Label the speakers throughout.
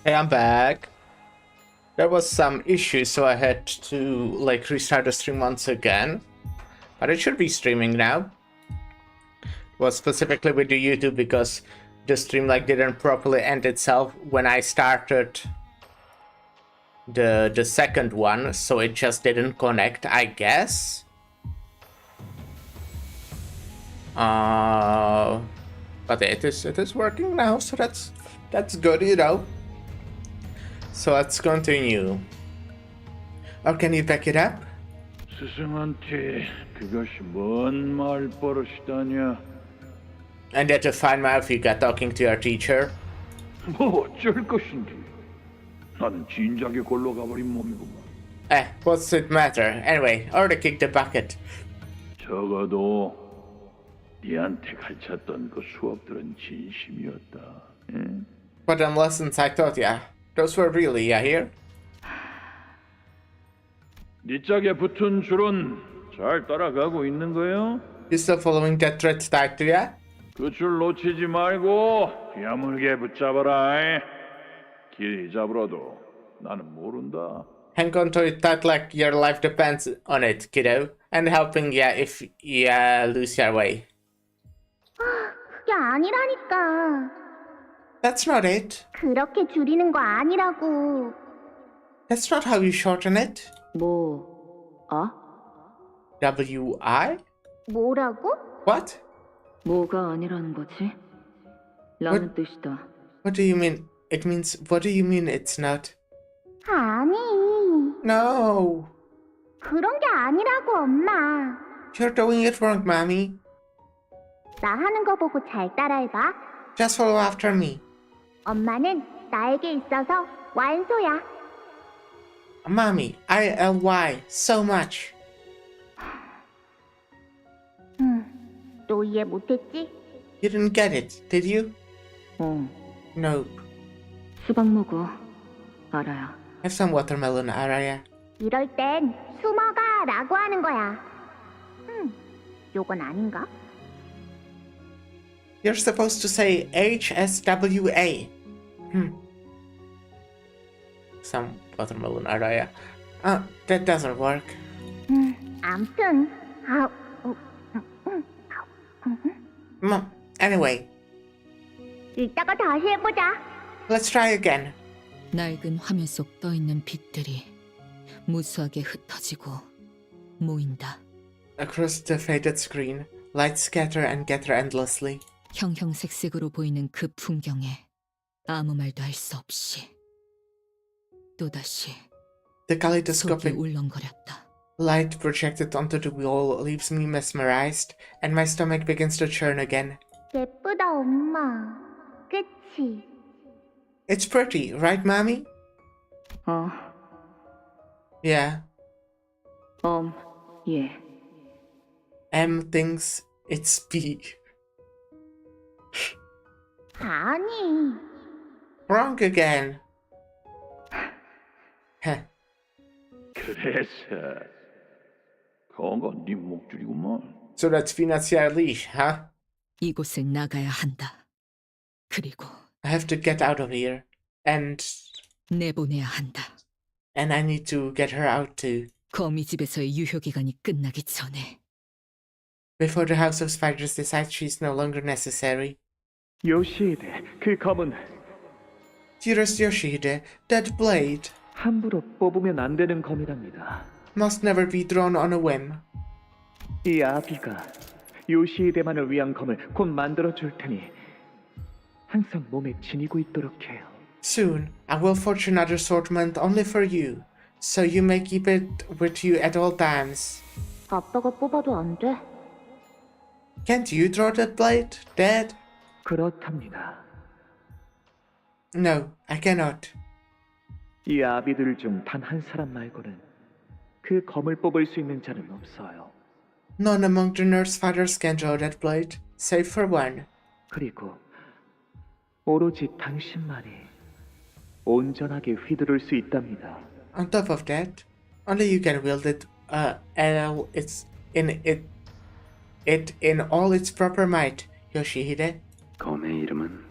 Speaker 1: Hey, I'm back. There was some issue, so I had to restart the stream once again. But it should be streaming now. It was specifically with the YouTube because the stream didn't properly end itself when I started the second one, so it just didn't connect, I guess. But it is working now, so that's good, you know. So let's continue. Or can you back it up?
Speaker 2: 스승한테 그것이 뭔 말버릇이다냐?
Speaker 1: And that's a fine mouth you got talking to your teacher.
Speaker 2: 뭐 어쩔 것인지. 나는 진작에 골로 가버린 몸이구만.
Speaker 1: What's it matter? Anyway, already kicked the bucket.
Speaker 2: 적어도 네한테 가르쳤던 그 수업들은 진심이었다. 응?
Speaker 1: But them lessons I taught ya, those were really, ya hear?
Speaker 2: 네 짝에 붙은 줄은 잘 따라가고 있는 거요?
Speaker 1: You still following that thread tied to ya?
Speaker 2: 그 줄 놓치지 말고 야물게 붙잡아라. 길 잡으러도 나는 모른다.
Speaker 1: Hang on to it tight like your life depends on it, kiddo. And helping ya if ya lose your way.
Speaker 3: 그게 아니라니까.
Speaker 1: That's not it.
Speaker 3: 그렇게 줄이는 거 아니라고.
Speaker 1: That's not how you shorten it. W-I?
Speaker 3: 뭐라고?
Speaker 1: What?
Speaker 4: 뭐가 아니라는 거지? 라는 뜻이다.
Speaker 1: What do you mean? It means, what do you mean it's not?
Speaker 3: 아니.
Speaker 1: No.
Speaker 3: 그런 게 아니라고, 엄마.
Speaker 1: You're doing it wrong, mommy.
Speaker 3: 나 하는 거 보고 잘 따라해봐.
Speaker 1: Just follow after me.
Speaker 3: 엄마는 나에게 있어서 완소야.
Speaker 1: Mommy, I-L-Y, so much.
Speaker 3: 또 이해 못했지?
Speaker 1: You didn't get it, did you? Nope.
Speaker 4: 수박 먹어. 알아야.
Speaker 1: Have some watermelon, Araya.
Speaker 3: 이럴 땐 숨어가 라고 하는 거야. 요건 아닌가?
Speaker 1: You're supposed to say HSWA. Some watermelon, Araya. That doesn't work.
Speaker 3: 암튼
Speaker 1: Anyway,
Speaker 3: 이따가 다시 해보자.
Speaker 1: let's try again.
Speaker 4: 낡은 화면 속 떠있는 빛들이 무수하게 흩어지고 모인다.
Speaker 1: Across the faded screen, lights scatter and gather endlessly.
Speaker 4: 형형색색으로 보이는 그 풍경에 아무 말도 할 수 없이 또다시
Speaker 1: The
Speaker 4: 속이
Speaker 1: kaleidoscopic
Speaker 4: 울렁거렸다.
Speaker 1: light projected onto the wall leaves me mesmerized, and my stomach begins to churn again.
Speaker 3: 예쁘다, 엄마. 그치?
Speaker 1: It's pretty, right, mommy? Yeah.
Speaker 4: 예.
Speaker 1: M thinks it's B.
Speaker 3: 아니.
Speaker 1: Wrong again. Heh.
Speaker 2: 그래서 그거 네 목줄이구만.
Speaker 1: So that's financial leash, huh?
Speaker 4: 이곳을 나가야 한다. 그리고
Speaker 1: I have to get out of here. And
Speaker 4: 내보내야 한다.
Speaker 1: I need to get her out too.
Speaker 4: 거미집에서의 유효기간이 끝나기 전에.
Speaker 1: Before the House of Spiders decides she's no longer necessary.
Speaker 5: 요시히데, 그 검은
Speaker 1: Dearest Yoshihide, that blade
Speaker 5: 함부로 뽑으면 안 되는 검이랍니다.
Speaker 1: must never be drawn on a whim.
Speaker 5: 이 아비가 요시히데만을 위한 검을 곧 만들어 줄 테니 항상 몸에 지니고 있도록 해요.
Speaker 1: Soon, I will forge another assortment only for you, so you may keep it with you at all times.
Speaker 3: 아빠가 뽑아도 안 돼?
Speaker 1: Can't you draw that blade, Dad?
Speaker 5: 그렇답니다.
Speaker 1: No, I cannot.
Speaker 5: 이 아비들 중 단 한 사람 말고는 그 검을 뽑을 수 있는 자는 없어요.
Speaker 1: None among the nurse fathers can draw that blade, save for one.
Speaker 5: 그리고 오로지 당신만이 온전하게 휘두를 수 있답니다.
Speaker 1: On top of that, only you can wield it, and it's in all its proper might, Yoshihide.
Speaker 6: 검의 이름은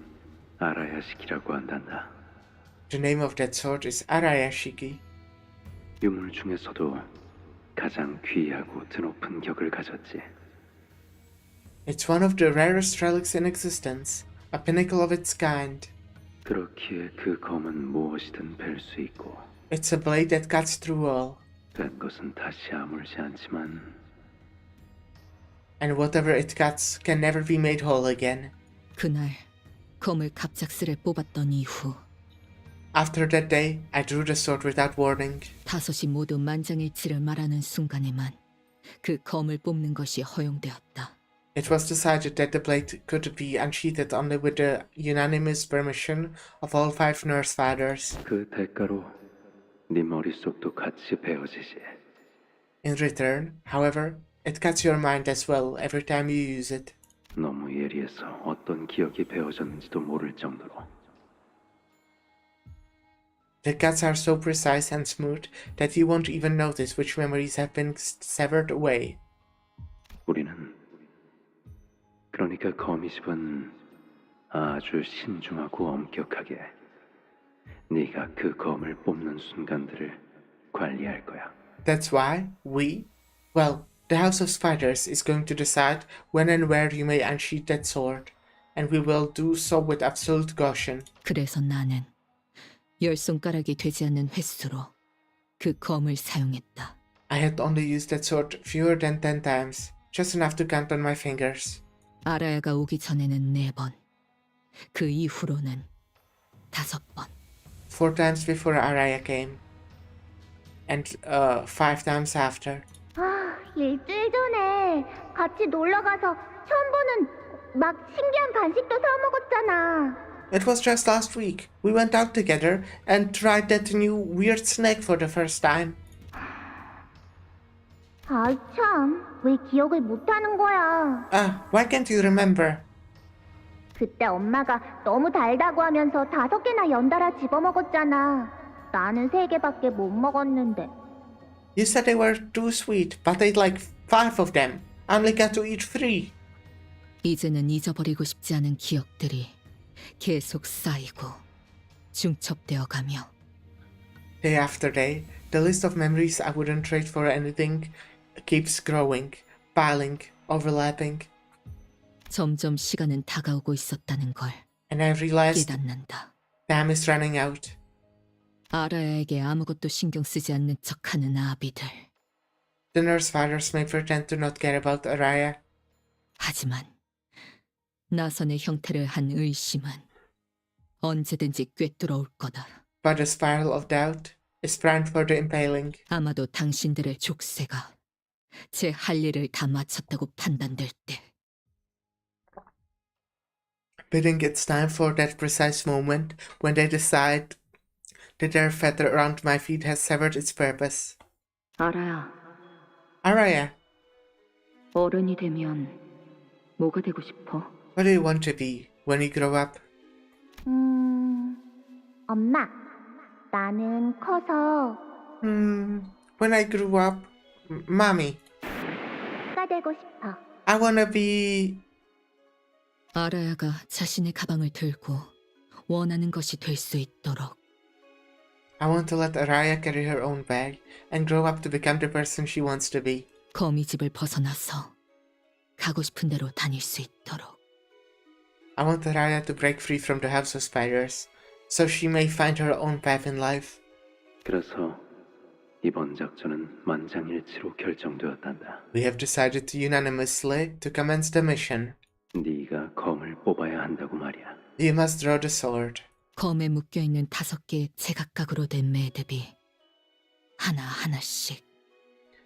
Speaker 6: 아라야시키라고 한단다.
Speaker 1: The name of that sword is Arayashiki.
Speaker 6: 유물 중에서도 가장 귀하고 드높은 격을 가졌지.
Speaker 1: It's one of the rarest relics in existence, a pinnacle of its kind.
Speaker 6: 그렇기에 그 검은 무엇이든 벨 수 있고
Speaker 1: It's a blade that cuts through all,
Speaker 6: 된 것은 다시 아물지 않지만
Speaker 1: and whatever it cuts can never be made whole again.
Speaker 4: 그날 검을 갑작스레 뽑았던 이후
Speaker 1: After that day, I drew the sword without warning.
Speaker 4: 다섯이 모두 만장일치를 말하는 순간에만 그 검을 뽑는 것이 허용되었다.
Speaker 1: It was decided that the blade could be unsheathed only with the unanimous permission of all 5 nurse fathers.
Speaker 6: 그 대가로 네 머릿속도 같이 베어지지.
Speaker 1: In return, however, it cuts your mind as well every time you use it.
Speaker 6: 너무 예리해서 어떤 기억이 베어졌는지도 모를 정도로.
Speaker 1: The cuts are so precise and smooth that you won't even notice which memories have been severed away.
Speaker 6: 우리는 그러니까 거미집은 아주 신중하고 엄격하게 네가 그 검을 뽑는 순간들을 관리할 거야.
Speaker 1: That's why the House of Spiders is going to decide when and where you may unsheath that sword, and we will do so with absolute caution.
Speaker 4: 그래서 나는 10손가락이 되지 않는 횟수로 그 검을 사용했다.
Speaker 1: I had only used that sword fewer than 10 times, just enough to count on my fingers.
Speaker 4: 아라야가 오기 전에는 4번, 그 이후로는 5번.
Speaker 1: 4 times before Araya came, and 5 times after.
Speaker 3: 아, 일주일 전에 같이 놀러 가서 처음 보는 막 신기한 간식도 사 먹었잖아.
Speaker 1: It was just last week. We went out together and tried that new weird snack for the first time.
Speaker 3: 아이 참, 왜 기억을 못하는 거야?
Speaker 1: Why can't you remember?
Speaker 3: 그때 엄마가 너무 달다고 하면서 5개나 연달아 집어먹었잖아. 나는 3개밖에 못 먹었는데.
Speaker 1: You said they were too sweet, but I ate like 5 of them. I only got to eat 3.
Speaker 4: 이제는 잊어버리고 싶지 않은 기억들이 계속 쌓이고 중첩되어 가며
Speaker 1: Day after day, the list of memories I wouldn't trade for anything keeps growing, piling, overlapping.
Speaker 4: 점점 시간은 다가오고 있었다는 걸
Speaker 1: And I realized
Speaker 4: 깨닫는다.
Speaker 1: time is running out.
Speaker 4: 아라야에게 아무것도 신경 쓰지 않는 척하는 아비들.
Speaker 1: The nurse fathers may pretend to not care about Araya,
Speaker 4: 하지만 나선의 형태를 한 의심은 언제든지 꿰뚫어올 거다.
Speaker 1: but the spiral of doubt is primed for the impaling.
Speaker 4: 아마도 당신들의 족쇄가 제 할 일을 다 마쳤다고 판단될 때
Speaker 1: Bidding it's time for that precise moment when they decide that their feather around my feet has severed its purpose.
Speaker 7: 아라야,
Speaker 1: Araya,
Speaker 7: 어른이 되면 뭐가 되고 싶어?
Speaker 1: what do you want to be when you grow up?
Speaker 3: 엄마, 나는 커서
Speaker 1: When I grew up, Mommy,
Speaker 3: 가 되고 싶어.
Speaker 1: I wanna be...
Speaker 4: 아라야가 자신의 가방을 들고 원하는 것이 될 수 있도록
Speaker 1: I want to let Araya carry her own bag and grow up to become the person she wants to be.
Speaker 4: 거미집을 벗어나서 가고 싶은 대로 다닐 수 있도록
Speaker 1: I want Araya to break free from the House of Spiders, so she may find her own path in life.
Speaker 6: 그래서 이번 작전은 만장일치로 결정되었단다.
Speaker 1: We have decided unanimously to commence the mission.
Speaker 6: 네가 검을 뽑아야 한다고 말이야.
Speaker 1: You must draw the sword.
Speaker 4: 검에 묶여있는 5개의 제각각으로 된 매듭이 하나하나씩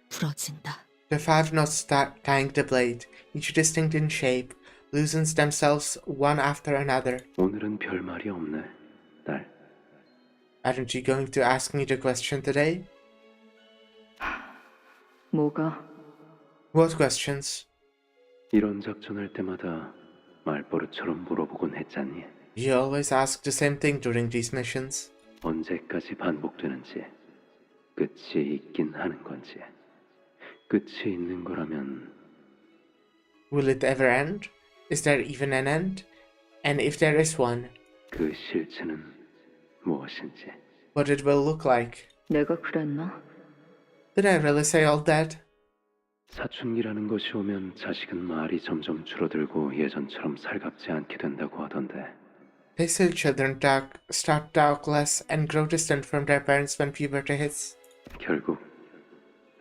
Speaker 4: 풀어진다.
Speaker 1: The 5 knots tying the blade, each distinct in shape, loosens themselves one after another.
Speaker 6: 오늘은 별 말이 없네, 딸.
Speaker 1: Aren't you going to ask me the question today?
Speaker 7: 뭐가?
Speaker 1: What questions?
Speaker 6: 이런 작전할 때마다 말버릇처럼 물어보곤 했잖니.
Speaker 1: You always ask the same thing during these missions.
Speaker 6: 언제까지 반복되는지, 끝이 있긴 하는 건지. 끝이 있는 거라면
Speaker 1: Will it ever end? Is there even an end? And if there is one,
Speaker 6: 그 실체는 무엇인지.
Speaker 1: what it will look like.
Speaker 7: 내가 그랬나?
Speaker 1: Did I really say all that?
Speaker 6: 사춘기라는 것이 오면 자식은 말이 점점 줄어들고 예전처럼 살갑지 않게 된다고 하던데.
Speaker 1: They say children start talk less and grow distant from their parents when puberty hits.
Speaker 6: 결국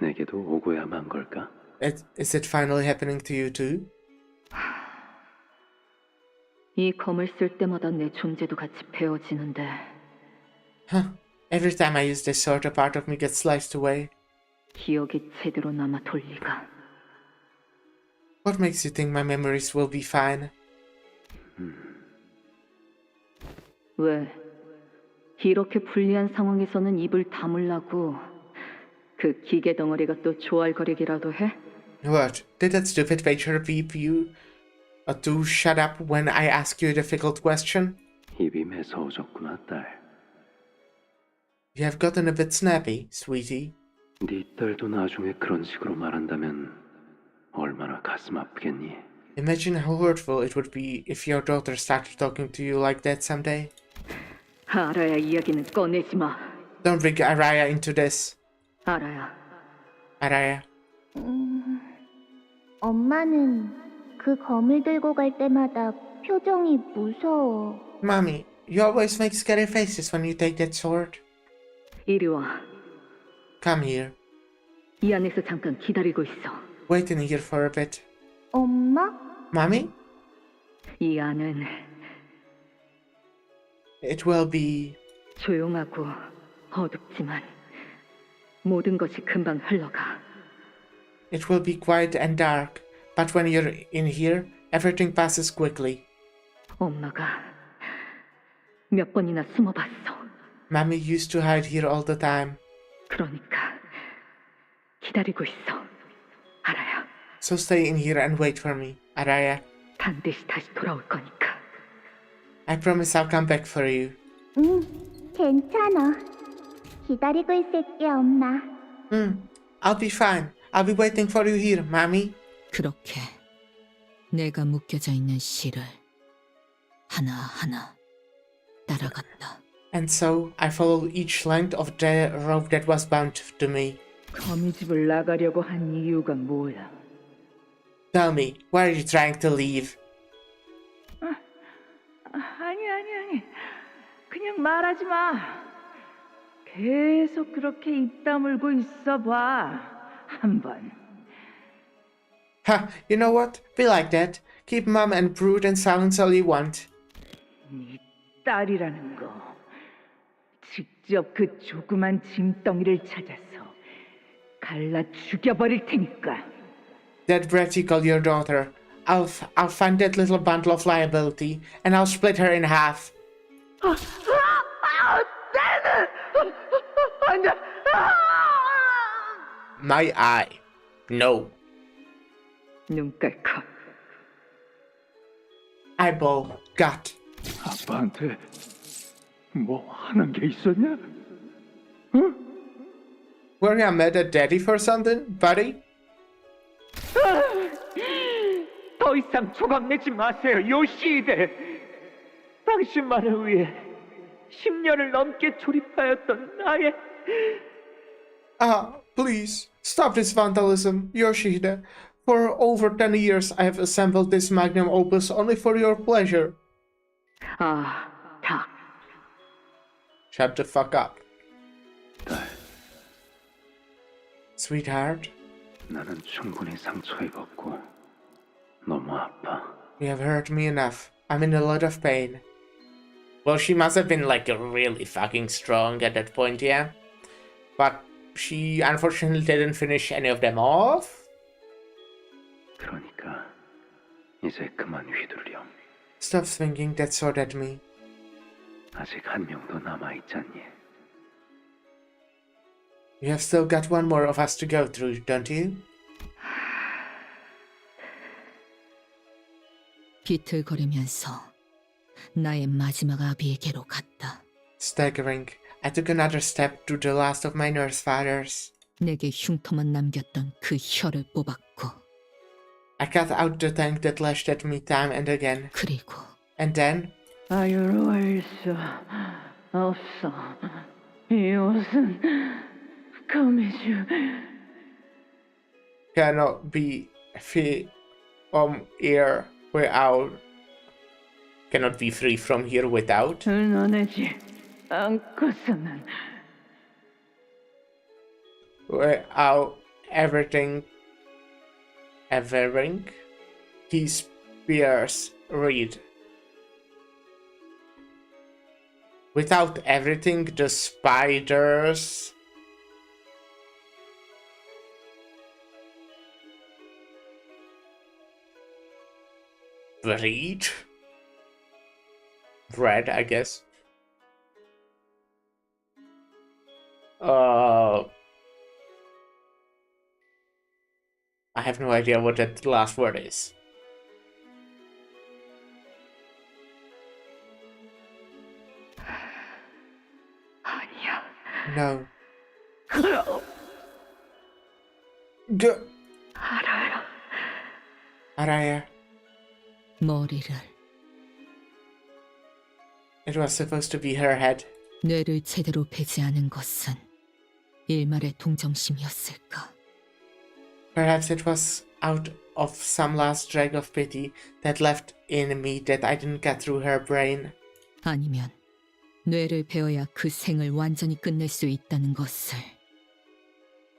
Speaker 6: 내게도 오고야 만 걸까?
Speaker 1: Is it finally happening to you too?
Speaker 7: 이 검을 쓸 때마다 내 존재도 같이 베어지는데
Speaker 1: Huh. Every time I use this sword, a part of me gets sliced away.
Speaker 7: 기억이 제대로 남아 돌 리가.
Speaker 1: What makes you think my memories will be fine?
Speaker 7: 왜? 이렇게 불리한 상황에서는 입을 다물라고 그 기계 덩어리가 또 조알거리기라도 해?
Speaker 1: What? Did that stupid pager beep you to shut up when I ask you a difficult question?
Speaker 6: 입이 매서워졌구나, 딸.
Speaker 1: You have gotten a bit snappy, sweetie.
Speaker 6: 네 딸도 나중에 그런 식으로 말한다면 얼마나 가슴 아프겠니?
Speaker 1: Imagine how hurtful it would be if your daughter started talking to you like that someday.
Speaker 7: 아라야 이야기는 꺼내지 마.
Speaker 1: Don't bring Araya into this.
Speaker 7: 아라야,
Speaker 1: Araya.
Speaker 3: 엄마는 그 검을 들고 갈 때마다 표정이 무서워.
Speaker 1: Mommy, you always make scary faces when you take that sword.
Speaker 7: 이리 와.
Speaker 1: Come here.
Speaker 7: 이 안에서 잠깐 기다리고 있어.
Speaker 1: Wait in here for a bit.
Speaker 3: 엄마?
Speaker 1: Mommy?
Speaker 7: 이 안은
Speaker 1: It will be...
Speaker 7: 조용하고 어둡지만 모든 것이 금방 흘러가.
Speaker 1: It will be quiet and dark, but when you're in here, everything passes quickly.
Speaker 7: 엄마가 몇 번이나 숨어봤어.
Speaker 1: Mommy used to hide here all the time.
Speaker 7: 그러니까 기다리고 있어. 알아요.
Speaker 1: So stay in here and wait for me, Araya.
Speaker 7: 반드시 다시 돌아올 거니까.
Speaker 1: I promise I'll come back for you.
Speaker 3: 응, 괜찮아. 기다리고 있을게, 엄마.
Speaker 1: I'll be fine. I'll be waiting for you here, Mommy.
Speaker 4: 그렇게 내가 묶여져 있는 실을 하나하나 따라갔다.
Speaker 1: And so I followed each length of the rope that was bound to me.
Speaker 7: 거미집을 나가려고 한 이유가 뭐야?
Speaker 1: Tell me, why are you trying to leave?
Speaker 8: 아니. 그냥 말하지 마. 계속 그렇게 입 다물고 있어봐. 한번.
Speaker 1: Ha, you know what? Be like that. Keep mum and brood and silence all you want.
Speaker 8: 네 딸이라는 거. 직접 그 조그만 짐덩이를 찾아서 갈라 죽여버릴 테니까.
Speaker 1: That brat you call your daughter. I'll find that little bundle of liability and I'll split her in half. My eye. No.
Speaker 7: 눈깔컵.
Speaker 1: Eyeball. Gut.
Speaker 2: 아빠한테 뭐 하는 게 있었냐?
Speaker 1: Were you mad at daddy for something, buddy?
Speaker 5: 더 이상 조각내지 마세요, 요시히데. 당신만을 위해 10년을 넘게 조립하였던 나의...
Speaker 1: Please, stop this vandalism, Yoshida. For over 10 years I have assembled this magnum opus only for your pleasure.
Speaker 7: 아, 닭.
Speaker 1: Shut the fuck up.
Speaker 6: 딸,
Speaker 1: Sweetheart,
Speaker 6: 나는 충분히 상처 입었고 너무 아파.
Speaker 1: you have hurt me enough. I'm in a lot of pain. Well, she must have been like really fucking strong at that point, yeah? But she unfortunately didn't finish any of them off.
Speaker 6: 그러니까 이제 그만 휘두르렴.
Speaker 1: Stop swinging that sword at me.
Speaker 6: 아직 한 명도 남아있잖니.
Speaker 1: You have still got one more of us to go through, don't you?
Speaker 4: 비틀거리면서 나의 마지막 아비에게로 갔다.
Speaker 1: Staggering, I took another step to the last of my nurse fathers.
Speaker 4: 내게 흉터만 남겼던 그 혀를 뽑았고
Speaker 1: I cut out the tank that lashed at me time and again.
Speaker 4: 그리고
Speaker 1: And then,
Speaker 8: 아유로 알수 없어. 이 옷은 거미줄.
Speaker 1: Cannot be free from here without. Cannot be free from here without.
Speaker 8: 드러내지 않고서는
Speaker 1: Without everything his peers read. Without everything the spiders bread, I guess. I have no idea what that last word is.
Speaker 8: 아니야.
Speaker 1: No.
Speaker 8: 그럼
Speaker 1: G-
Speaker 8: 알아요.
Speaker 1: 알아요.
Speaker 4: 머리를,
Speaker 1: It was supposed to be her head.
Speaker 4: 뇌를 제대로 베지 않은 것은 일말의 동정심이었을까?
Speaker 1: Perhaps it was out of some last drag of pity that left in me that I didn't get through her brain.
Speaker 4: 아니면 뇌를 베어야 그 생을 완전히 끝낼 수 있다는 것을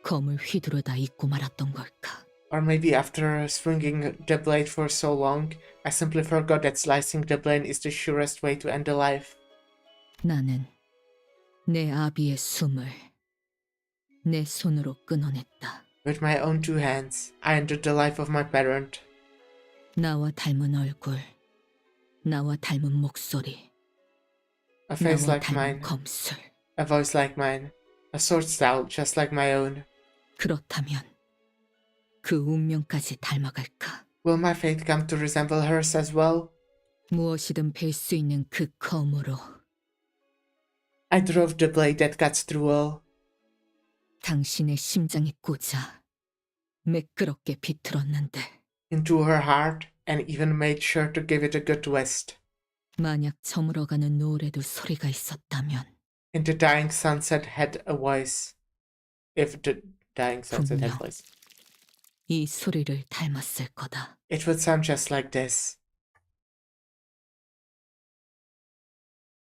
Speaker 4: 검을 휘두르다 잊고 말았던 걸까?
Speaker 1: Or maybe after swinging the blade for so long, I simply forgot that slicing the blade is the surest way to end a life.
Speaker 4: 나는 내 아비의 숨을 내 손으로 끊어냈다.
Speaker 1: With my own two hands, I ended the life of my parent.
Speaker 4: 나와 닮은 얼굴, 나와 닮은 목소리,
Speaker 1: A face
Speaker 4: 나와
Speaker 1: like
Speaker 4: 닮은
Speaker 1: mine,
Speaker 4: 검술.
Speaker 1: a voice like mine, a sword style just like my own.
Speaker 4: 그렇다면 그 운명까지 닮아갈까?
Speaker 1: Will my fate come to resemble hers as well?
Speaker 4: 무엇이든 벨 수 있는 그 검으로
Speaker 1: I drove the blade that cuts through all.
Speaker 4: 당신의 심장에 꽂아 매끄럽게 비틀었는데
Speaker 1: Into her heart and even made sure to give it a good twist.
Speaker 4: 만약 저물어가는 노을에도 소리가 있었다면
Speaker 1: In the dying sunset had a voice. If the dying sunset had a voice.
Speaker 4: 이 소리를 닮았을 거다.
Speaker 1: It would sound just like this.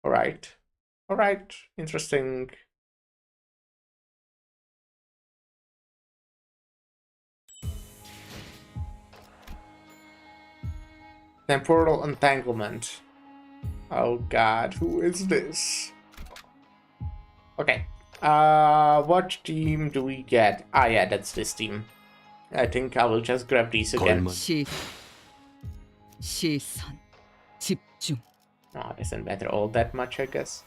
Speaker 1: Alright. Alright. Interesting. Temporal entanglement. Oh god, who is this? Okay. What team do we get? Ah, yeah, that's this team. I think I will just grab these again.
Speaker 4: 시선, 집중.
Speaker 1: Oh, doesn't matter all that much, I guess.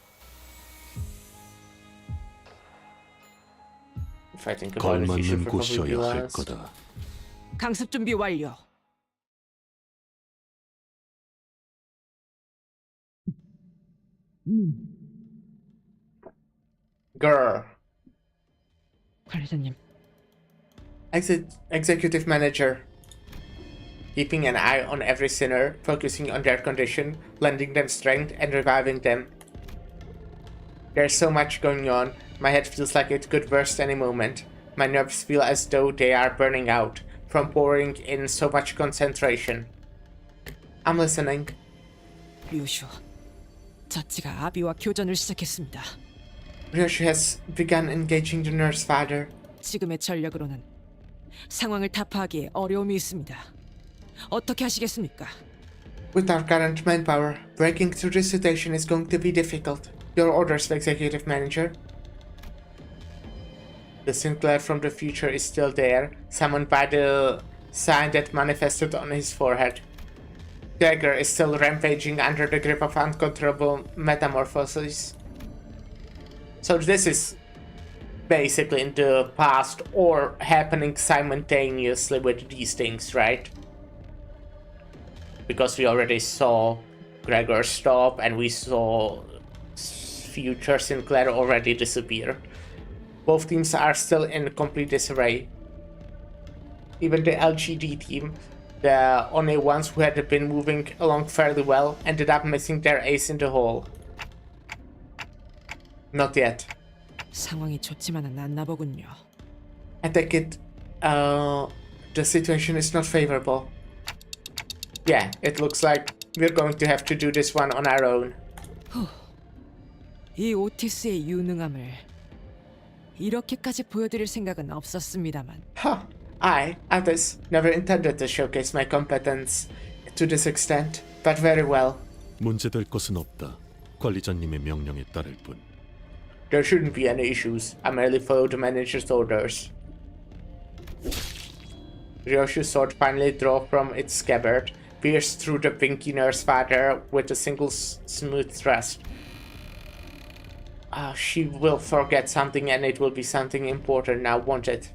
Speaker 1: If I think about it, you should
Speaker 9: 걸맞는
Speaker 1: probably be
Speaker 9: 곳이어야 할
Speaker 1: last.
Speaker 9: 거다.
Speaker 10: 강습 준비 완료.
Speaker 1: Girl.
Speaker 10: 관리자님,
Speaker 1: Executive manager. Keeping an eye on every sinner, focusing on their condition, lending them strength, and reviving them. There's so much going on, my head feels like it could burst any moment. My nerves feel as though they are burning out, from pouring in so much concentration. I'm listening.
Speaker 10: 류슈. 자치가 아비와 교전을 시작했습니다.
Speaker 1: Ryoshi has begun engaging the nurse father.
Speaker 10: 지금의 전력으로는 상황을 타파하기에 어려움이 있습니다. 어떻게 하시겠습니까?
Speaker 1: With our current manpower, breaking through this situation is going to be difficult. Your orders, executive manager. The Sinclair from the future is still there, summoned by the sign that manifested on his forehead. Dagger is still rampaging under the grip of uncontrollable metamorphosis. So this is basically in the past or happening simultaneously with these things, right? Because we already saw Gregor stop and we saw future Sinclair already disappear. Both teams are still in complete disarray. Even the LGD team, the only ones who had been moving along fairly well, ended up missing their ace in the hole. Not yet.
Speaker 10: 상황이 좋지만은 않나 보군요.
Speaker 1: I take it, the situation is not favorable. Yeah, it looks like we're going to have to do this one on our own.
Speaker 10: 이 오티스의 유능함을 이렇게까지 보여드릴 생각은 없었습니다만
Speaker 1: Huh. Others, never intended to showcase my competence to this extent, but very well.
Speaker 9: 문제될 것은 없다. 관리자님의 명령에 따를 뿐.
Speaker 1: There shouldn't be any issues. I merely follow the manager's orders. Ryoshu's sword finally drew from its scabbard, pierced through the pinky nurse father with a single smooth thrust. She will forget something, and it will be something important now, won't it?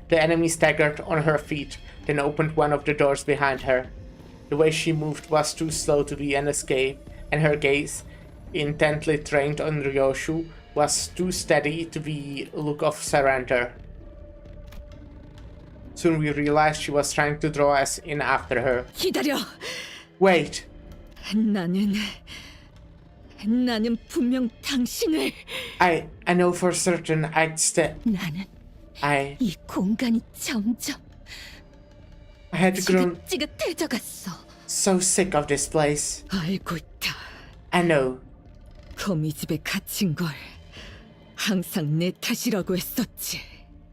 Speaker 1: The enemy staggered on her feet, then opened one of the doors behind her. The way she moved was too slow to be an escape, and her gaze, intently trained on Ryoshu, was too steady to be a look of surrender. Soon we realized she was trying to draw us in after her.
Speaker 4: 기다려.
Speaker 1: Wait,
Speaker 4: 나는 분명 당신을.
Speaker 1: I know for certain
Speaker 4: 나는
Speaker 1: I
Speaker 4: 이 공간이 점점
Speaker 1: had grown
Speaker 4: 지긋지긋해져갔어.
Speaker 1: so sick of this place.
Speaker 4: 알고 있다.
Speaker 1: I know.
Speaker 4: 거미집에 갇힌 걸 항상 내 탓이라고 했었지.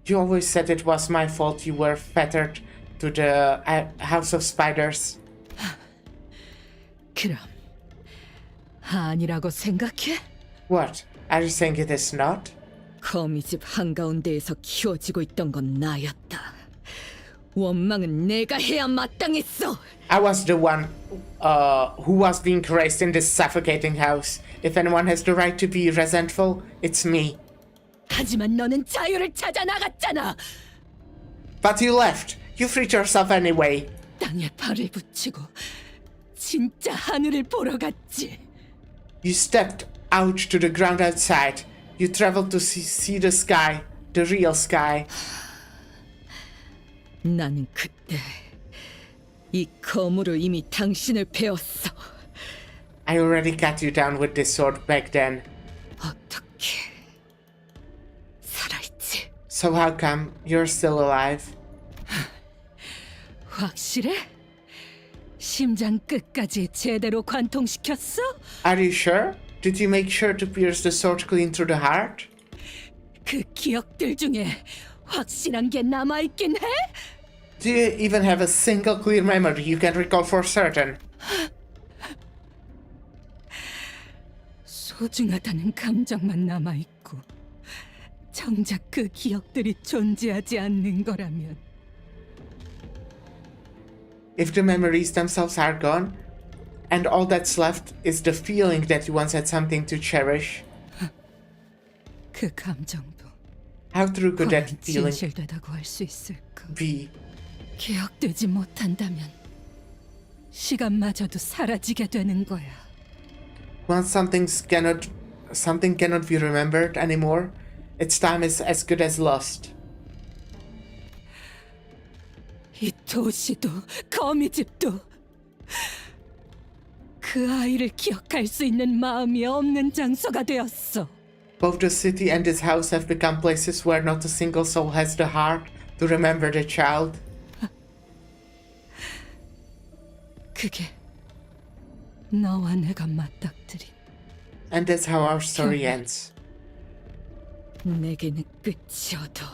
Speaker 1: You always said it was my fault you were fettered to the House of Spiders.
Speaker 4: 그럼 아니라고 생각해?
Speaker 1: What? Are you saying it is not?
Speaker 4: 거미집 한가운데에서 키워지고 있던 건 나였다. 원망은 내가 해야 마땅했어.
Speaker 1: I was the one who was being raised in this suffocating house. If anyone has the right to be resentful, it's me.
Speaker 4: 하지만 너는 자유를 찾아 나갔잖아.
Speaker 1: But you left. You freed yourself anyway.
Speaker 4: 땅에 발을 붙이고 진짜 하늘을 보러 갔지.
Speaker 1: You stepped out to the ground outside. You traveled to see the sky, the real sky.
Speaker 4: 나는 그때 이 검으로 이미 당신을 베었어.
Speaker 1: I already cut you down with this sword back then.
Speaker 4: 어떻게 살아있지?
Speaker 1: So how come you're still alive?
Speaker 4: 확실해? 심장 끝까지 제대로 관통시켰어?
Speaker 1: Are you sure? Did you make sure to pierce the sword clean through the heart?
Speaker 4: 그 기억들 중에 확실한 게 남아있긴 해?
Speaker 1: Do you even have a single clear memory you can recall for certain?
Speaker 4: 소중하다는 감정만 남아있고 정작 그 기억들이 존재하지 않는 거라면
Speaker 1: If the memories themselves are gone, and all that's left is the feeling that you once had something to cherish,
Speaker 4: 그 감정도
Speaker 1: how true could that
Speaker 4: 과연
Speaker 1: feeling
Speaker 4: 진실되다고 할 수 있을까?
Speaker 1: be?
Speaker 4: 기억되지 못한다면 시간마저도 사라지게 되는 거야.
Speaker 1: Once something cannot be remembered anymore, its time is as good as lost.
Speaker 4: 이 도시도 거미집도 그 아이를 기억할 수 있는 마음이 없는 장소가 되었어.
Speaker 1: Both the city and this house have become places where not a single soul has the heart to remember the child.
Speaker 4: 그게 너와 내가 맞닥뜨린
Speaker 1: And that's how our story ends.
Speaker 4: 내게는 끝이어도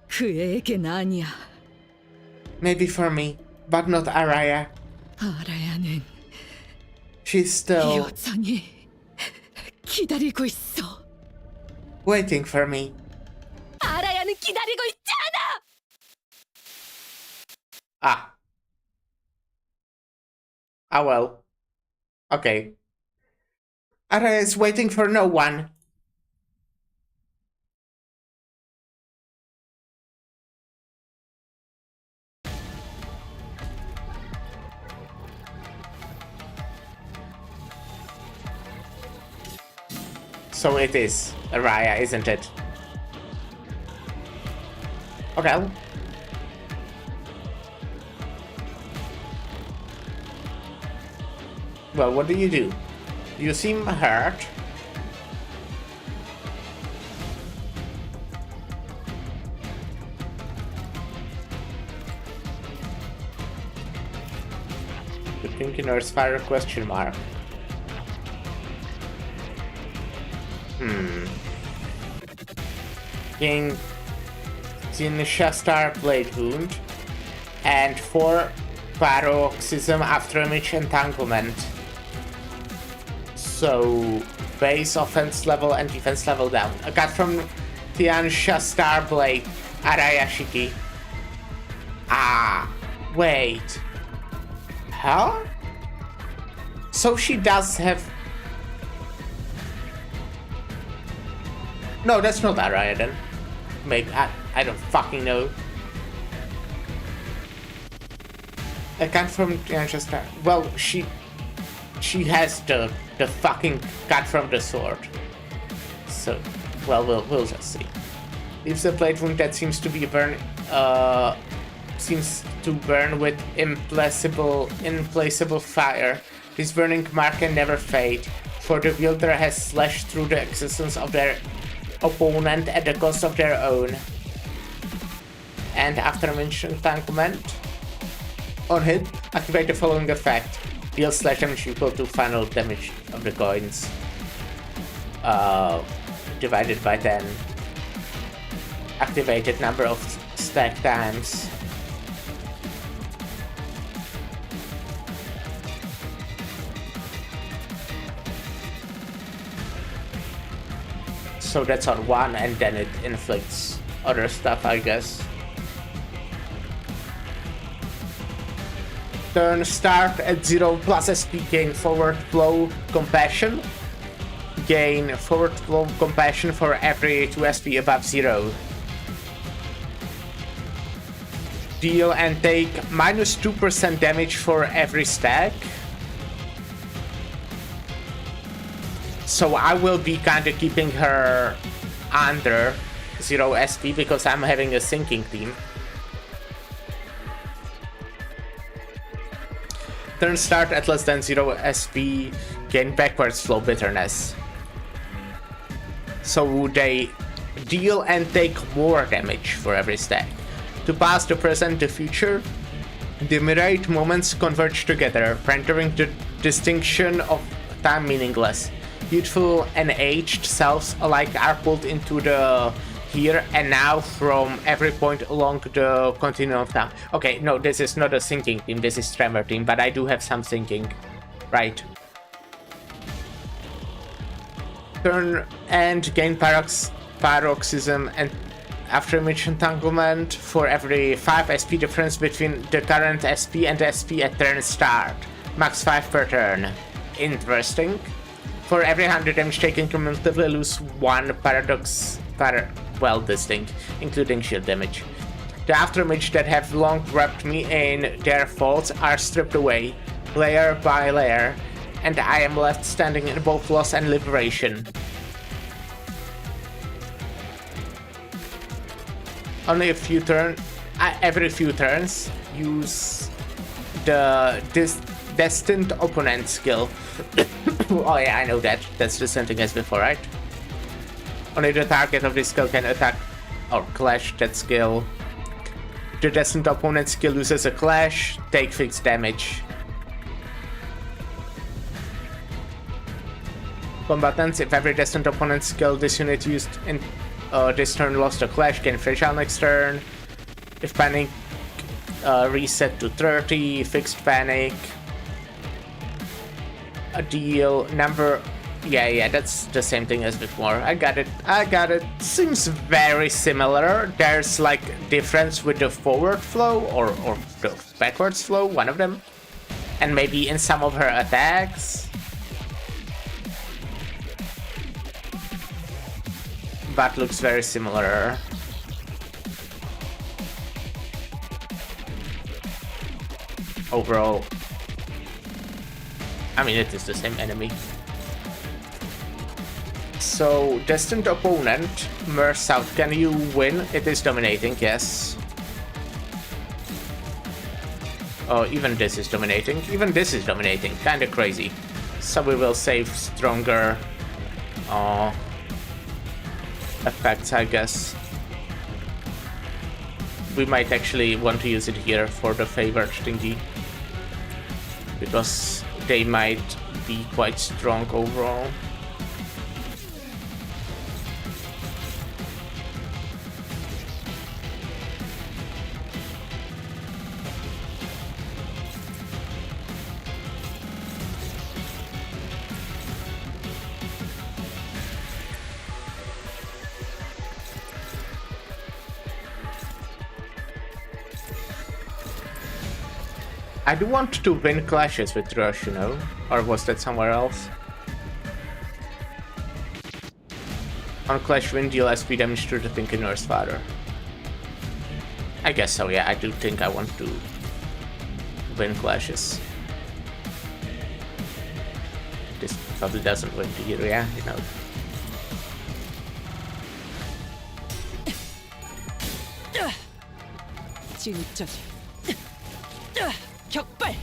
Speaker 4: 그에겐 아니야.
Speaker 1: Maybe for me, but not Araya.
Speaker 4: 아라야는
Speaker 1: She's still
Speaker 4: 여전히 기다리고 있어.
Speaker 1: waiting for me.
Speaker 4: 아라야는 기다리고 있지 않아.
Speaker 1: Well. Okay. Araya is waiting for no one. So it is Araya, isn't it? Okay. Well, what do? You seem hurt. Pinky Nurse Fire question mark. King Jinsha Star Blade Wound and 4 Paroxysm After Image Entanglement. So base offense level and defense level down. I got from Tiansha Starblade Arayashiki. Ah, wait. Huh? So she does have... No, that's not Araya then. Maybe, I don't fucking know. I got from Tiansha Star... Well, she has the fucking cut from the sword. So, well, we'll just see. Leaves a blade wound that seems to be seems to burn with implacable fire. This burning mark can never fade, for the wielder has slashed through the existence of their opponent at the cost of their own. And after mentioned entanglement, on hit, activate the following effect. Deal slash damage equal to final damage of the coins. Divided by 10. Activated number of stack times. So that's on 1 and then it inflicts other stuff, I guess. Turn start at 0 plus SP, gain forward flow compassion. Gain forward flow compassion for every 2 SP above 0. Deal and take minus 2% damage for every stack. So I will be kinda keeping her under 0 SP because I'm having a sinking team. Turn start at less than 0 SP, gain backwards flow bitterness. So they deal and take more damage for every stack. To pass the present, the future, the mirrored moments converge together, rendering the distinction of time meaningless. Youthful and aged selves alike are pulled into the here and now from every point along the continuum of time. Okay, no, this is not a sinking team, this is Tremor team, but I do have some sinking. Right. Turn and gain paroxysm and after image entanglement for every 5 SP difference between the current SP and the SP at turn start. Max 5 per turn. Interesting. For every 100 damage taken, cumulatively lose 1 distinct, including shield damage. The afterimage that have long wrapped me in their folds are stripped away, layer by layer, and I am left standing in both loss and liberation. Only a few turns, every few turns, use the destined opponent skill. Oh yeah, I know that. That's the same thing as before, right? Only the target of this skill can attack or clash that skill. The destined opponent skill loses a clash, take fixed damage. Combatants, if every destined opponent skill this unit used in this turn lost a clash, gain fragile next turn. If panic, reset to 30, fixed panic. A deal number, yeah, that's the same thing as before. I got it. Seems very similar. There's like difference with the forward flow or the backwards flow, one of them, and maybe in some of her attacks. But looks very similar. Overall, I mean, it is the same enemy. So, destined opponent, Merc South, can you win? It is dominating, yes. Oh, even this is dominating. Even this is dominating, kinda crazy. So we will save stronger effects, I guess. We might actually want to use it here for the favored thingy. because they might be quite strong overall. I do want to win clashes with Rush, you know? Or was that somewhere else? On Clash win, deal SP damage to the Thinkenor's father. I guess so, yeah. I do think I want to win clashes. This probably doesn't win the hero, yeah, you know.
Speaker 10: 찐짜지. 격발.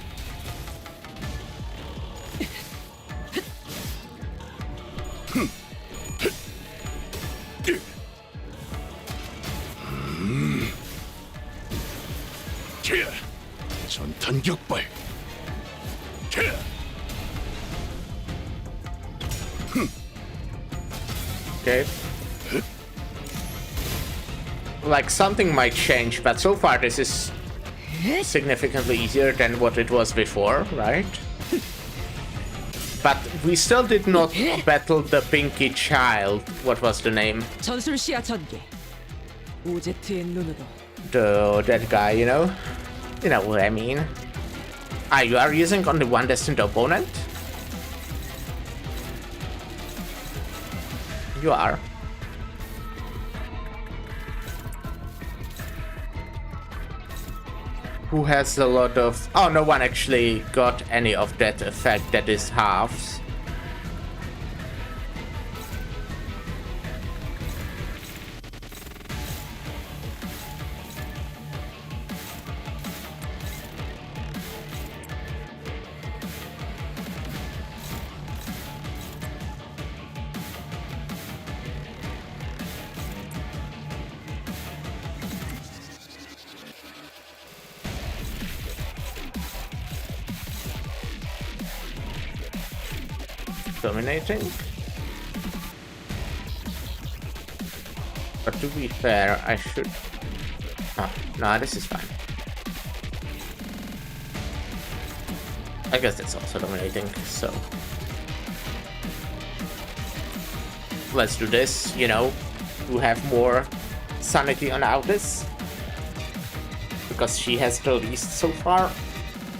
Speaker 9: 전탄 격발.
Speaker 1: Okay. Like, something might change, but so far this is significantly easier than what it was before, right? But we still did not battle the Pinky Child. What was the name?
Speaker 10: 전술 시야 전개. 오제트의 눈으로.
Speaker 1: That guy, you know? You know what I mean. Ah, you are using only one destined opponent? You are. Who has a lot of... Oh, no one actually got any of that effect that is halves. Dominating. But to be fair, I should... Oh, no, this is fine. I guess that's also dominating, so... Let's do this, you know, to have more sanity on Aldous. Because she has the least so far.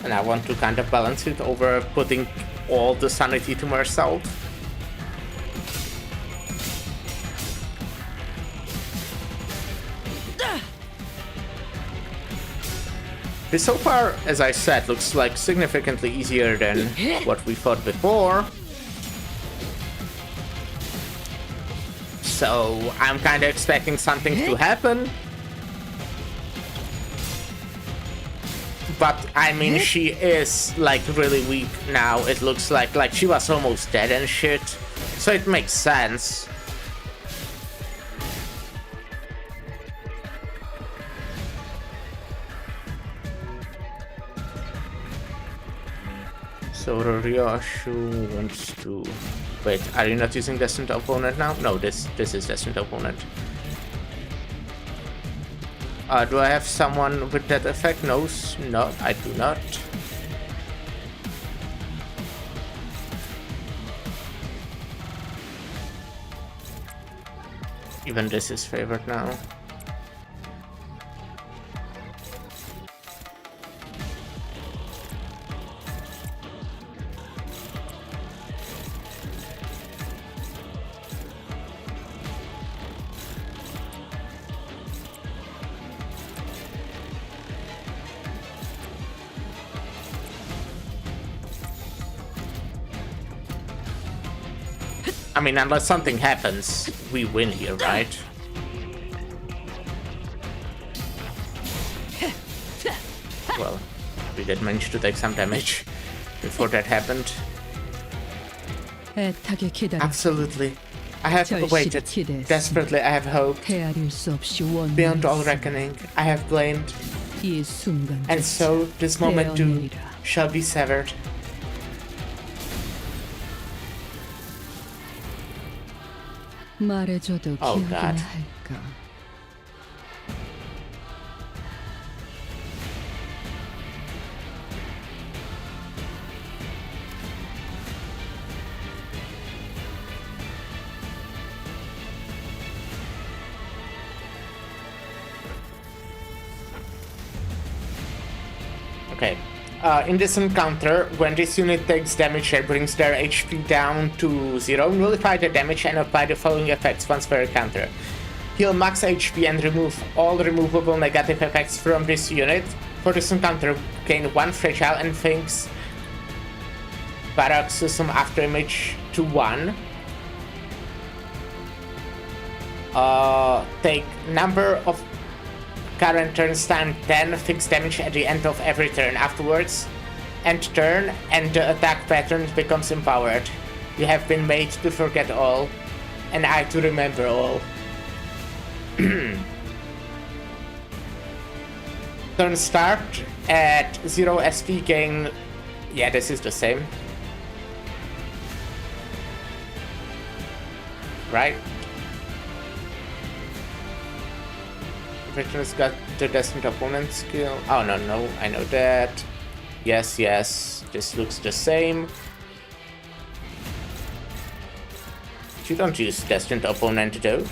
Speaker 1: And I want to kind of balance it over putting all the sanity to myself. This so far, as I said, looks like significantly easier than what we thought before. So I'm kind of expecting something to happen. But I mean, she is like really weak now. It looks like she was almost dead and shit. So it makes sense. So Ryoshu wants to... Wait, are you not using Destined Opponent now? No, this is Destined Opponent. Do I have someone with that effect? No, I do not. Even this is favored now. I mean, unless something happens, we win here, right? Well, we did manage to take some damage before that happened. Absolutely. I have waited desperately. I have hoped. Beyond all reckoning, I have blamed. And so, this moment too shall be severed.
Speaker 4: 말해줘도
Speaker 1: Oh,
Speaker 4: 기억이나
Speaker 1: God.
Speaker 4: 할까.
Speaker 1: Okay. In this encounter, when this unit takes damage and brings their HP down to 0, nullify the damage and apply the following effects once per encounter. Heal max HP and remove all removable negative effects from this unit. For this encounter, gain 1 fragile and things paroxysm afterimage to 1. Take number of current turns time 10 fixed damage at the end of every turn afterwards. End turn and the attack pattern becomes empowered. You have been made to forget all, and I to remember all. Turn start at 0 SP gain. Yeah, this is the same. Right? Veteran's got the destined opponent skill. Oh, no, I know that. Yes, this looks the same. You don't use destined opponent though.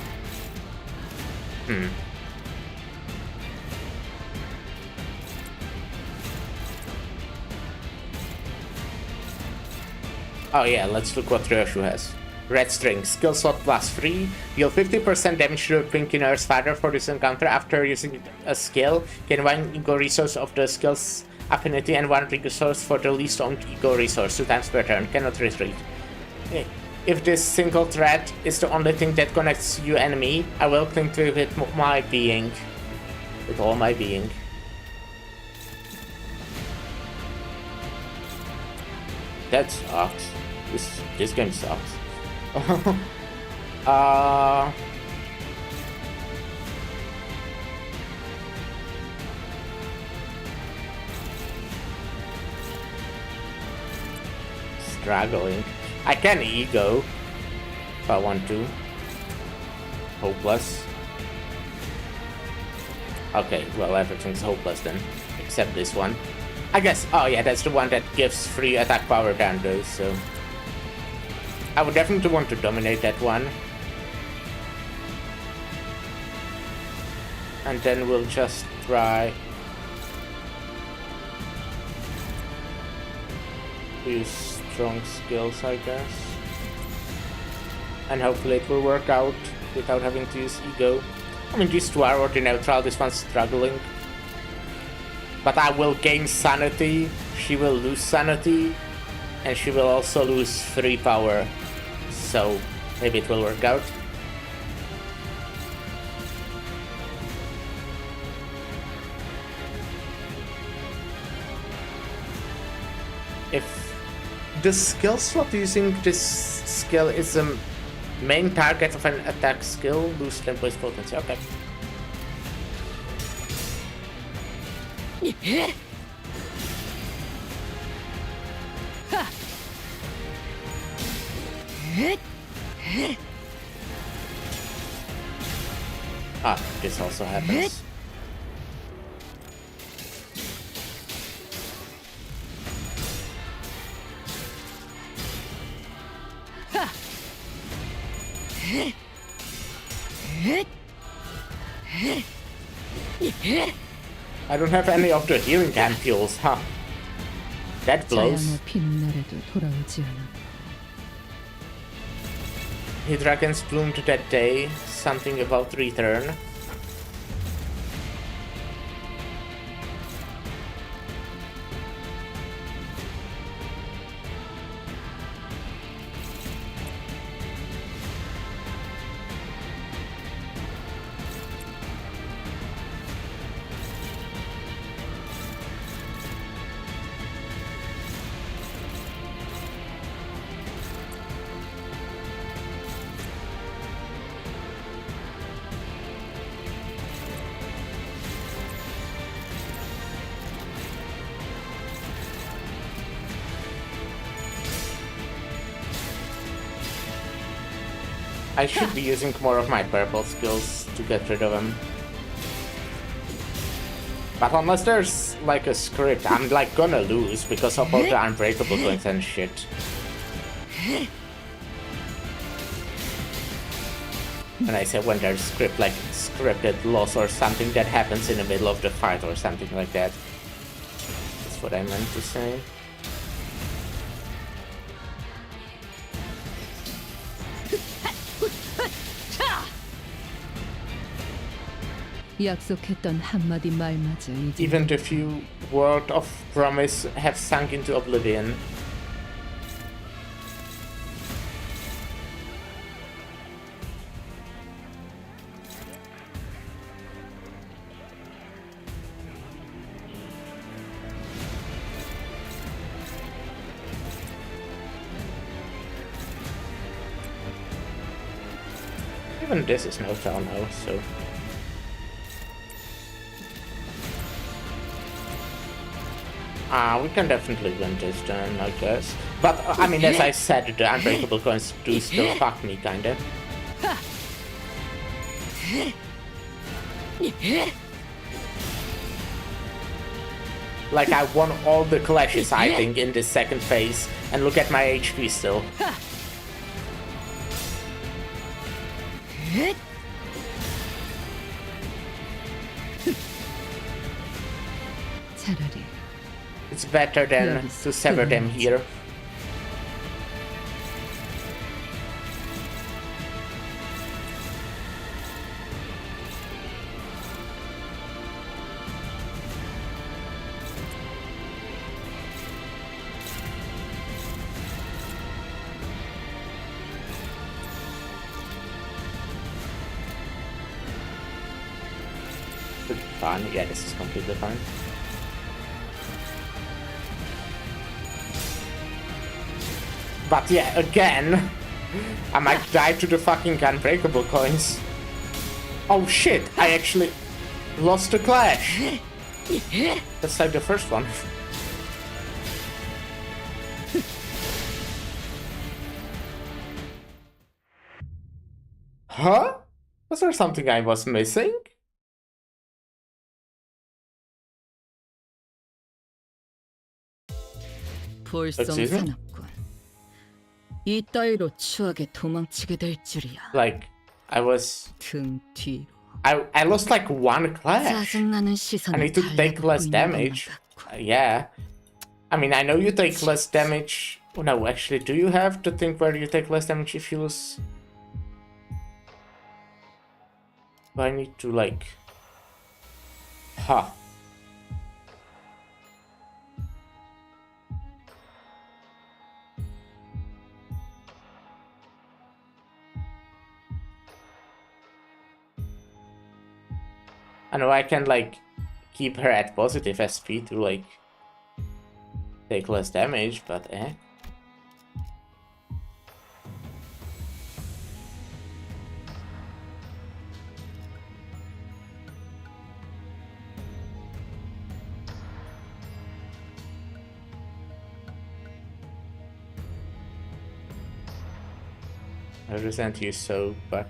Speaker 1: Oh yeah, let's look what Ryoshu has. Red String, skill slot +3. Deal 50% damage to the Pink Nurse Father for this encounter after using a skill. Gain 1 ego resource of the skill's affinity and 1 resource for the least owned ego resource 2 times per turn. Cannot retreat. If this single thread is the only thing that connects you and me, I will cling to it with my being. With all my being. That sucks. This game sucks. Struggling. I can ego if I want to. Hopeless. Okay, well, everything's hopeless then, except this one. I guess, oh yeah, that's the one that gives free attack power down though, so I would definitely want to dominate that one. And then we'll just try to use strong skills, I guess. And hopefully it will work out without having to use ego. I mean, these two are already neutral, this one's struggling. But I will gain sanity, she will lose sanity, and she will also lose 3 power. So maybe it will work out. If the skill slot using this skill is a main target of an attack skill, boost tempo's potency. Okay. Ah, this also happens. I don't have any of the healing ampoules, huh? That blows.
Speaker 4: 자양의 피는 날에도 돌아오지 않아.
Speaker 1: Dragons bloomed that day, something about return. I should be using more of my purple skills to get rid of him. But unless there's like a script, I'm like gonna lose because of all the unbreakable coins and shit. And I say when there's script, like scripted loss or something that happens in the middle of the fight or something like that. That's what I meant to say.
Speaker 4: 약속했던 한마디 말마저 이제
Speaker 1: Even the few words of promise have sunk into oblivion. Even this is no town now, so... we can definitely win this turn, I guess. But, I mean, as I said, the unbreakable coins do still fuck me, kinda. Like, I won all the clashes, I think, in this second phase. And look at my HP still.
Speaker 4: 차라리
Speaker 1: It's better than to sever them here. Fine, yeah, this is completely fine. But yeah, again, I might die to the fucking unbreakable coins. Oh shit, I actually lost the clash. That's like the first one. Huh? Was there something I was missing?
Speaker 4: 불성사납군. 이 따위로 추하게 도망치게 될 줄이야.
Speaker 1: Like, I was...
Speaker 4: 등 뒤로.
Speaker 1: I lost like one clash.
Speaker 4: 짜증나는
Speaker 1: I
Speaker 4: 시선을
Speaker 1: need to take less
Speaker 4: 달래고 있는
Speaker 1: damage.
Speaker 4: 것만 같고.
Speaker 1: Yeah. I mean, I know you take less damage. Oh, no, actually, do you have to think where you take less damage if you lose? Do I need to, like... Huh. I know I can, like, keep her at positive SP to, like, take less damage, but eh. I resent you so, but...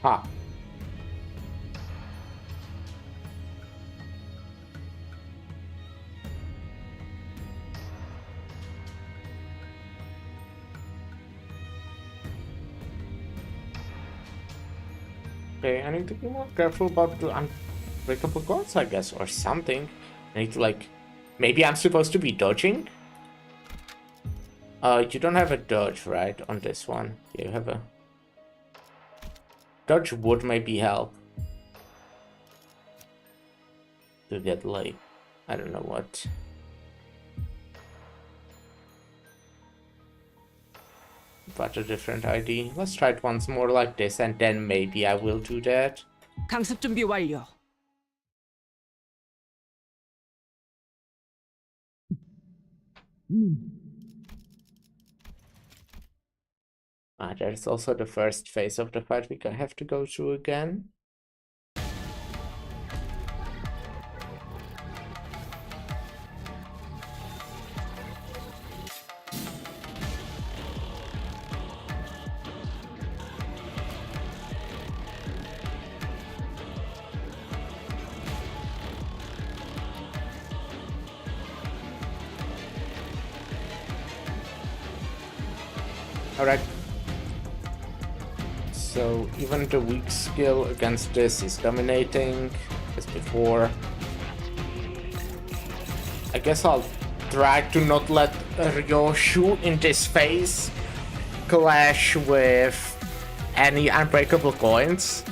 Speaker 1: Ha. Okay, I need to be more careful about the unbreakable gods, I guess, or something. I need to, like... Maybe I'm supposed to be dodging? You don't have a dodge, right, on this one. You have a... Dodge would maybe help. To get, like... I don't know what... But a different ID. Let's try it once more like this, and then maybe I will do that.
Speaker 10: 강습 준비 완료.
Speaker 1: There's also the first phase of the fight we have to go through again. Alright. So even the weak skill against this is dominating as before. I guess I'll try to not let Ryoshu in this phase clash with any unbreakable coins.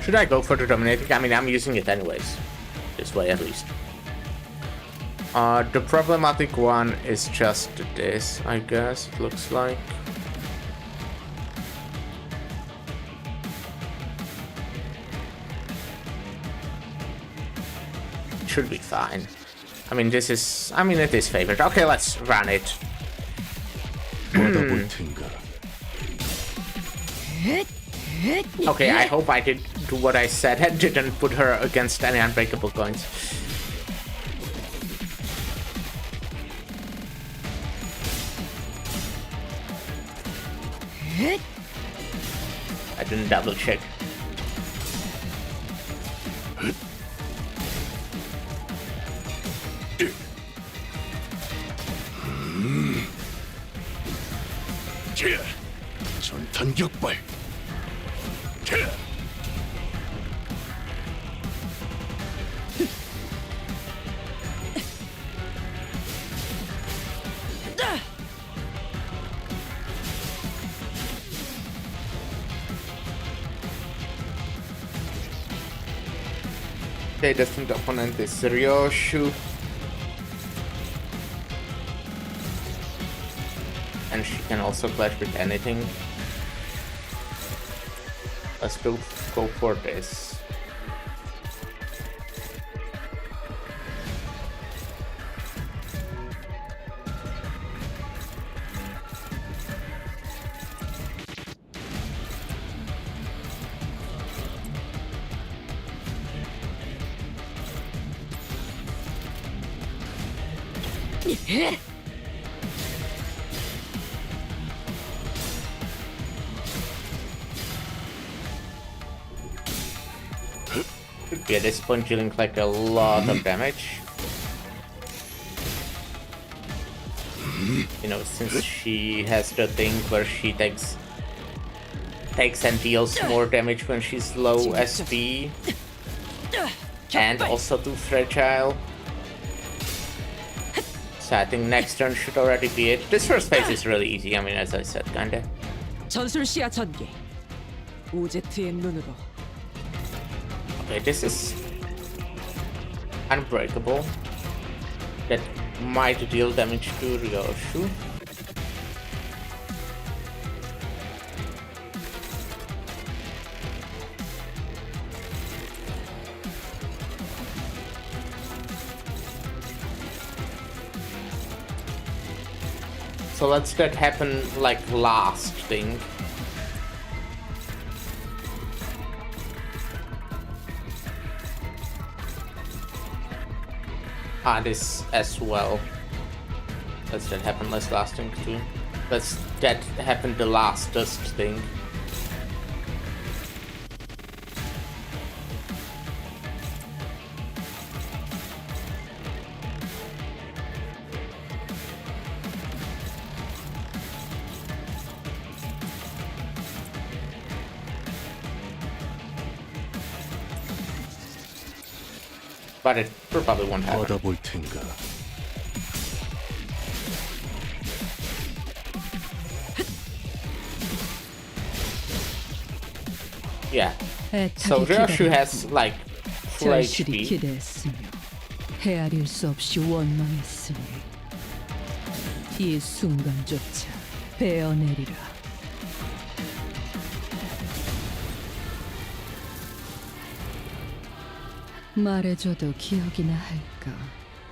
Speaker 1: Should I go for the dominating? I mean, I'm using it anyways. This way at least. The problematic one is just this, I guess, it looks like. It should be fine. I mean, it is favored. Okay, let's run it.
Speaker 9: 받아볼 텐가.
Speaker 1: Okay, I hope I did do what I said and didn't put her against any unbreakable coins. I didn't double check.
Speaker 9: 전탄 격발.
Speaker 1: The distant opponent is Ryoshu. And she can also clash with anything. Let's go for this. Yeah, this point dealing like a lot of damage. You know, since she has the thing where she takes and deals more damage when she's low SP. And also too fragile. So I think next turn should already be it. This first phase is really easy, I mean, as I said, kinda.
Speaker 10: 전술 시야 전개. 오제트의 눈으로.
Speaker 1: Okay, this is unbreakable. That might deal damage to Ryoshu. So let's that happen like last thing. This as well. Let's that happen less last thing too. Let's that happen the lastest thing. But it probably won't happen.
Speaker 9: 받아볼 텐가.
Speaker 1: Yeah. So Ryoshu has like full
Speaker 4: 절실히
Speaker 1: HP.
Speaker 4: 기대했으며 헤아릴 수 없이 원망했으니 이 순간조차 베어내리라. 말해줘도 기억이나 할까?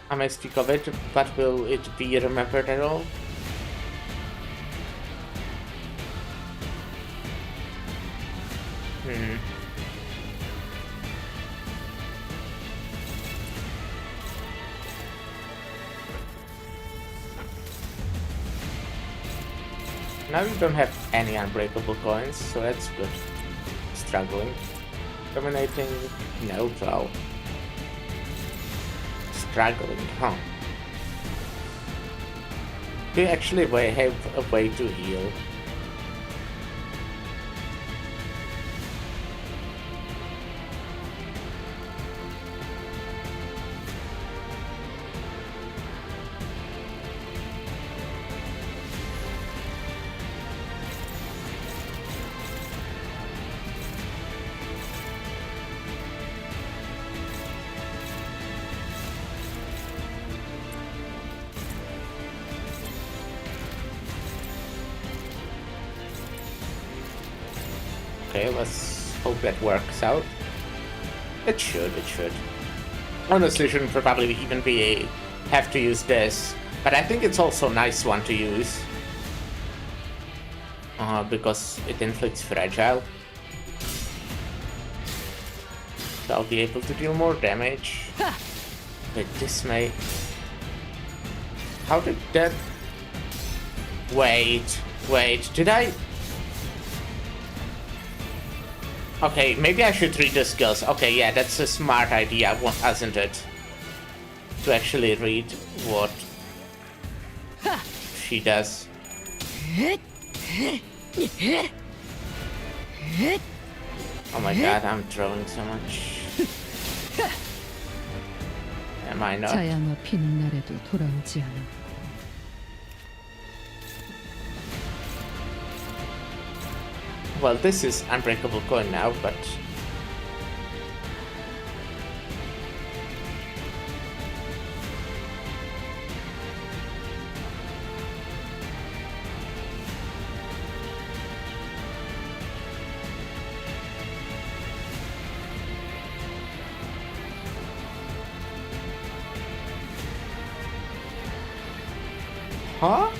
Speaker 1: I may speak of it, but will it be remembered at all? Now you don't have any unbreakable coins, so that's good. Struggling. Dominating, neutral. Struggling, huh? Do you actually have a way to heal? Okay, let's hope that works out. It should. Honestly, shouldn't probably even have to use this, but I think it's also a nice one to use. Because it inflicts fragile. So I'll be able to deal more damage. But this may... How did that... Wait, did I... Okay, maybe I should read the skills. Okay, yeah, that's a smart idea, wasn't it? To actually read what she does. Oh my god, I'm throwing so much. Am I not?
Speaker 4: 자양아 피는 날에도 돌아오지 않았고
Speaker 1: Well, this is unbreakable coin now, but... Huh?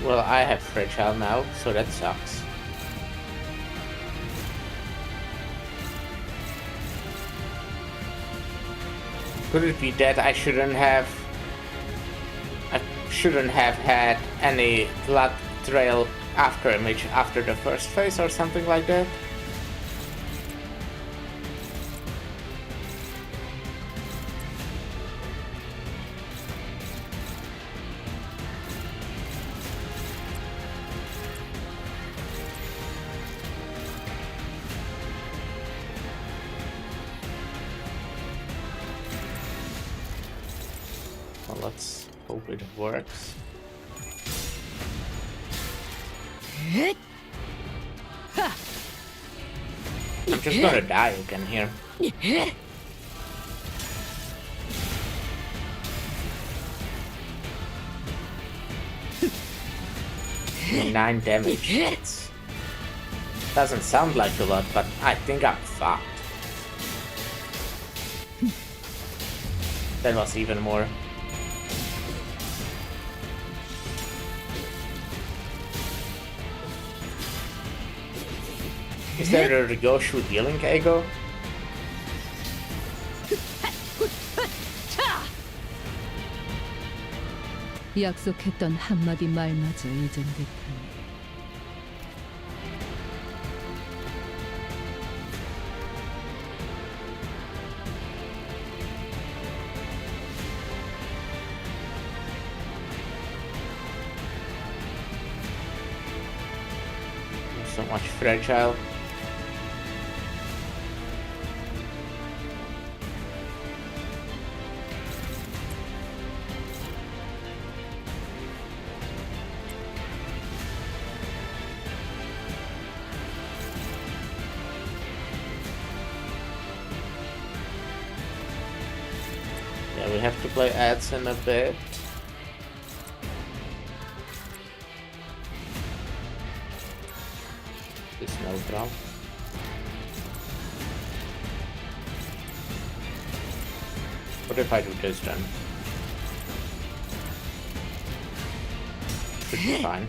Speaker 1: Well, I have fragile now, so that sucks. Could it be that I shouldn't have had any blood trail after image after the first phase or something like that? Well, let's hope it works. I'm just gonna die again here. 9 damage. Doesn't sound like a lot, but I think I'm fucked. That was even more. Is there a Ryoshu healing Ego?
Speaker 4: 약속했던 한마디 말마저 잊은 듯하네.
Speaker 1: So much fragile. Yeah, we have to play ads in a bit. neutral. What if I do this then? Should be fine.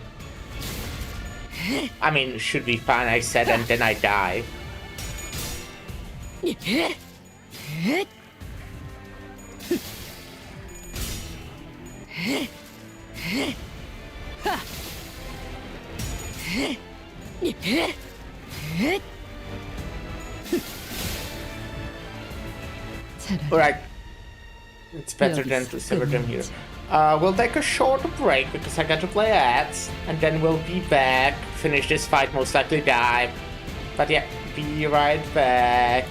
Speaker 1: I mean, should be fine, I said, and then I die. Alright. It's better than to sever them here. We'll take a short break because I got to play ads, and then we'll be back, finish this fight, most likely die. But yeah, be right back.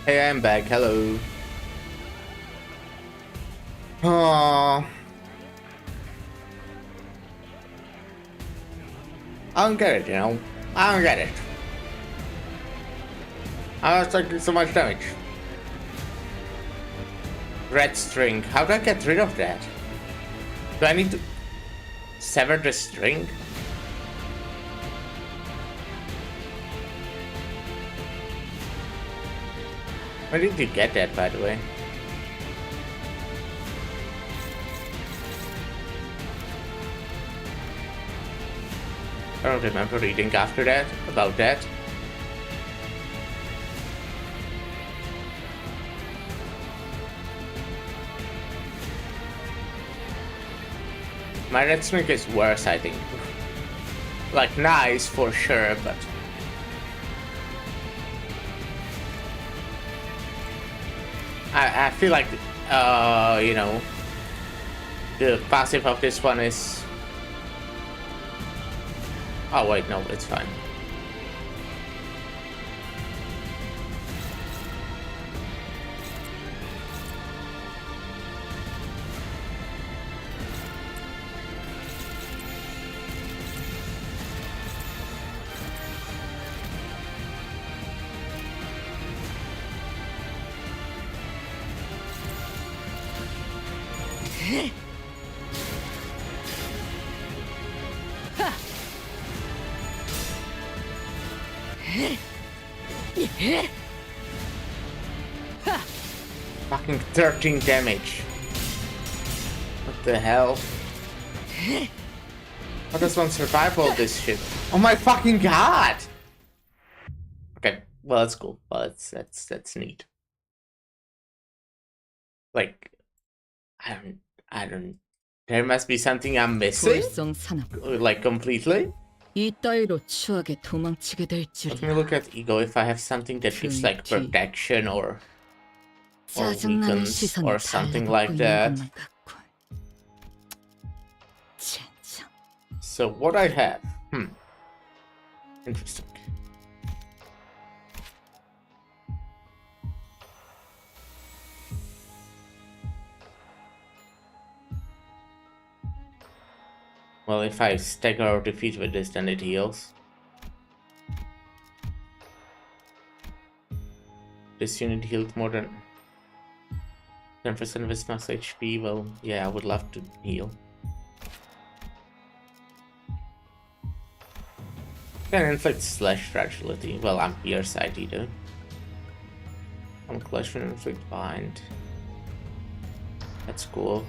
Speaker 1: Hey, I'm back. Hello. Oh, I don't get it, you know. I don't get it. I was taking so much damage. Red string. How do I get rid of that? Do I need to sever the string? Where did you get that, by the way? I don't remember reading after that, about that. My red snake is worse, I think. Like, nice for sure, but... I feel like, you know, the passive of this one is... Oh wait, no, it's fine. Fucking 13 damage. What the hell? How does one survive all this shit? Oh my fucking god! Okay, well that's cool. Well, that's neat. Like, I don't. There must be something I'm missing.
Speaker 4: 불성 산업.
Speaker 1: Like completely.
Speaker 4: 이 따위로 추하게 도망치게 될
Speaker 1: Let me
Speaker 4: 줄이야.
Speaker 1: look at ego if I have something that gives like protection or
Speaker 4: 짜증나는
Speaker 1: weakens
Speaker 4: 시선을
Speaker 1: or something
Speaker 4: 달래받고
Speaker 1: like
Speaker 4: 있는
Speaker 1: that.
Speaker 4: 것만 같군. 젠장.
Speaker 1: So what I have, interesting. Well, if I stagger or defeat with this, then it heals. This unit healed more than 10% of its max HP. Well, yeah, I would love to heal. Can inflict slash fragility. Well, I'm pierce ID though. I'm clutch and inflict bind. That's cool.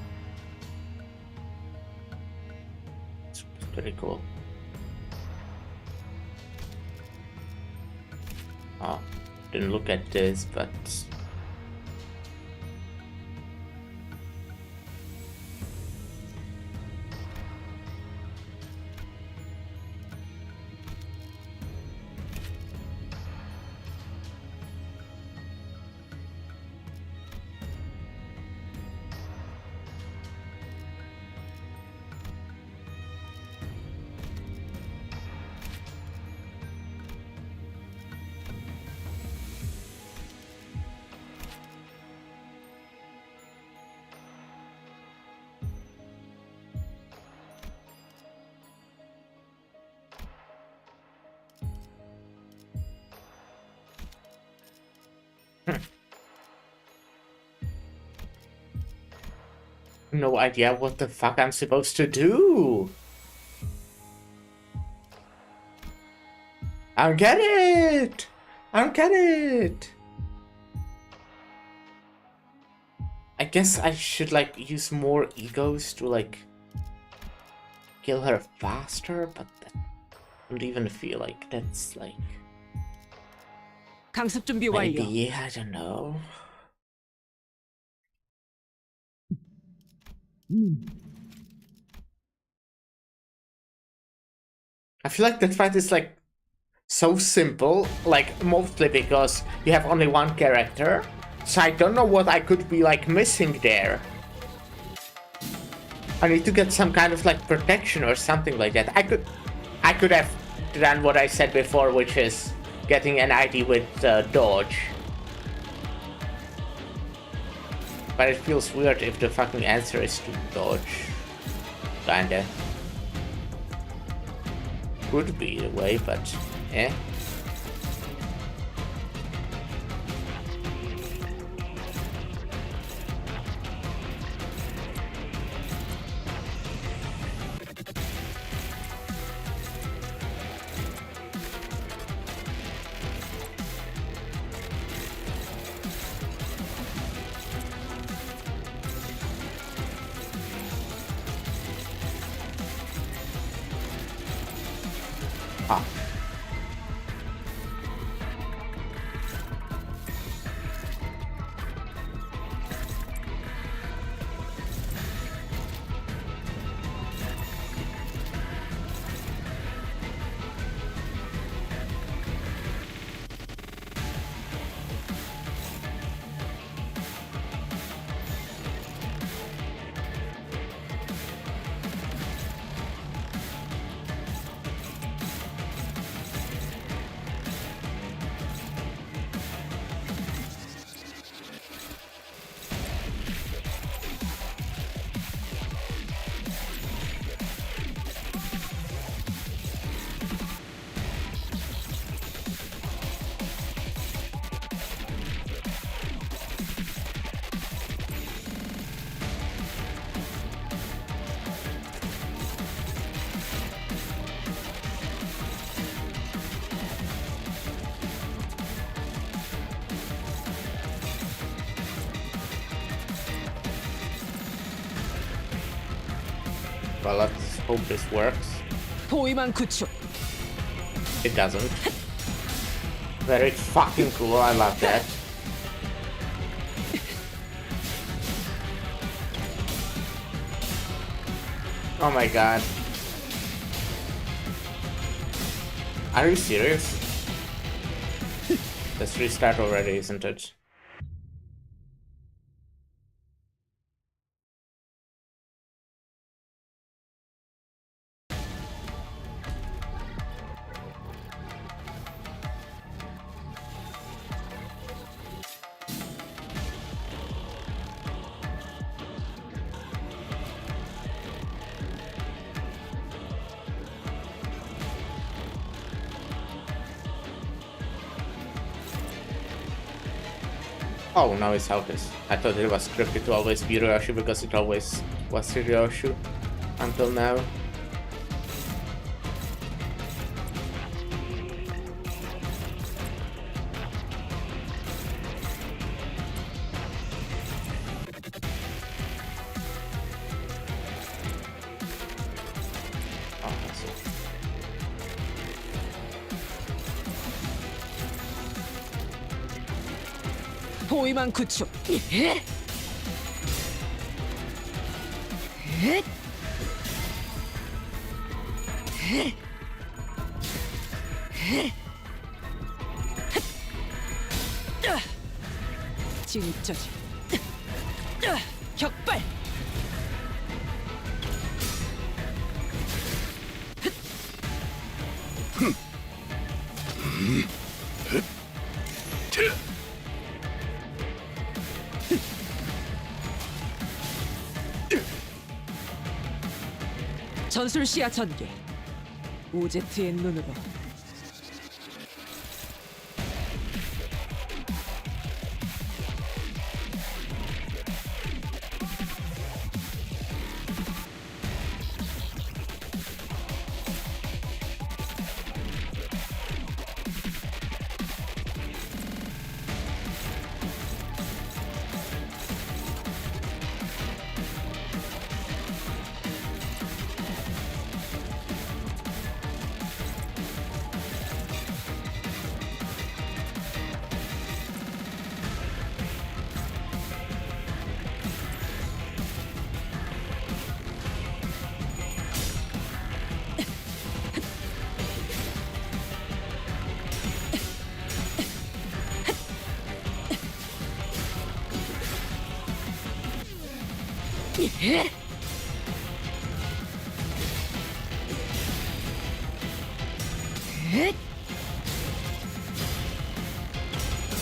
Speaker 1: It's pretty cool. Oh, didn't look at this, but no idea what the fuck I'm supposed to do. I don't get it. I don't get it. I guess I should like use more egos to like kill her faster, but I don't even feel like that's like
Speaker 10: 강습 준비 완료.
Speaker 1: maybe, I don't know. I feel like that fight is like so simple, like mostly because you have only one character, so I don't know what I could be like missing there. I need to get some kind of like protection or something like that. I could have done what I said before, which is getting an ID with dodge. But it feels weird if the fucking answer is to dodge. Kinda. Could be the way, but eh. Ah. Well, let's hope this works.
Speaker 10: 포위망 구축.
Speaker 1: It doesn't. Very fucking cool, I love that. Oh my god. Are you serious? Let's restart already, isn't it? Oh, now it's how it is. I thought it was scripted to always be Ryoshi because it always was Ryoshi until now. Oh, that's it.
Speaker 10: 포위망 구축. 진입저지. 격발. 전술 시야 전개. 오제트의 눈으로.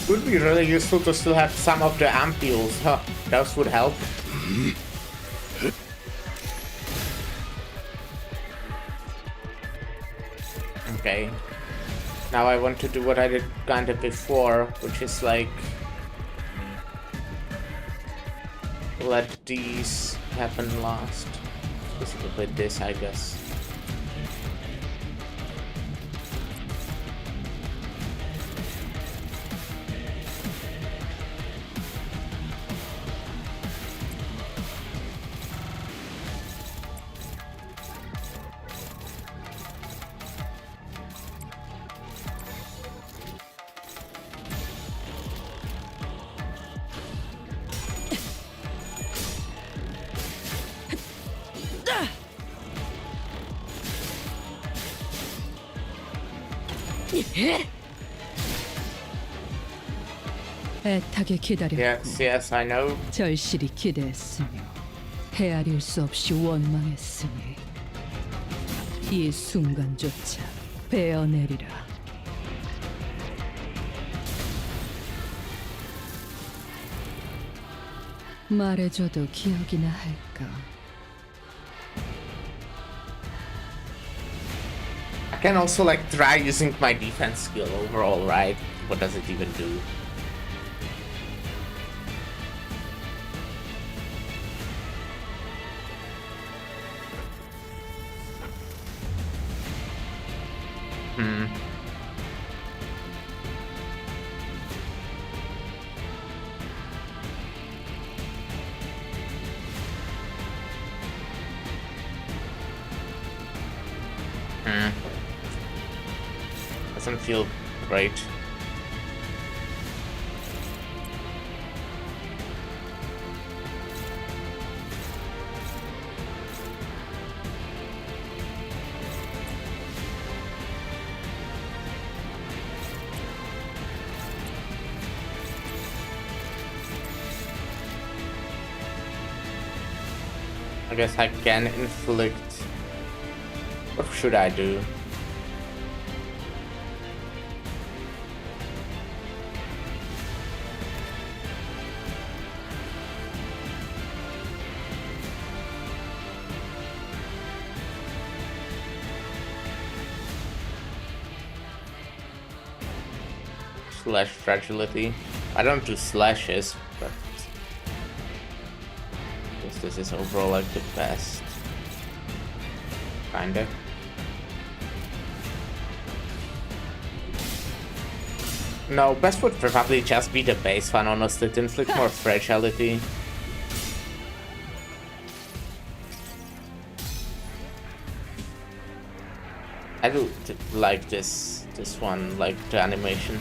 Speaker 1: Would be really useful to still have some of the ampules, huh? Those would help. Okay. Now I want to do what I did kinda before, which is like let these happen last. Specifically this, I guess.
Speaker 4: 애타게 기다렸고
Speaker 1: Yes, I know.
Speaker 4: 절실히 기대했으며 헤아릴 수 없이 원망했으니 이 순간조차 베어내리라. 말해줘도 기억이나 할까.
Speaker 1: I can also like try using my defense skill overall, right? What does it even do? Doesn't feel great. I guess I can inflict. What should I do? Slash fragility. I don't do slashes, but I guess this is overall like the best. Kinda. No, best would probably just be the base one, honestly, to inflict more fragility. I do like this one, like the animation.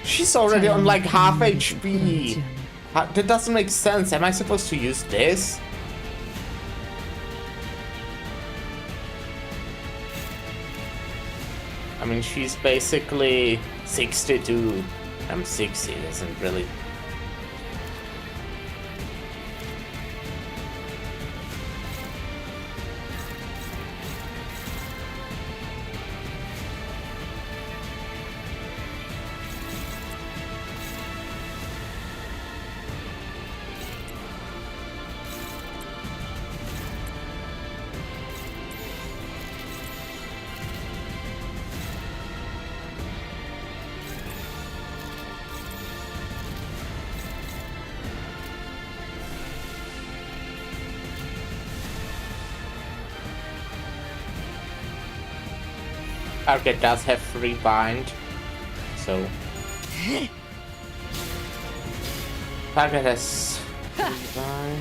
Speaker 1: She's already on like half HP. That doesn't make sense. Am I supposed to use this? I mean, she's basically 62. I'm 60. Doesn't really. Target does have free bind, so target has free bind.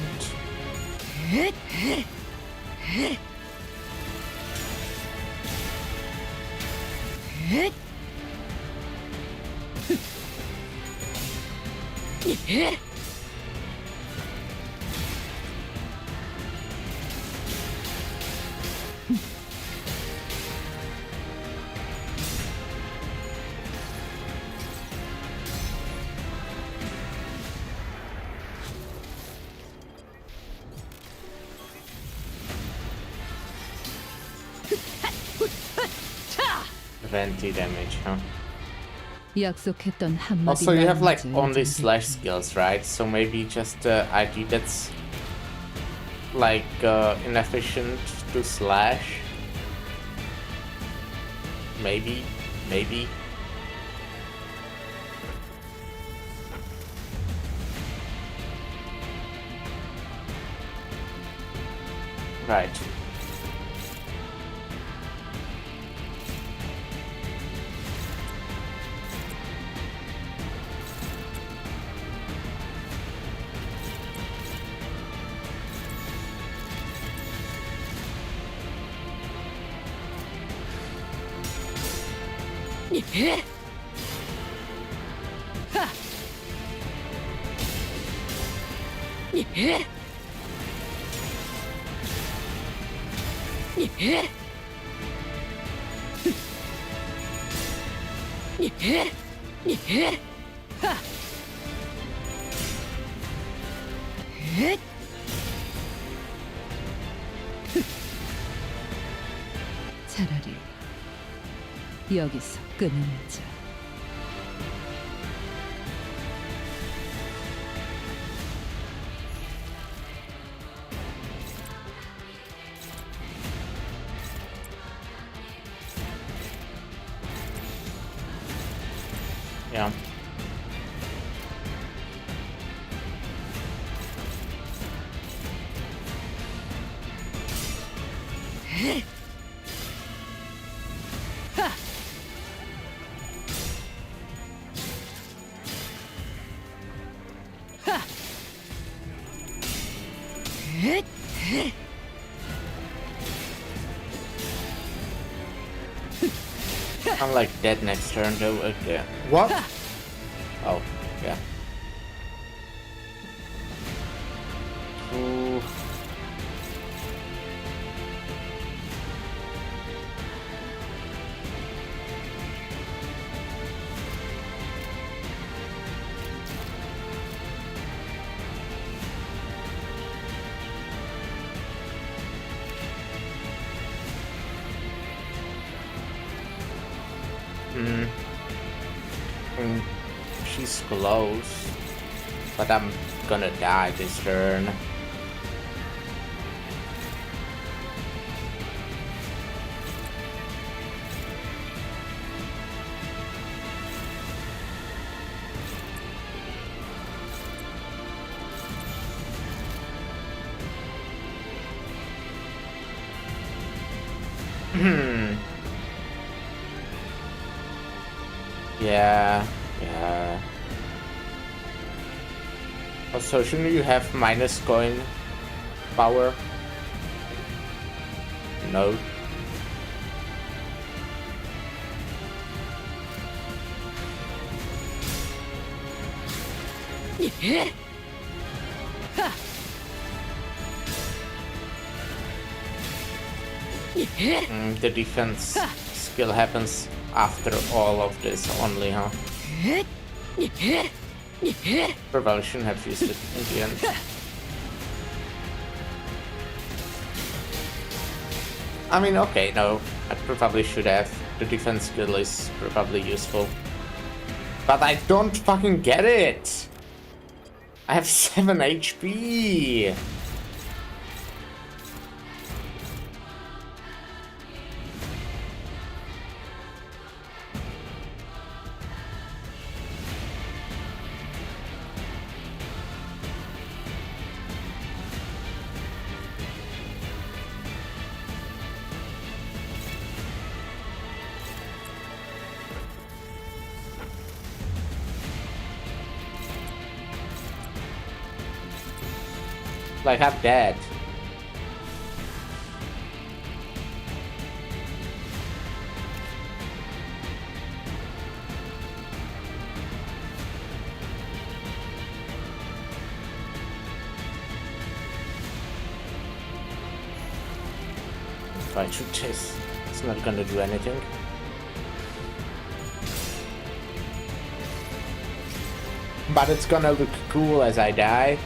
Speaker 1: Venti damage, huh?
Speaker 4: 약속했던 한마디
Speaker 1: Also, you have like
Speaker 4: 말하자,
Speaker 1: only
Speaker 4: 예정대.
Speaker 1: slash skills, right? So maybe just ID that's like inefficient to slash. Maybe. Right.
Speaker 4: 차라리 여기서 끊어내자.
Speaker 1: Yeah. I'm like dead next turn though again. What? Oh, yeah. Ooh. She's close, but I'm gonna die this turn. Yeah. Also, shouldn't you have minus coin power? No. The defense skill happens after all of this only, huh? Probably shouldn't have used it in the end. I mean, okay, no, I probably should have. The defense skill is probably useful. But I don't fucking get it! I have 7 HP! Like, I'm dead. If I shoot this, it's not gonna do anything. But it's gonna look cool as I die.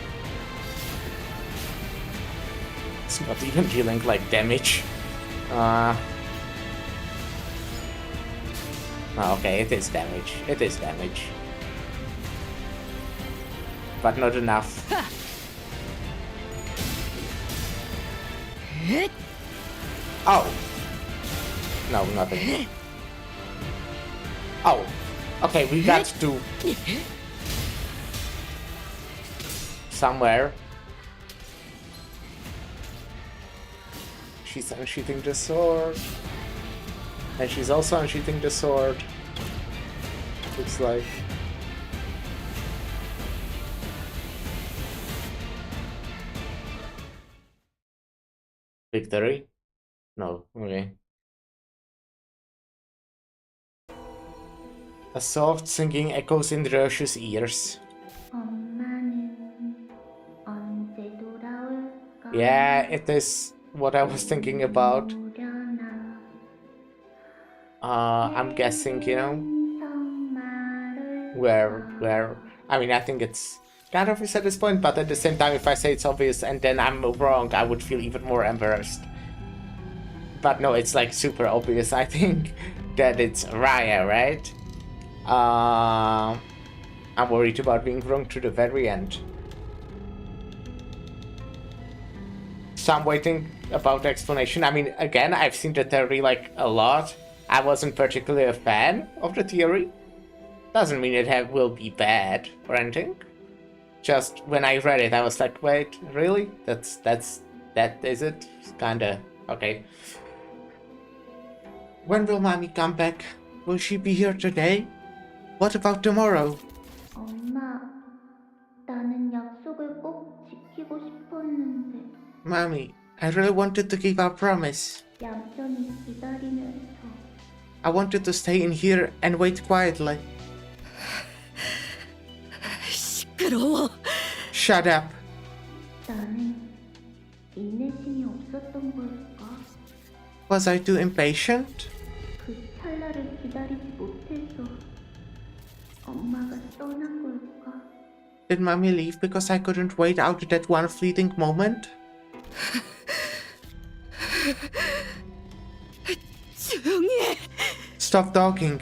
Speaker 1: It's not even dealing like damage. Okay, it is damage. It is damage. But not enough. Oh! No, nothing. Oh! Okay, we got to... somewhere. She's unsheathing the sword. And she's also unsheathing the sword. Looks like. Victory? No, okay. A soft singing echoes in Roche's ears. Yeah, it is what I was thinking about. I'm guessing, you know, where, I mean, I think it's kind of obvious at this point, but at the same time, if I say it's obvious and then I'm wrong, I would feel even more embarrassed. But no, it's like super obvious, I think, that it's Raya, right? I'm worried about being wrong to the very end. So I'm waiting about the explanation. I mean, again, I've seen the theory like a lot. I wasn't particularly a fan of the theory. Doesn't mean it will be bad or anything. Just when I read it, I was like, wait, really? That is it? Kinda, okay. When will mommy come back? Will she be here today? What about tomorrow?
Speaker 3: 엄마, 나는 약속을 꼭 지키고 싶었는데
Speaker 1: Mommy, I really wanted to keep our promise.
Speaker 3: 얌전히 기다리면서
Speaker 1: I wanted to stay in here and wait quietly.
Speaker 4: 시끄러워.
Speaker 1: Shut up.
Speaker 3: 나는 인내심이 없었던 걸까?
Speaker 1: Was I too impatient?
Speaker 3: 그 찰나를 기다리지 못해서 엄마가 떠난 걸까?
Speaker 1: Did mommy leave because I couldn't wait out that one fleeting moment?
Speaker 4: 조용히 해.
Speaker 1: Stop talking.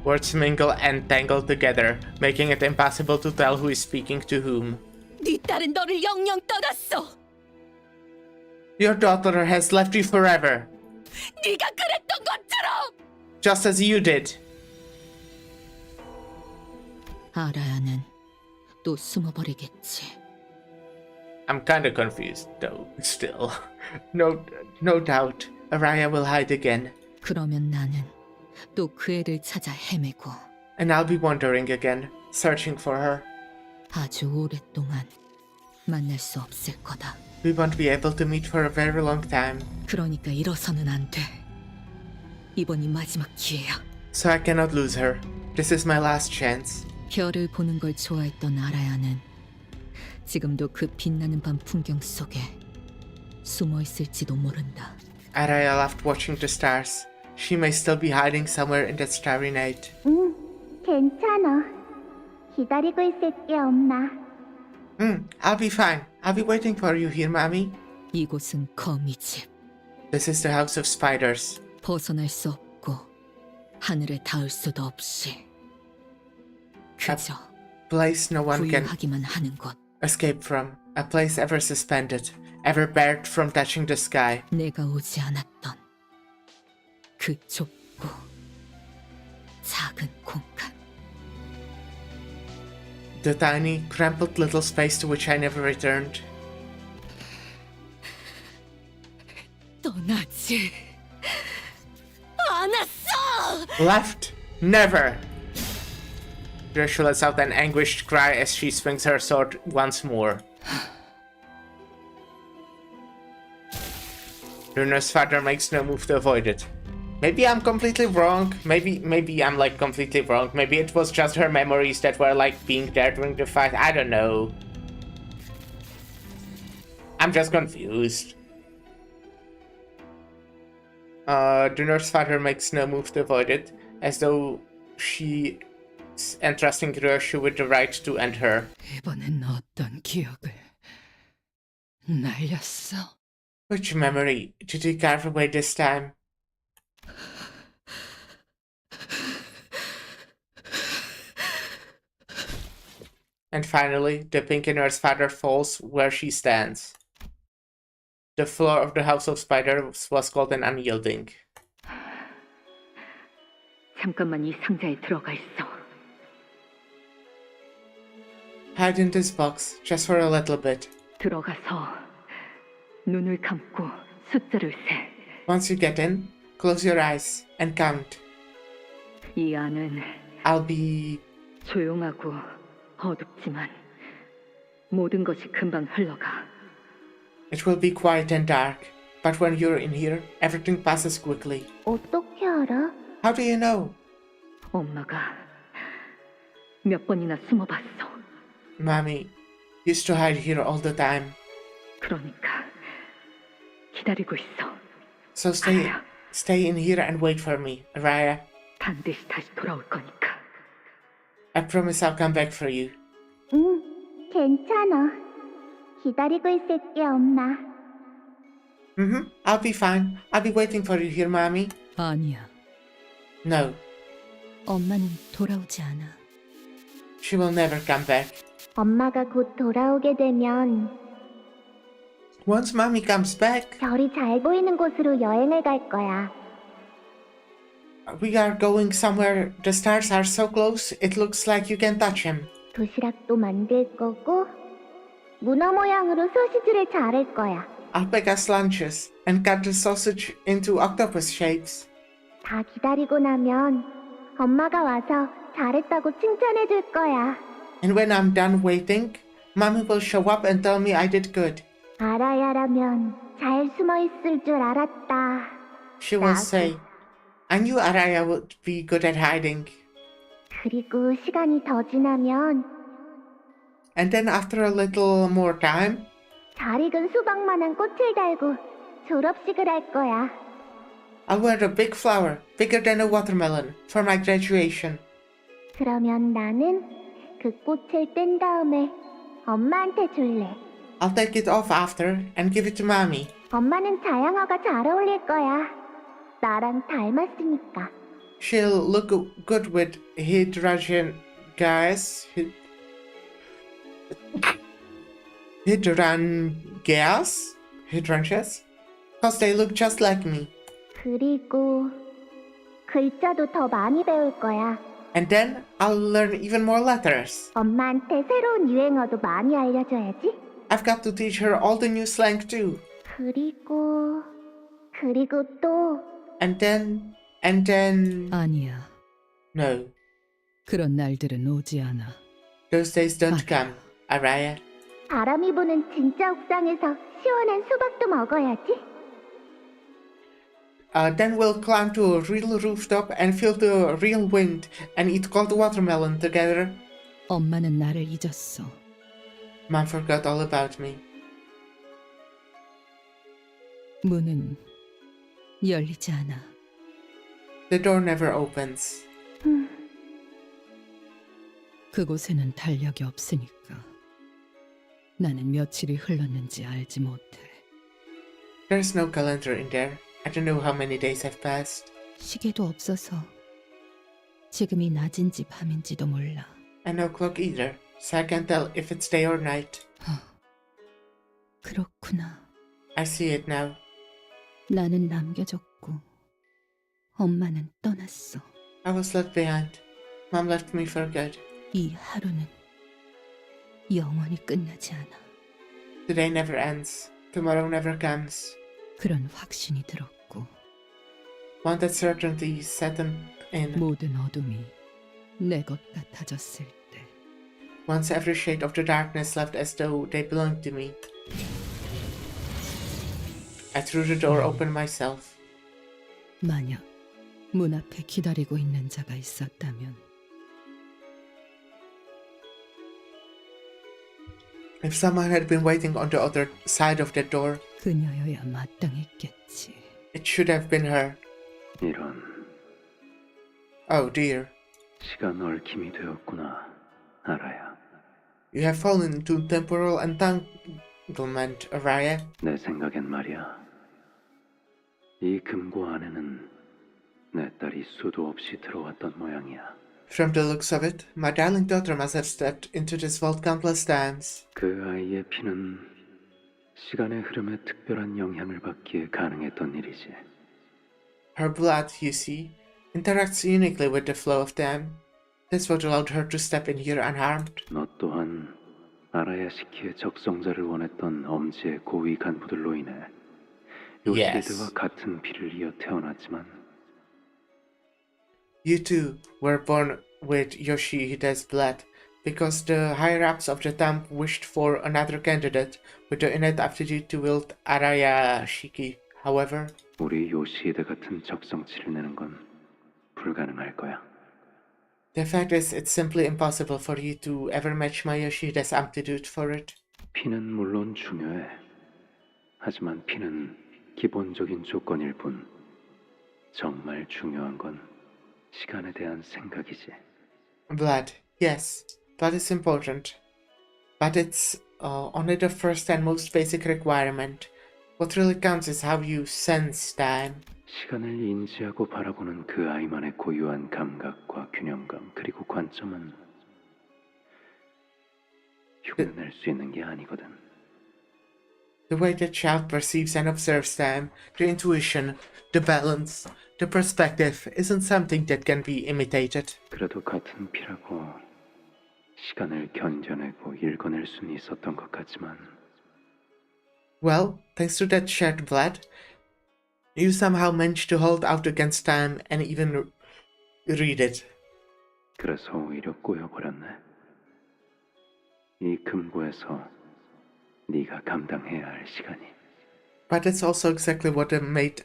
Speaker 1: Words mingle and tangle together, making it impossible to tell who is speaking to whom.
Speaker 4: 네 딸은 너를 영영 떠났어.
Speaker 1: Your daughter has left you forever,
Speaker 4: 네가 그랬던 것처럼.
Speaker 1: just as you did.
Speaker 4: 아라야는 또 숨어버리겠지.
Speaker 1: I'm kinda confused, though, still. No doubt, Araya will hide again,
Speaker 4: 그러면 나는 또 그 애를 찾아 헤매고
Speaker 1: and I'll be wandering again, searching for her.
Speaker 4: 아주 오랫동안 만날 수 없을 거다.
Speaker 1: We won't be able to meet for a very long time,
Speaker 4: 그러니까 일어서는 안 돼. 이번이 마지막 기회야.
Speaker 1: so I cannot lose her. This is my last chance.
Speaker 4: 별을 보는 걸 좋아했던 아라야는 지금도 그 빛나는 밤 풍경 속에 숨어 있을지도 모른다.
Speaker 1: Araya loved watching the stars. She may still be hiding somewhere in that starry night.
Speaker 3: 응, 괜찮아. 기다리고 있을게, 엄마.
Speaker 1: I'll be fine. I'll be waiting for you here, Mommy.
Speaker 4: 이곳은 거미집.
Speaker 1: This is the House of Spiders.
Speaker 4: 벗어날 수 없고 하늘에 닿을 수도 없이 그저
Speaker 1: Place no one can
Speaker 4: 부유하기만 하는 곳.
Speaker 1: escape from. A place ever suspended, ever barred from touching the sky.
Speaker 4: 내가 오지 않았던 그 좁고 작은 공간.
Speaker 1: The tiny, crumpled little space to which I never returned.
Speaker 4: 떠나지 않았어!
Speaker 1: Left? Never! Joshua lets out an anguished cry as she swings her sword once more. Luna's father makes no move to avoid it. Maybe I'm completely wrong. Maybe I'm like completely wrong. Maybe it was just her memories that were like being there during the fight. I don't know. I'm just confused. The nurse father makes no move to avoid it, as though she's entrusting Ryoshi with the right to end her.
Speaker 10: 이번엔 어떤 기억을 날렸어?
Speaker 1: Which memory did you carve away this time? And finally, the Pinky Nurse father falls where she stands. The floor of the House of Spiders was cold and unyielding.
Speaker 7: 잠깐만 이 상자에 들어가 있어.
Speaker 1: Hide in this box, just for a little bit.
Speaker 7: 들어가서 눈을 감고 숫자를 세.
Speaker 1: Once you get in, close your eyes and count.
Speaker 7: 이 안은
Speaker 1: I'll be...
Speaker 7: 조용하고 어둡지만 모든 것이 금방 흘러가.
Speaker 1: It will be quiet and dark, but when you're in here, everything passes quickly.
Speaker 3: 어떻게 알아?
Speaker 1: How do you know?
Speaker 7: 엄마가 몇 번이나 숨어봤어.
Speaker 1: Mommy used to hide here all the time.
Speaker 7: 그러니까 기다리고 있어.
Speaker 1: So stay in here and wait for me, Araya.
Speaker 7: 반드시 다시 돌아올 거니까.
Speaker 1: I promise I'll come back for you.
Speaker 3: 응, 괜찮아. 기다리고 있을게, 엄마.
Speaker 1: I'll be fine. I'll be waiting for you here, Mommy.
Speaker 4: 아니야.
Speaker 1: No,
Speaker 4: 엄마는 돌아오지 않아.
Speaker 1: she will never come back.
Speaker 3: 엄마가 곧 돌아오게 되면
Speaker 1: Once Mommy comes back,
Speaker 3: 별이 잘 보이는 곳으로 여행을 갈 거야.
Speaker 1: we are going somewhere. The stars are so close, it looks like you can touch him.
Speaker 3: 도시락도 만들 거고 문어 모양으로 소시지를 자를 거야.
Speaker 1: I'll bake us lunches and cut the sausage into octopus shapes.
Speaker 3: 다 기다리고 나면 엄마가 와서 잘했다고 칭찬해줄 거야.
Speaker 1: And when I'm done waiting, Mommy will show up and tell me I did good.
Speaker 3: 아라야라면 잘 숨어 있을 줄 알았다.
Speaker 1: She will say, I knew Araya would be good at hiding.
Speaker 3: 그리고 시간이 더 지나면
Speaker 1: And then after a little more time,
Speaker 3: 잘 익은 수박만한 꽃을 달고 졸업식을 할 거야.
Speaker 1: I'll wear a big flower, bigger than a watermelon, for my graduation.
Speaker 3: 그러면 나는 그 꽃을 뗀 다음에 엄마한테 줄래.
Speaker 1: I'll take it off after and give it to Mommy.
Speaker 3: 엄마는 자양어가 잘 어울릴 거야. 나랑 닮았으니까.
Speaker 1: She'll look good with hydrangeas. Hydrangeas? Because they look just like me.
Speaker 3: 그리고 글자도 더 많이 배울 거야.
Speaker 1: And then I'll learn even more letters.
Speaker 3: 엄마한테 새로운 유행어도 많이 알려줘야지.
Speaker 1: I've got to teach her all the new slang too.
Speaker 3: 그리고 또
Speaker 1: And then...
Speaker 4: 아니야.
Speaker 1: No.
Speaker 4: 그런 날들은 오지 않아.
Speaker 1: Those days don't come, Araya.
Speaker 3: 바람이 부는 진짜 옥상에서 시원한 수박도 먹어야지.
Speaker 1: Then we'll climb to a real rooftop and feel the real wind and eat cold watermelon together.
Speaker 4: 엄마는 나를 잊었어.
Speaker 1: Mom forgot all about me.
Speaker 4: 문은 열리지 않아.
Speaker 1: The door never opens.
Speaker 4: 그곳에는 달력이 없으니까. 나는 며칠이 흘렀는지 알지 못해.
Speaker 1: There's no calendar in there. I don't know how many days have passed.
Speaker 4: 시계도 없어서 지금이 낮인지 밤인지도 몰라.
Speaker 1: And no clock either, so I can't tell if it's day or night.
Speaker 4: 그렇구나.
Speaker 1: I see it now.
Speaker 4: 나는 남겨졌고 엄마는 떠났어.
Speaker 1: I was left behind. Mom left me for good.
Speaker 4: 이 하루는 영원히 끝나지 않아.
Speaker 1: Today never ends. Tomorrow never comes.
Speaker 4: 그런 확신이 들었고
Speaker 1: Want that certainty set in.
Speaker 4: 모든 어둠이 내 것 같아졌을 때
Speaker 1: Once every shade of the darkness left as though they belonged to me. I threw the door open myself.
Speaker 4: 만약 문 앞에 기다리고 있는 자가 있었다면
Speaker 1: If someone had been waiting on the other side of that door,
Speaker 4: 그녀여야 마땅했겠지.
Speaker 1: it should have been her.
Speaker 6: 이런
Speaker 1: Oh dear.
Speaker 6: 시간 얽힘이 되었구나, 알아야.
Speaker 1: You have fallen into temporal entanglement, Araya.
Speaker 6: 내 생각엔 말이야. 이 금고 안에는 내 딸이 수도 없이 들어왔던 모양이야.
Speaker 1: From the looks of it, my darling daughter must have stepped into this vault countless times.
Speaker 6: 그 아이의 피는 시간의 흐름에 특별한 영향을 받기에 가능했던 일이지.
Speaker 1: Her blood, you see, interacts uniquely with the flow of time. That's what allowed her to step in here unharmed.
Speaker 6: 너 또한 아라야 시키의 적성자를 원했던 엄지의 고위 간부들로 인해 요시히드와 같은 피를 이어 태어났지만
Speaker 1: You too were born with Yoshihide's blood, because the higher-ups of the camp wished for another candidate with the innate aptitude to wield Araya Shiki. However,
Speaker 6: 우리 요시히드 같은 적성치를 내는 건 불가능할 거야.
Speaker 1: the fact is, it's simply impossible for you to ever match my Yoshihide's aptitude for it.
Speaker 6: 피는 물론 중요해. 하지만 피는 기본적인 조건일 뿐 정말 중요한 건 시간에 대한 생각이지.
Speaker 1: Blood, yes, blood is important, but it's only the first and most basic requirement. What really counts is how you sense time.
Speaker 6: 시간을 인지하고 바라보는 그 아이만의 고유한 감각과 균형감 그리고 관점은 흉내낼 수 있는 게 아니거든.
Speaker 1: The way the child perceives and observes time, the intuition, the balance, the perspective isn't something that can be imitated.
Speaker 6: 그래도 같은 피라고 시간을 견뎌내고 읽어낼 수는 있었던 것 같지만
Speaker 1: Well, thanks to that shared blood, you somehow managed to hold out against time and even read it.
Speaker 6: 그래서 오히려 꼬여버렸네. 이 금고에서 네가 감당해야 할 시간이.
Speaker 1: But that's also exactly what made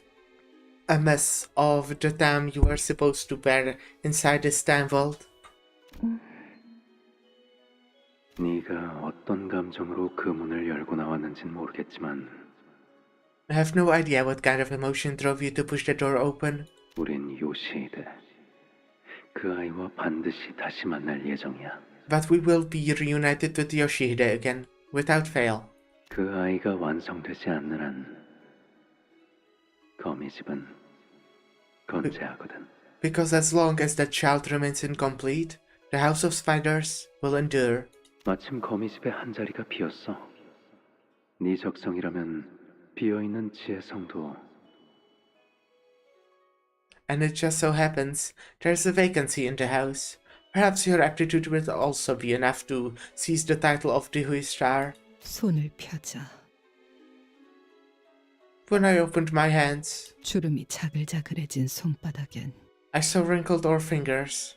Speaker 1: a mess of the time you were supposed to bear inside this time vault.
Speaker 6: 네가 어떤 감정으로 그 문을 열고 나왔는진 모르겠지만
Speaker 1: I have no idea what kind of emotion drove you to push the door open.
Speaker 6: 우린 요시이데 그 아이와 반드시 다시 만날 예정이야.
Speaker 1: But we will be reunited with Yoshihide again, without fail.
Speaker 6: 그 아이가 완성되지 않는 한 거미집은 건재하거든.
Speaker 1: Because as long as that child remains incomplete, the House of Spiders will endure.
Speaker 6: 마침 거미집에 한 자리가 비었어. 네 적성이라면 비어있는 지혜성도
Speaker 1: And it just so happens there's a vacancy in the house. Perhaps your aptitude will also be enough to seize the title of Dihui Star.
Speaker 4: 손을 펴자.
Speaker 1: When I opened my hands,
Speaker 4: 주름이 자글자글해진 손바닥엔
Speaker 1: I saw wrinkled old fingers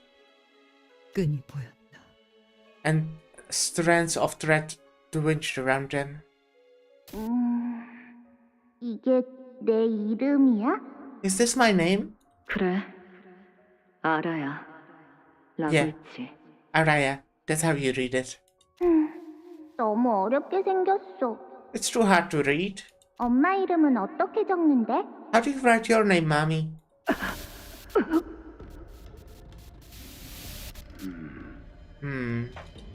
Speaker 4: 끈이 보였다.
Speaker 1: and strands of thread twinged around them.
Speaker 3: 이게 내 이름이야?
Speaker 1: Is this my name?
Speaker 7: 그래, 아라야. 라고
Speaker 1: 예.
Speaker 7: 있지.
Speaker 1: Araya, that's how you read it.
Speaker 3: 너무 어렵게 생겼어.
Speaker 1: It's too hard to read.
Speaker 3: 엄마 이름은 어떻게 적는데?
Speaker 1: How do you write your name, Mommy?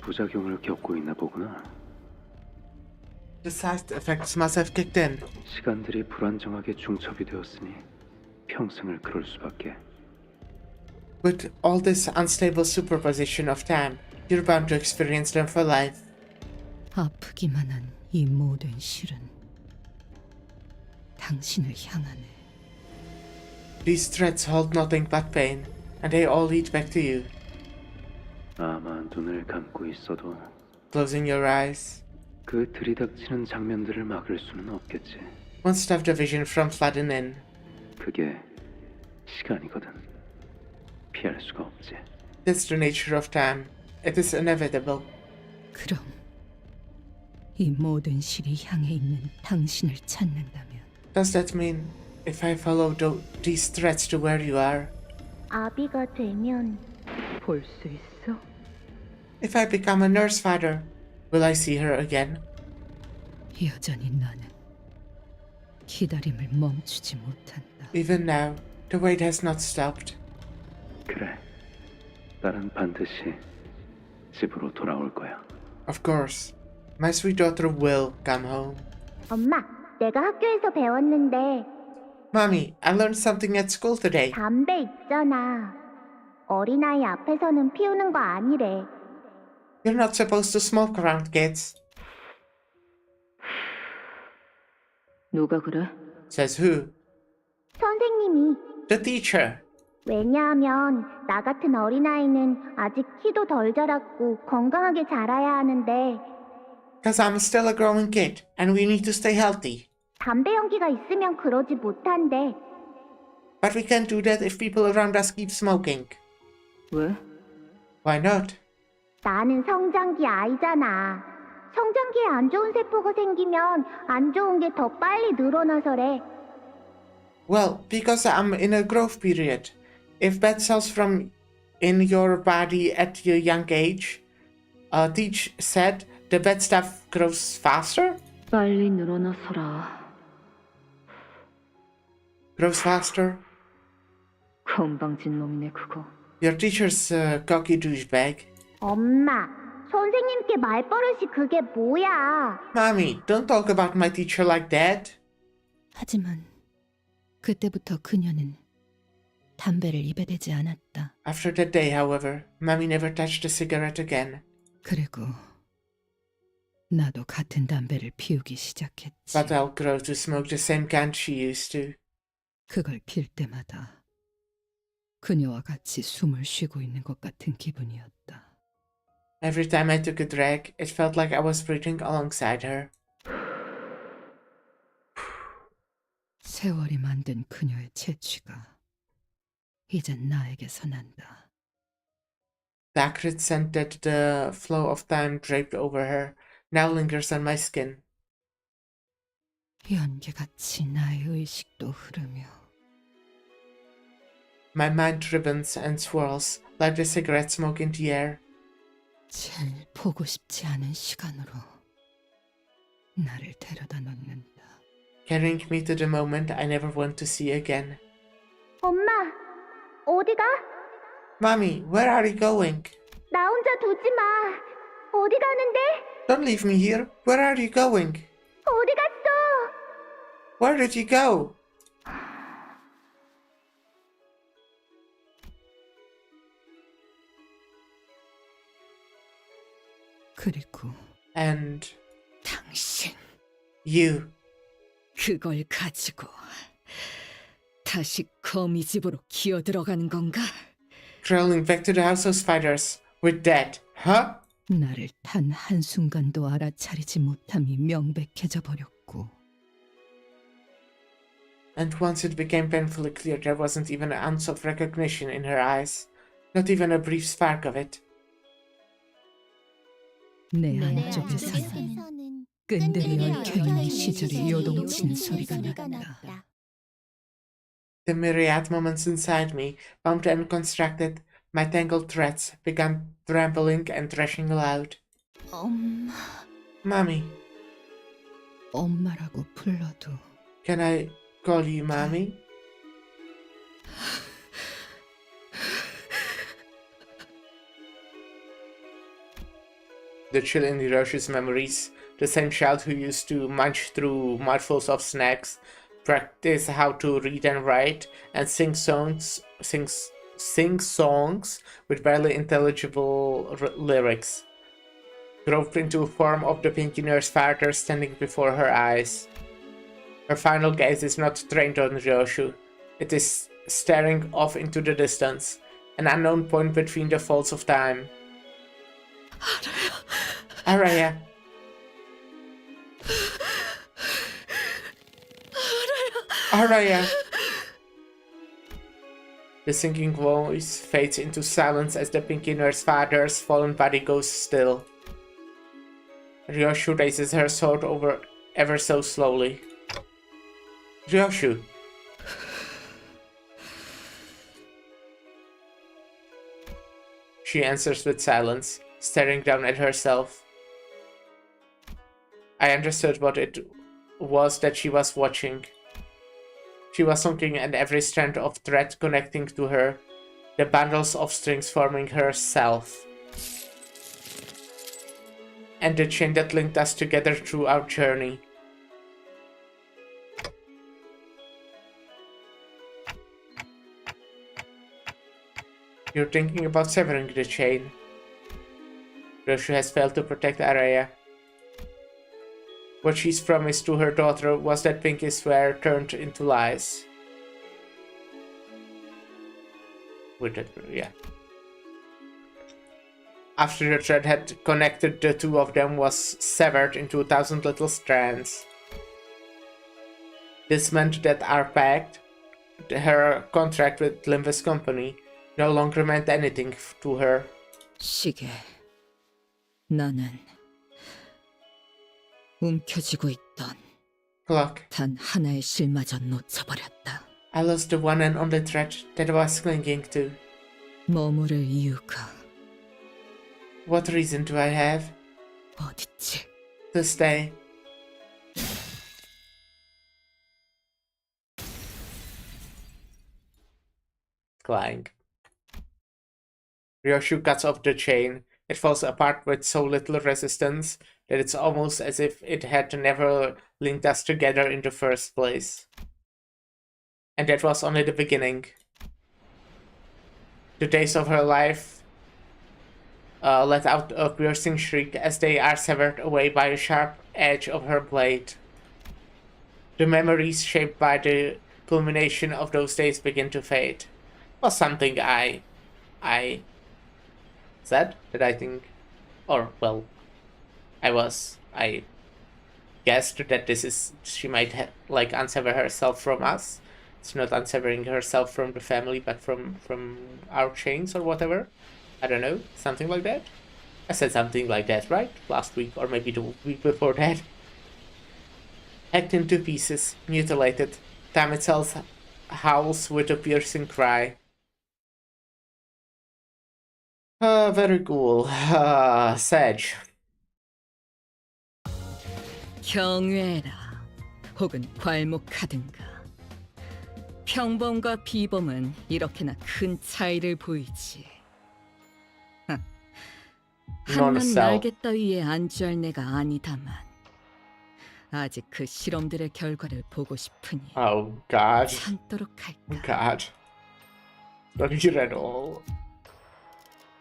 Speaker 6: 부작용을 겪고 있나 보구나.
Speaker 1: The side effects must have kicked in.
Speaker 6: 시간들이 불안정하게 중첩이 되었으니 평생을 그럴 수밖에.
Speaker 1: With all this unstable superposition of time, you're bound to experience them for life.
Speaker 4: 아프기만 한 이 모든 실은 당신을 향하네.
Speaker 1: These threads hold nothing but pain, and they all lead back to you.
Speaker 6: 아마 눈을 감고 있어도
Speaker 1: Closing your eyes
Speaker 6: 그 들이닥치는 장면들을 막을 수는 없겠지.
Speaker 1: won't stop the vision from flooding in.
Speaker 6: 그게 시간이거든. 피할 수가 없지.
Speaker 1: That's the nature of time. It is inevitable.
Speaker 4: 그럼 이 모든 실이 향해 있는 당신을 찾는다면
Speaker 1: Does that mean if I follow these threads to where you are,
Speaker 3: 아비가 되면
Speaker 7: 볼 수 있어?
Speaker 1: if I become a nurse father, will I see her again?
Speaker 4: 여전히 나는 기다림을 멈추지 못한다.
Speaker 1: Even now, the wait has not stopped.
Speaker 6: 그래. 나는 반드시 집으로 돌아올 거야.
Speaker 1: Of course, my sweet daughter will come home.
Speaker 3: 엄마, 내가 학교에서 배웠는데
Speaker 1: Mommy, I learned something at school today.
Speaker 3: 담배 있잖아. 어린아이 앞에서는 피우는 거 아니래.
Speaker 1: You're not supposed to smoke around kids.
Speaker 7: 누가 그래?
Speaker 1: Says who?
Speaker 3: 선생님이.
Speaker 1: The teacher.
Speaker 3: 왜냐하면 나 같은 어린아이는 아직 키도 덜 자랐고 건강하게 자라야 하는데
Speaker 1: Because I'm still a growing kid, and we need to stay healthy.
Speaker 3: 담배 연기가 있으면 그러지 못한대.
Speaker 1: But we can't do that if people around us keep smoking.
Speaker 7: 왜?
Speaker 1: Why not?
Speaker 3: 나는 성장기 아이잖아. 성장기에 안 좋은 세포가 생기면 안 좋은 게 더 빨리 늘어나서래.
Speaker 1: Well, because I'm in a growth period. If bad cells from in your body at your young age, Teach said the bad stuff grows faster?
Speaker 7: 빨리 늘어나서라.
Speaker 1: Grows faster?
Speaker 7: 건방진 놈이네 그거.
Speaker 1: Your teacher's a cocky douchebag.
Speaker 3: 엄마, 선생님께 말버릇이 그게 뭐야?
Speaker 1: Mommy, don't talk about my teacher like that.
Speaker 4: 하지만 그때부터 그녀는 담배를 입에 대지 않았다.
Speaker 1: After that day, however, Mommy never touched a cigarette again.
Speaker 4: 그리고 나도 같은 담배를 피우기 시작했지.
Speaker 1: But I'll grow to smoke the same kind she used to.
Speaker 4: 그걸 필 때마다 그녀와 같이 숨을 쉬고 있는 것 같은 기분이었다.
Speaker 1: Every time I took a drag, it felt like I was breathing alongside her.
Speaker 4: 세월이 만든 그녀의 채취가 이젠 나에게서 난다.
Speaker 1: The acrid scent that the flow of time draped over her now lingers on my skin.
Speaker 4: 연기같이 나의 의식도 흐르며
Speaker 1: My mind ribbons and swirls like the cigarette smoke in the air.
Speaker 4: 제일 보고 싶지 않은 시간으로 나를 데려다 놓는다.
Speaker 1: Carrying me to the moment I never want to see again.
Speaker 3: 엄마, 어디가?
Speaker 1: Mommy, where are you going?
Speaker 3: 나 혼자 두지 마. 어디 가는데?
Speaker 1: Don't leave me here. Where are you going?
Speaker 3: 어디 갔어?
Speaker 1: Where did you go?
Speaker 4: 그리고
Speaker 1: And
Speaker 4: 당신
Speaker 1: you.
Speaker 4: 그걸 가지고 다시 거미 집으로 기어 들어가는 건가?
Speaker 1: Crawling back to the house of spiders. With that, huh?
Speaker 4: 나를 단 한순간도 알아차리지 못함이 명백해져 버렸고
Speaker 1: And once it became painfully clear there wasn't even an ounce of recognition in her eyes. Not even a brief spark of it.
Speaker 4: 내 안쪽에서는 끈들이 얽혀있는 시절이 요동치는 소리가 났다.
Speaker 1: The myriad moments inside me, pumped and constructed, my tangled threads began trembling and thrashing aloud.
Speaker 4: 엄마,
Speaker 1: Mommy,
Speaker 4: 엄마라고 불러도
Speaker 1: can I call you Mommy? The chill in Hiroshi's memories, the same child who used to munch through mouthfuls of snacks, practice how to read and write, and sing songs with barely intelligible lyrics, groped into a form of the pinky nurse father standing before her eyes. Her final gaze is not trained on Ryoshu. It is staring off into the distance, an unknown point between the folds of time. Araya. Araya. The singing voice fades into silence as the pinky nurse father's fallen body goes still. Ryoshu raises her sword over ever so slowly. Ryoshu. She answers with silence, staring down at herself. I understood what it was that she was watching. She was looking at every strand of thread connecting to her, the bundles of strings forming herself, and the chain that linked us together through our journey. You're thinking about severing the chain. Ryoshu has failed to protect Araya. What she's promised to her daughter was that pinky swear turned into lies. With that, yeah. After the thread had connected the two of them was severed into 1,000 little strands. This meant that our pact, her contract with Limbus Company, no longer meant anything to her.
Speaker 4: 시계, 나는 움켜쥐고 있던
Speaker 1: Clock.
Speaker 4: 단 하나의 실마저 놓쳐버렸다.
Speaker 1: I lost the one and only thread that I was clinging to.
Speaker 4: 머무를 이유가
Speaker 1: What reason do I have
Speaker 4: 어딨지?
Speaker 1: to stay? Clang. Ryoshu cuts off the chain. It falls apart with so little resistance that it's almost as if it had never linked us together in the first place. And that was only the beginning. The days of her life let out a piercing shriek as they are severed away by the sharp edge of her blade. The memories shaped by the culmination of those days begin to fade. Was something I said that I think, or well, I guessed that she might like unsever herself from us. It's not unsevering herself from the family, but from our chains or whatever. I don't know, something like that. I said something like that, right? Last week, or maybe the week before that. Hacked into pieces, mutilated. Time itself howls with a piercing cry. Very cool. Sage.
Speaker 4: 경외라 혹은 괄목하든가. 평범과 비범은 이렇게나 큰 차이를 보이지. 한낱 날개 따위에 안주할 내가 아니다만 아직 그 실험들의 결과를 보고 싶으니
Speaker 1: Oh God.
Speaker 4: 참도록 할까.
Speaker 1: God. Not here at all.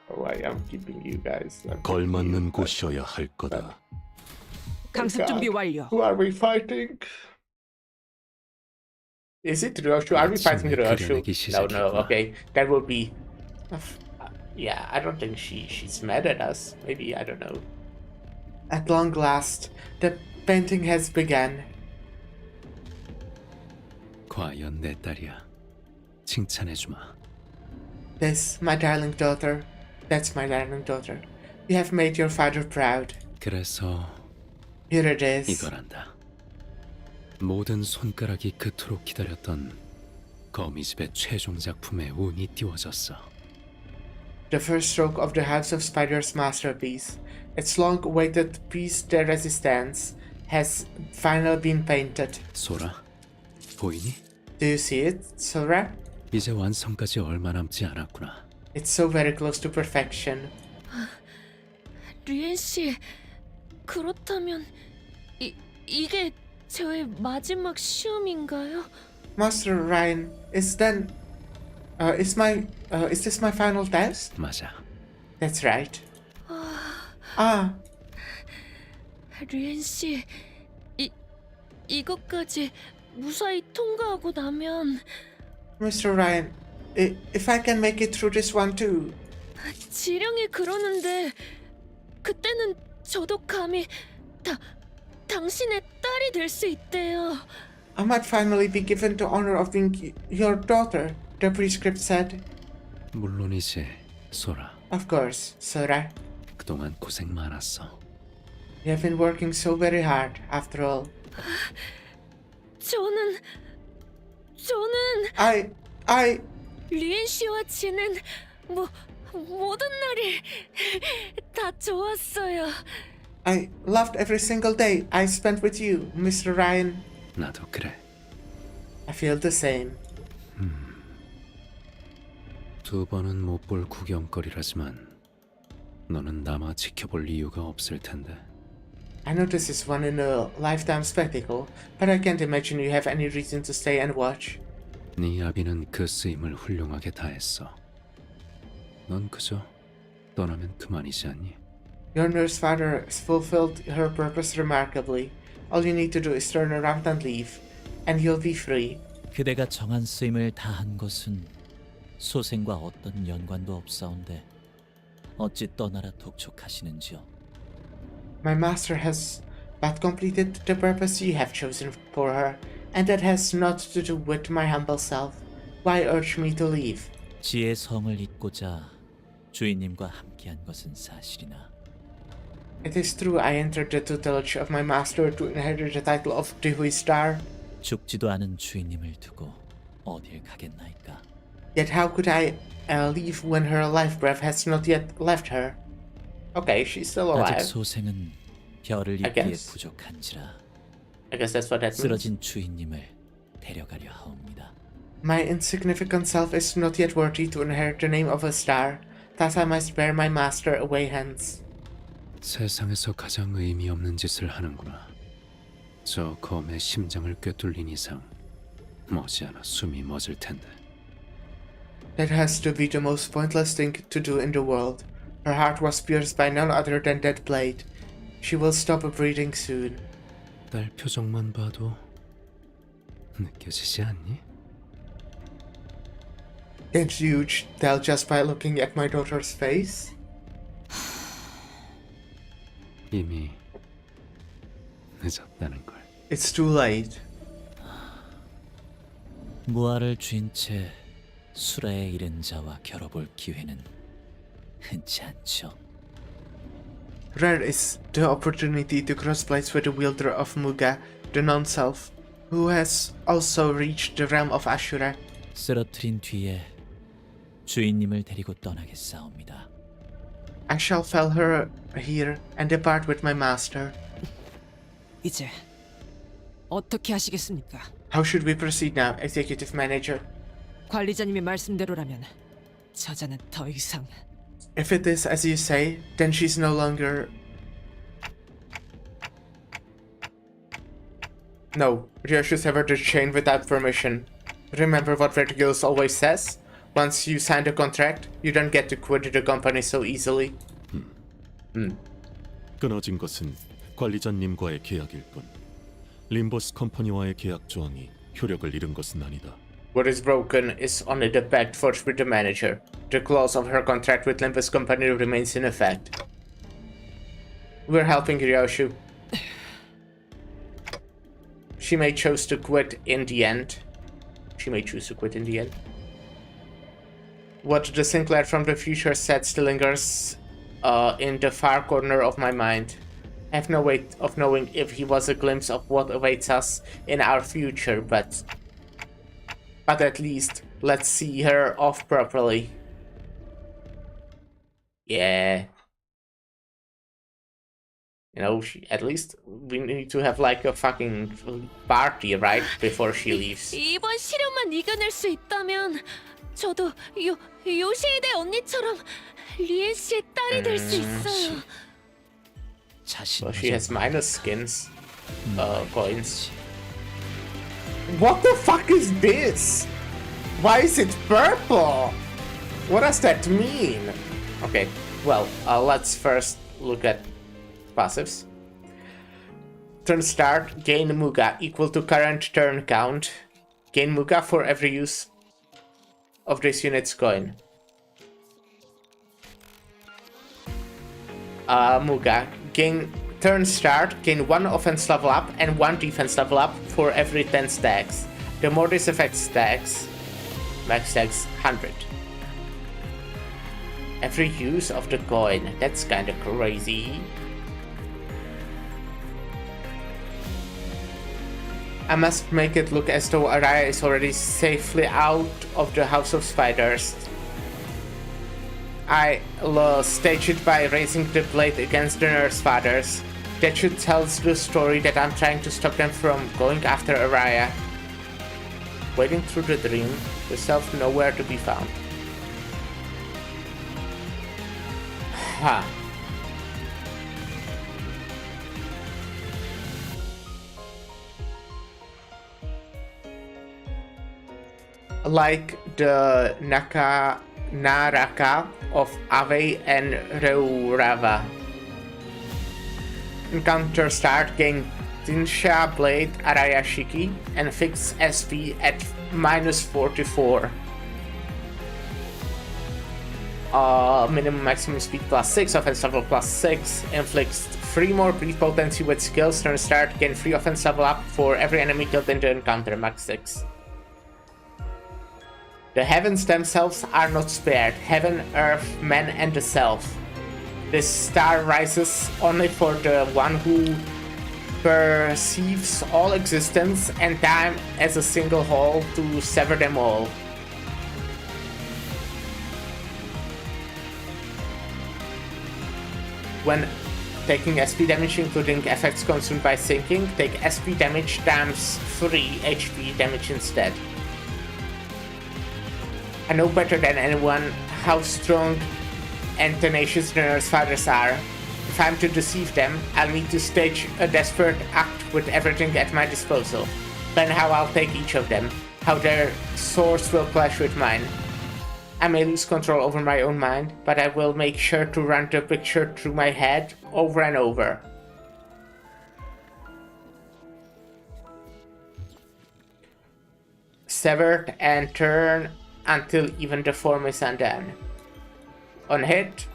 Speaker 1: Why I'm keeping you guys.
Speaker 9: 걸맞는 곳이어야 할 거다.
Speaker 10: 강습 준비 완료.
Speaker 1: Who are we fighting? Is it Ryoshu? Are we fighting Ryoshu? No, okay. That would be... yeah, I don't think she's mad at us. Maybe, I don't know. At long last, the painting has begun.
Speaker 6: 과연 내 딸이야. 칭찬해주마.
Speaker 1: This, my darling daughter. That's my darling daughter. You have made your father proud.
Speaker 6: 그래서
Speaker 1: Here it is.
Speaker 6: 이거란다. 모든 손가락이 그토록 기다렸던 거미집의 최종 작품에 운이 띄워졌어.
Speaker 1: The first stroke of the House of Spiders' masterpiece. Its long-awaited piece de resistance has finally been painted.
Speaker 6: 소라, 보이니?
Speaker 1: Do you see it, Sora?
Speaker 6: 이제 완성까지 얼마 남지 않았구나.
Speaker 1: It's so very close to perfection.
Speaker 11: 류엔 씨, 그렇다면 이게 저의 마지막 시험인가요?
Speaker 1: Master Ryan, is this my final test?
Speaker 6: 맞아.
Speaker 1: That's right. 아,
Speaker 11: 류엔 씨, 이것까지 무사히 통과하고 나면
Speaker 1: Mr. Ryan, if I can make it through this one too.
Speaker 11: 지령이 그러는데 그때는 저도 감히 당신의 딸이 될 수 있대요.
Speaker 1: I might finally be given the honor of being your daughter, the prescript said.
Speaker 6: 물론이지, 소라.
Speaker 1: Of course, Sora.
Speaker 6: 그동안 고생 많았어.
Speaker 1: You have been working so very hard, after all.
Speaker 11: 저는 류엔 씨와 지낸 모든 날이 다 좋았어요.
Speaker 1: I loved every single day I spent with you, Mr. Ryan.
Speaker 6: 나도 그래.
Speaker 1: I feel the same.
Speaker 6: 두 번은 못 볼 구경거리라지만 너는 남아 지켜볼 이유가 없을 텐데.
Speaker 1: I know this is one in a lifetime spectacle, but I can't imagine you have any reason to stay and watch.
Speaker 6: 네 아비는 그 쓰임을 훌륭하게 다했어. 넌 그저 떠나면 그만이지 않니?
Speaker 1: Your nurse father fulfilled her purpose remarkably. All you need to do is turn around and leave, and you'll be free.
Speaker 12: 그대가 정한 쓰임을 다한 것은 소생과 어떤 연관도 없사온데 어찌 떠나라 독촉하시는지요?
Speaker 1: My master has but completed the purpose you have chosen for her, and that has not to do with my humble self. Why urge me to leave?
Speaker 12: 지의 성을 잇고자 주인님과 함께한 것은 사실이나
Speaker 1: It is true I entered the tutelage of my master to inherit the title of Dewy Star.
Speaker 12: 죽지도 않은 주인님을 두고 어딜 가겠나이까?
Speaker 1: Yet how could I leave when her life breath has not yet left her? Okay, she's still alive.
Speaker 12: 아직 소생은 별을 잇기에 부족한지라
Speaker 1: I guess that's what that means.
Speaker 12: 쓰러진 주인님을 데려가려 하옵니다.
Speaker 1: My insignificant self is not yet worthy to inherit the name of a star. Thus I must bear my master away hence.
Speaker 6: 세상에서 가장 의미 없는 짓을 하는구나. 저 검의 심장을 꿰뚫린 이상 머지않아 숨이 멎을 텐데.
Speaker 1: That has to be the most pointless thing to do in the world. Her heart was pierced by none other than that blade. She will stop breathing soon.
Speaker 6: 딸 표정만 봐도 느껴지지 않니?
Speaker 1: Can't you tell just by looking at my daughter's face?
Speaker 6: 이미 늦었다는 걸.
Speaker 1: It's too late.
Speaker 12: 무아를 쥔 채 수라에 이른 자와 겨뤄볼 기회는 흔치 않죠.
Speaker 1: Rare is the opportunity to cross blades with the wielder of Muga, the non-self, who has also reached the realm of Ashura.
Speaker 12: 쓰러뜨린 뒤에 주인님을 데리고 떠나겠사옵니다.
Speaker 1: I shall fell her here and depart with my master.
Speaker 10: 이제 어떻게 하시겠습니까?
Speaker 1: How should we proceed now, Executive Manager?
Speaker 10: 관리자님의 말씀대로라면 저자는 더 이상
Speaker 1: If it is as you say, then she's no longer... No, Rio should sever the chain without permission. Remember what Vertigils always says? Once you sign the contract, you don't get to quit the company so easily.
Speaker 9: 끊어진 것은 관리자님과의 계약일 뿐 림보스 컴퍼니와의 계약 조항이 효력을 잃은 것은 아니다.
Speaker 1: What is broken is only the pact forged with the manager. The clause of her contract with Limbus Company remains in effect. We're helping Ryoshu. She may choose to quit in the end. What the Sinclair from the future said still lingers in the far corner of my mind. I have no way of knowing if he was a glimpse of what awaits us in our future, but at least let's see her off properly. Yeah. You know, at least we need to have like a fucking party, right? Before she leaves.
Speaker 11: 이번 시련만 이겨낼 수 있다면 저도 요시히데 언니처럼 리엔 씨의 딸이 될 수 있어요.
Speaker 1: Well, she has minus skins, coins. What the fuck is this? Why is it purple? What does that mean? Okay, well, let's first look at passives. Turn start, gain Muga equal to current turn count. Gain Muga for every use of this unit's coin. Muga, gain turn start, gain 1 offense level up and 1 defense level up for every 10 stacks. The more this effect stacks, max stacks 100. Every use of the coin, that's kinda crazy. I must make it look as though Araya is already safely out of the House of Spiders. I'll stage it by raising the blade against the Nurse Fathers. That should tell the story that I'm trying to stop them from going after Araya. Waiting through the dream, yourself nowhere to be found. Ha. Like the Naraka of Ave and Reurava. Encounter start, gain Tinsha Blade Araya Shiki and fix SP at -44. Minimum maximum speed +6, offense level +6, inflicts 3 more breed potency with skills. Turn start, gain 3 offense level up for every enemy killed in the encounter, max 6. The heavens themselves are not spared, heaven, earth, man and the self. This star rises only for the one who perceives all existence and time as a single whole to sever them all. When taking SP damage including effects consumed by sinking, take SP damage times 3 HP damage instead. I know better than anyone how strong and tenacious the Nurse Fathers are. If I'm to deceive them, I'll need to stage a desperate act with everything at my disposal. Plan how I'll take each of them, how their swords will clash with mine. I may lose control over my own mind, but I will make sure to run the picture through my head over and over. Severed and turn until even the form is undone. On hit,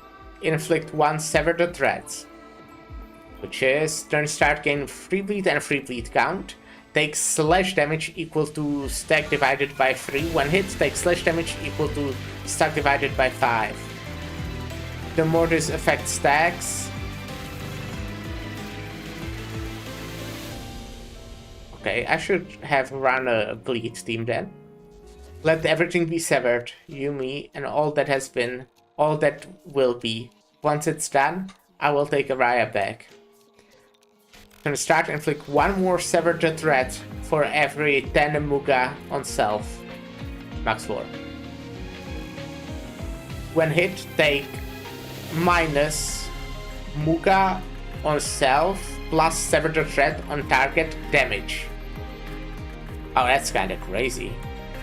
Speaker 1: inflict 1 sever the threads. which is turn start gain free bleed and free bleed count. Takes slash damage equal to stack divided by 3. When hit, takes slash damage equal to stack divided by 5. The more this effect stacks... Okay, I should have run a bleed team then. Let everything be severed, you, me, and all that has been, all that will be. Once it's done, I will take Araya back. Gonna start inflict one more severed threat for every 10 Muga on self. Max 4. When hit, take minus Muga on self plus severed threat on target damage. Oh, that's kinda crazy.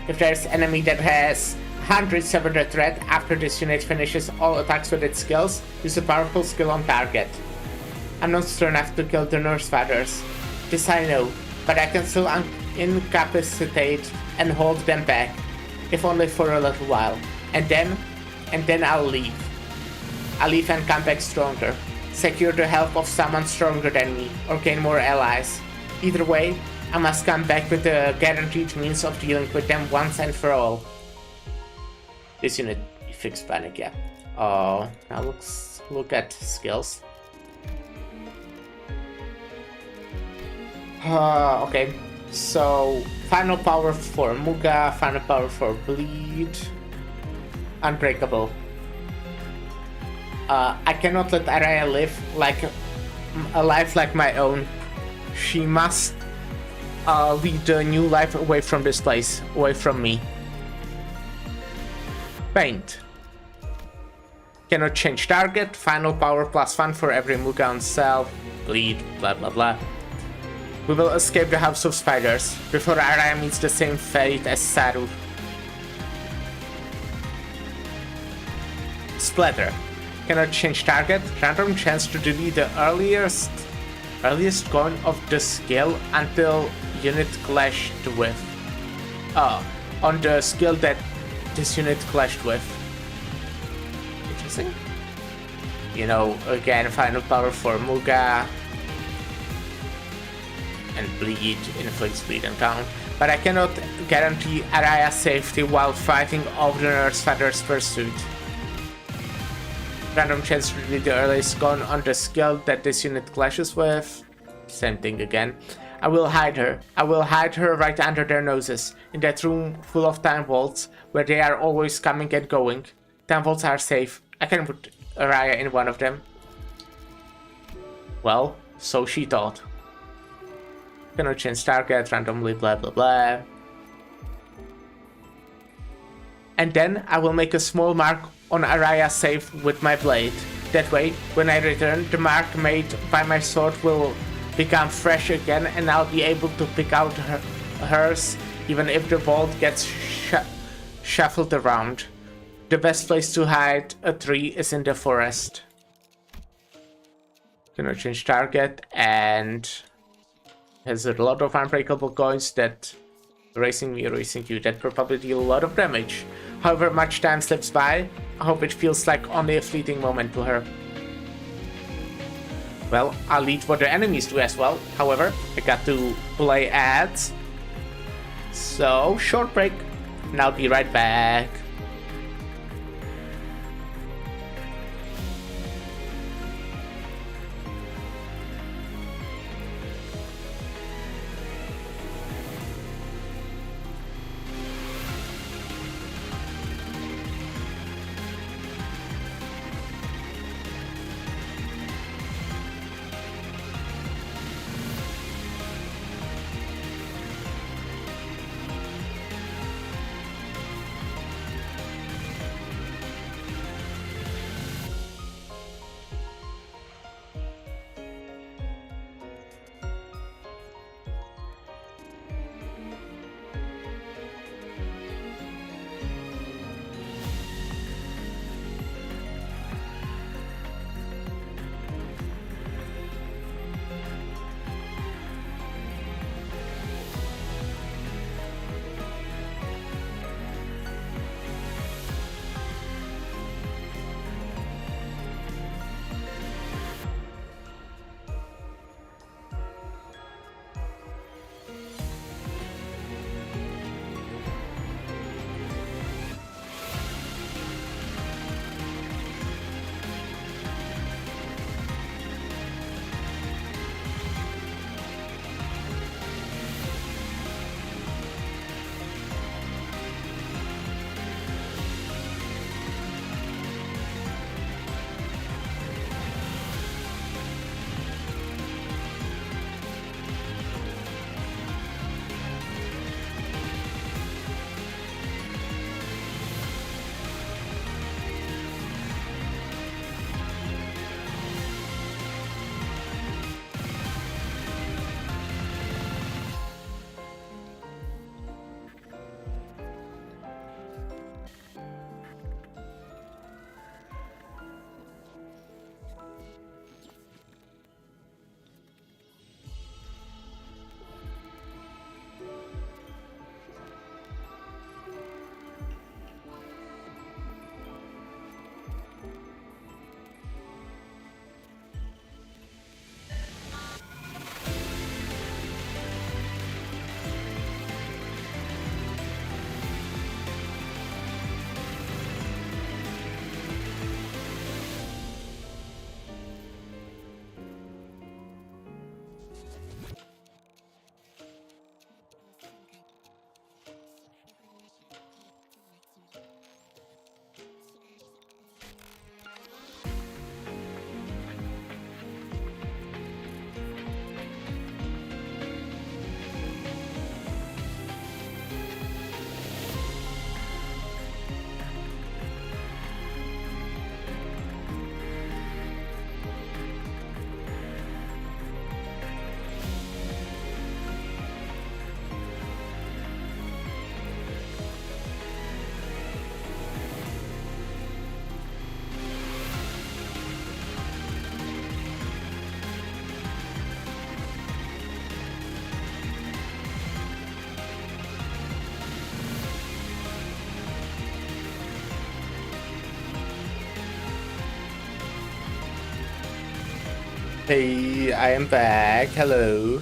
Speaker 1: If there's enemy that has 100 severed threat after this unit finishes all attacks with its skills, use a powerful skill on target. I'm not strong enough to kill the Nurse Fathers. This I know, but I can still incapacitate and hold them back, if only for a little while. And then I'll leave. I'll leave and come back stronger. Secure the help of someone stronger than me, or gain more allies. Either way, I must come back with a guaranteed means of dealing with them once and for all. This unit fixed panic, yeah. Oh, now look at skills. Okay, so final power for Muga, final power for Bleed, Unbreakable. I cannot let Araya live like a life like my own. She must lead a new life away from this place, away from me. Paint. Cannot change target, final power +1 for every Muga on self, Bleed, blah blah blah. We will escape the House of Spiders before Araya meets the same fate as Saru. Splatter. Cannot change target. Random chance to delete the earliest coin of the skill until unit clashed with. On the skill that this unit clashed with. Interesting. You know, again, final power for Muga. And bleed, inflicts bleed and count. But I cannot guarantee Araya's safety while fighting off the Nurse Father's pursuit. Random chance to delete the earliest gun on the skill that this unit clashes with. Same thing again. I will hide her. I will hide her right under their noses, in that room full of time vaults, where they are always coming and going. Time vaults are safe. I can put Araya in one of them. Well, so she thought. Cannot change target randomly, blah blah blah. And then I will make a small mark on Araya's safe with my blade. That way, when I return, the mark made by my sword will become fresh again and I'll be able to pick out hers even if the vault gets shuffled around. The best place to hide a tree is in the forest. Cannot change target and has a lot of unbreakable coins that erasing me, erasing you, that probably deal a lot of damage. However much time slips by, I hope it feels like only a fleeting moment to her. Well, I'll lead what the enemies do as well. However, I got to play ads. So, short break, and I'll be right back. Hey, I am back. Hello.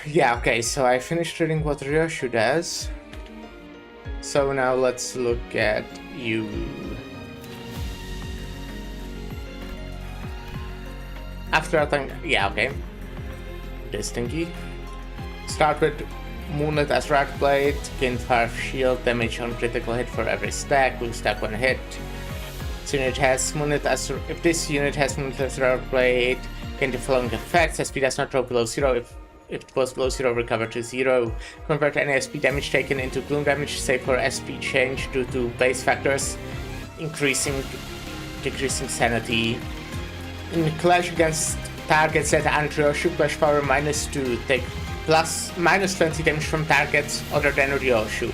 Speaker 1: Yeah, okay, so I finished reading what Ryoshu does. So now let's look at you. After I think, yeah, okay. This thingy. Start with Moonlit as Rat Blade, gain 5 shield damage on critical hit for every stack, will stack one hit. This unit has Moonlit as, if this unit has Moonlit as Rat Blade, gain the following effects: SP does not drop below 0. If it was below 0, recover to 0. Convert any SP damage taken into gloom damage, save for SP change due to base factors, decreasing sanity. In clash against targets that aren't Ryoshu, clash power -2, take -20 damage from targets other than Ryoshu.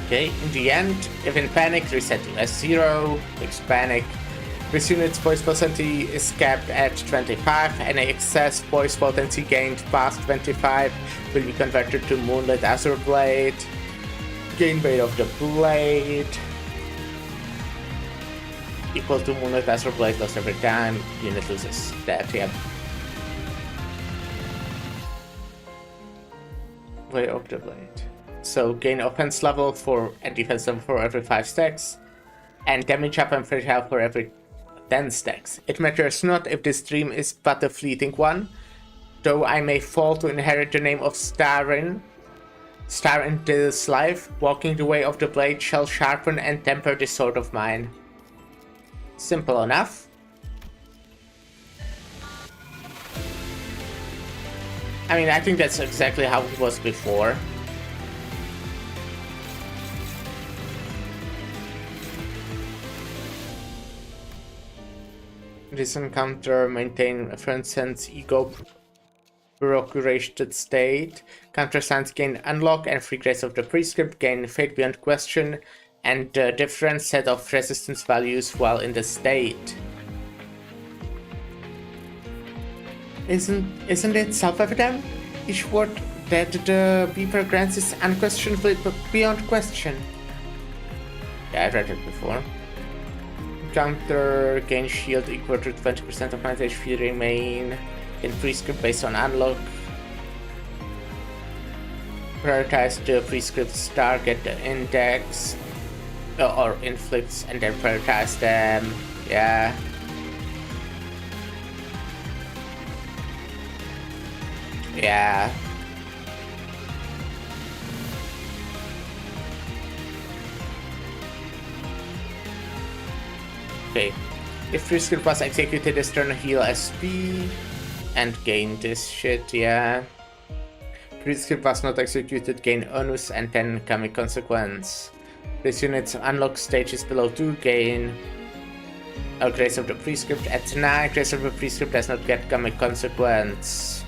Speaker 1: Okay, in the end, if in panic, reset to S0, takes panic. This unit's voice potency is capped at 25. Any excess voice potency gained past 25 will be converted to Moonlit Azure Blade. Gain weight of the blade equal to Moonlit Azure Blade lost every time. Unit loses that, yeah. Weight of the blade. So gain offense level for and defense level for every 5 stacks, and damage up and free health for every 10 stacks. It matters not if this dream is but a fleeting one, though I may fall to inherit the name of Star in this life. Walking the way of the blade shall sharpen and temper this sword of mine. Simple enough. I mean, I think that's exactly how it was before. This encounter maintain a friend sense ego procurated state. Countersigns gain unlock and free grace of the prescript, gain fate beyond question, and a different set of resistance values while in the state. Isn't it self-evident? Each word that the beeper grants is unquestionably beyond question. Yeah, I read it before. Counter gain shield equal to 20% of my HP remain in prescript based on unlock. Prioritize the prescript's target index or inflicts and then prioritize them. Yeah. Yeah. Okay. If prescript was executed, this turn heal SP and gain this shit, yeah. Prescript was not executed, gain onus and then comic consequence. This unit's unlock stage is below 2, gain a grace of the prescript. At 9, grace of the prescript does not get comic consequence.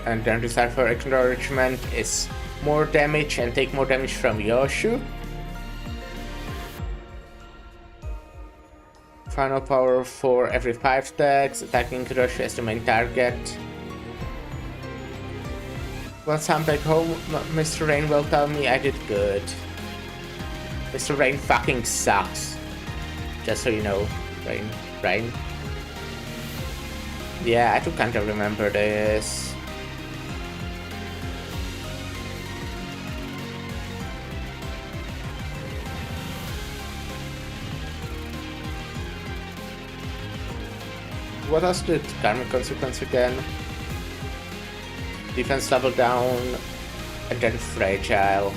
Speaker 1: And then desire for acknowledgement is more damage and take more damage from Yoshu. Final power for every 5 stacks, attacking Yoshu as the main target. Once I'm back home, Mr. Rain will tell me I did good. Mr. Rain fucking sucks. Just so you know, Rain. Yeah, I do kind of remember this. What else did karmic consequence again? Defense level down, and then fragile.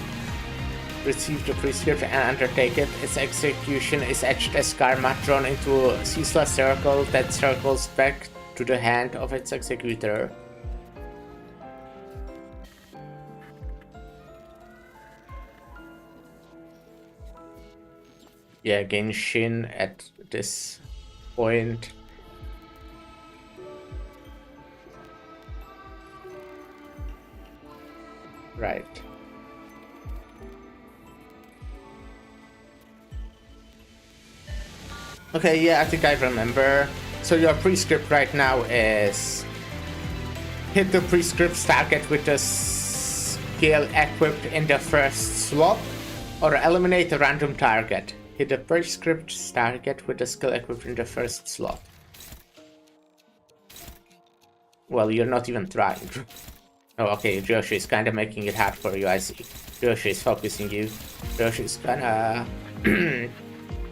Speaker 1: Receive the prescript and undertake it. Its execution is etched as karma drawn into a ceaseless circle that circles back to the hand of its executor. Yeah, gain Shin at this point. Right. Okay, yeah, I think I remember. So your prescript right now is hit the prescript target with a skill equipped in the first slot, or eliminate a random target. Hit a prescript target with a skill equipped in the first slot. Well, you're not even trying. Oh, okay, Ryoshi is kind of making it hard for you, I see. Ryoshi is focusing you. Ryoshi is gonna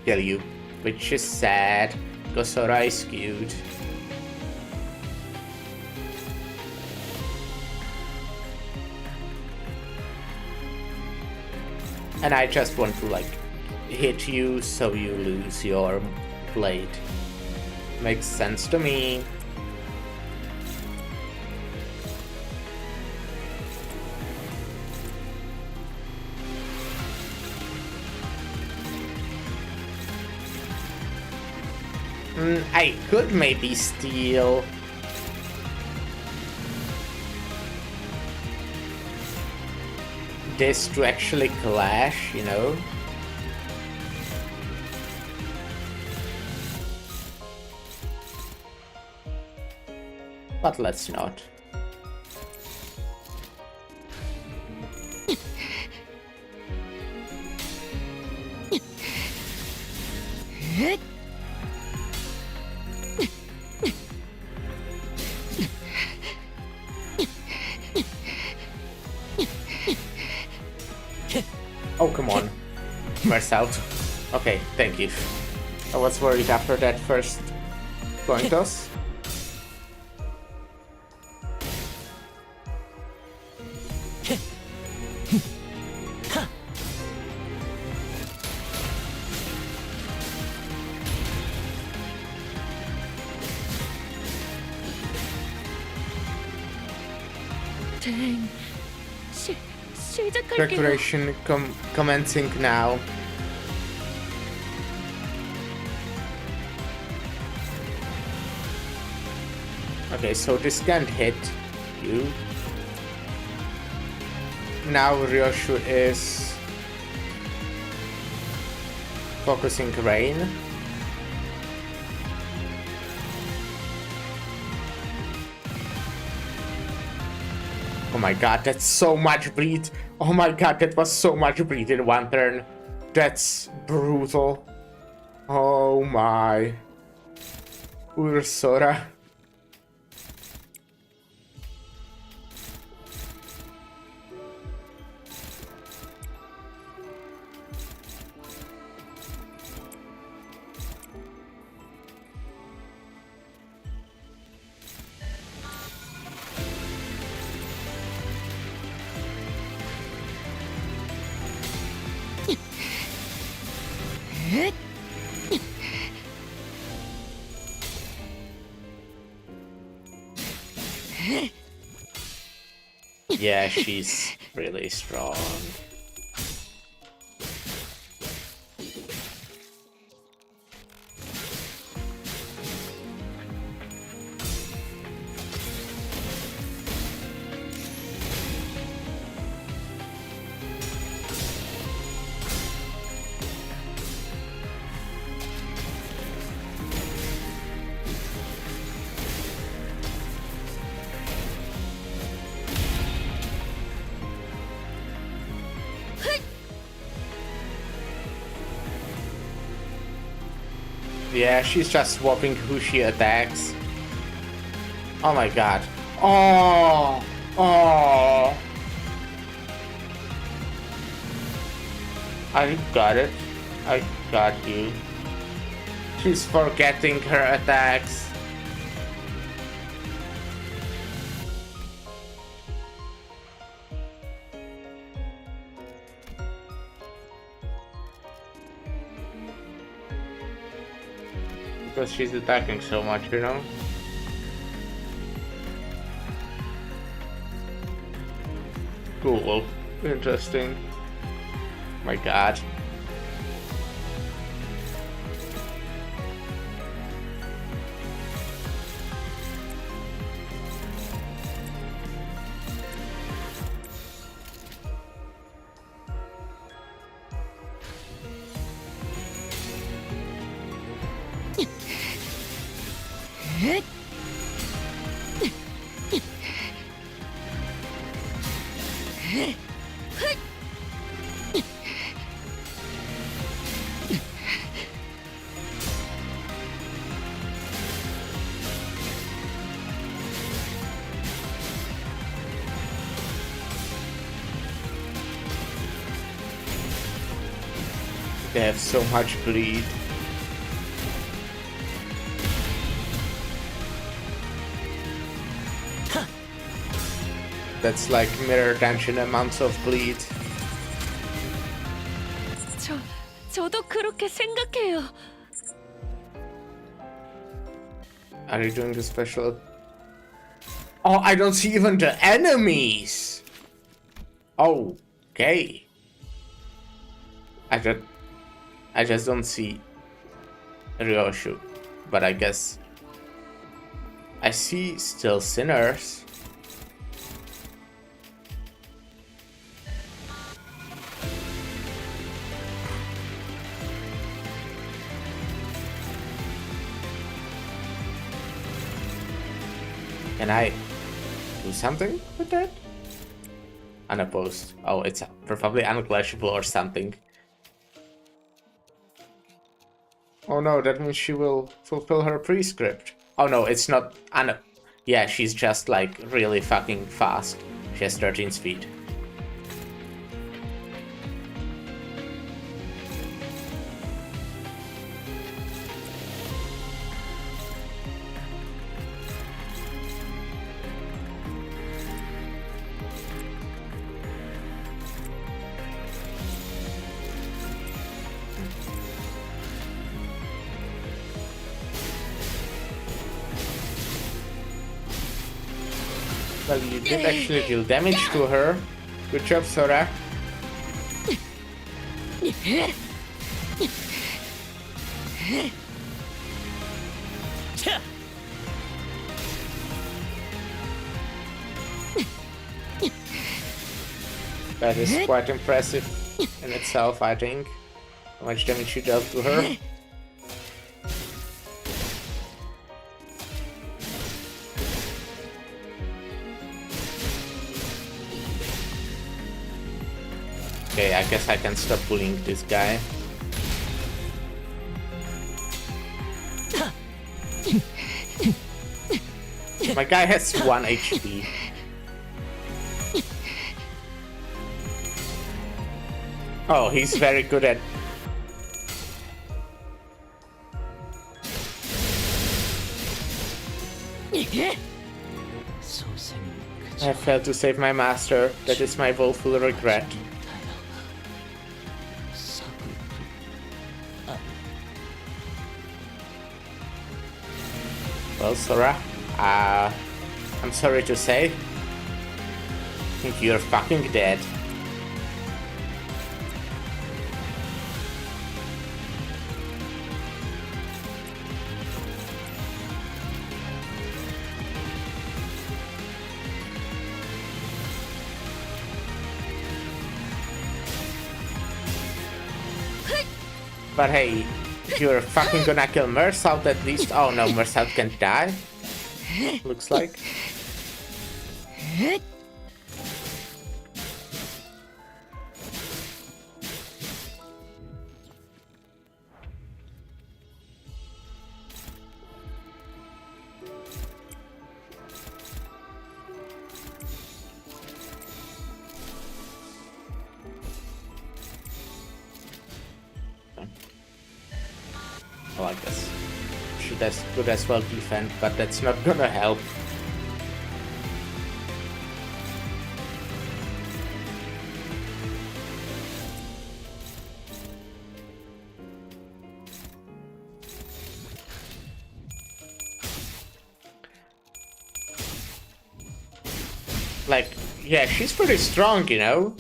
Speaker 1: kill you, which is sad, because Sora is cute. And I just want to, like, hit you so you lose your blade. Makes sense to me. I could maybe steal this to actually clash, you know? But let's not. Oh, come on. Where's out? Okay, thank you. I was worried after that first coin toss.
Speaker 11: Dang. 시작할게요.
Speaker 1: Preparation commencing now. Okay, so this can't hit you. Now Ryoshu is focusing rain. Oh my god, that's so much bleed. Oh my god, that was so much bleed in one turn. That's brutal. Oh my. Ursora. Yeah, she's really strong. Yeah, she's just swapping who she attacks. Oh my god. Oh! Oh! I got it. I got you. She's forgetting her attacks. Because she's attacking so much, you know? Cool. Interesting. My god. They have so much bleed. That's like mirror tension amounts of bleed.
Speaker 11: 저도 그렇게 생각해요.
Speaker 1: Are you doing the special? Oh, I don't see even the enemies. Okay. I just don't see Ryoshu, but I guess I see still sinners. Can I do something with that? Unopposed. Oh, it's probably unclashable or something. Oh no, that means she will fulfill her prescript. Oh no, it's not yeah, she's just like really fucking fast. She has 13 speed. Well, you did actually deal damage to her. Good job, Sora. That is quite impressive in itself, I think. How much damage you dealt to her. Okay, I guess I can stop bullying this guy. My guy has 1 HP. Oh, he's very good at... I failed to save my master. That is my woeful regret. Well, Sora, I'm sorry to say, I think you're fucking dead. But hey, you're fucking gonna kill Mersault at least. Oh no, Mersault can die. Looks like. Oh, I guess could as well defend, but that's not gonna help. Like, yeah, she's pretty strong, you know?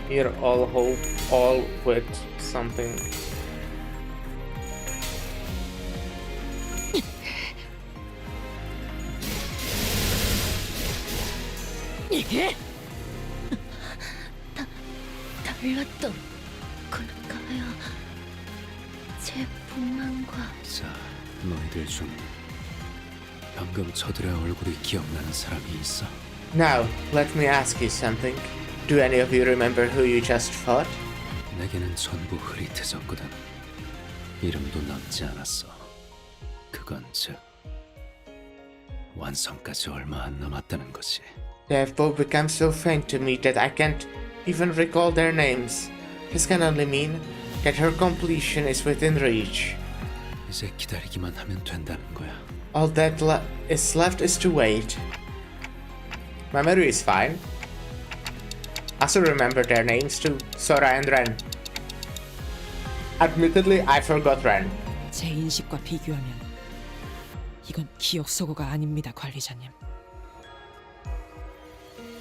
Speaker 1: Here, all hope, all with something.
Speaker 11: 몰랐던 걸까요? 제 복만과
Speaker 6: 자, 너희들 중 방금 저들의 얼굴이 기억나는 사람이 있어?
Speaker 1: Now, let me ask you something. Do any of you remember who you just fought?
Speaker 6: 내게는 전부 흐릿해졌거든. 이름도 남지 않았어. 그건 즉 완성까지 얼마 안 남았다는 것이.
Speaker 1: They have both become so faint to me that I can't even recall their names. This can only mean that her completion is within reach.
Speaker 6: 이제 기다리기만 하면 된다는 거야.
Speaker 1: All that is left is to wait. My memory is fine. I still remember their names too, Sora and Ren. Admittedly, I forgot Ren.
Speaker 10: 제 인식과 비교하면 이건 기억 소거가 아닙니다, 관리자님.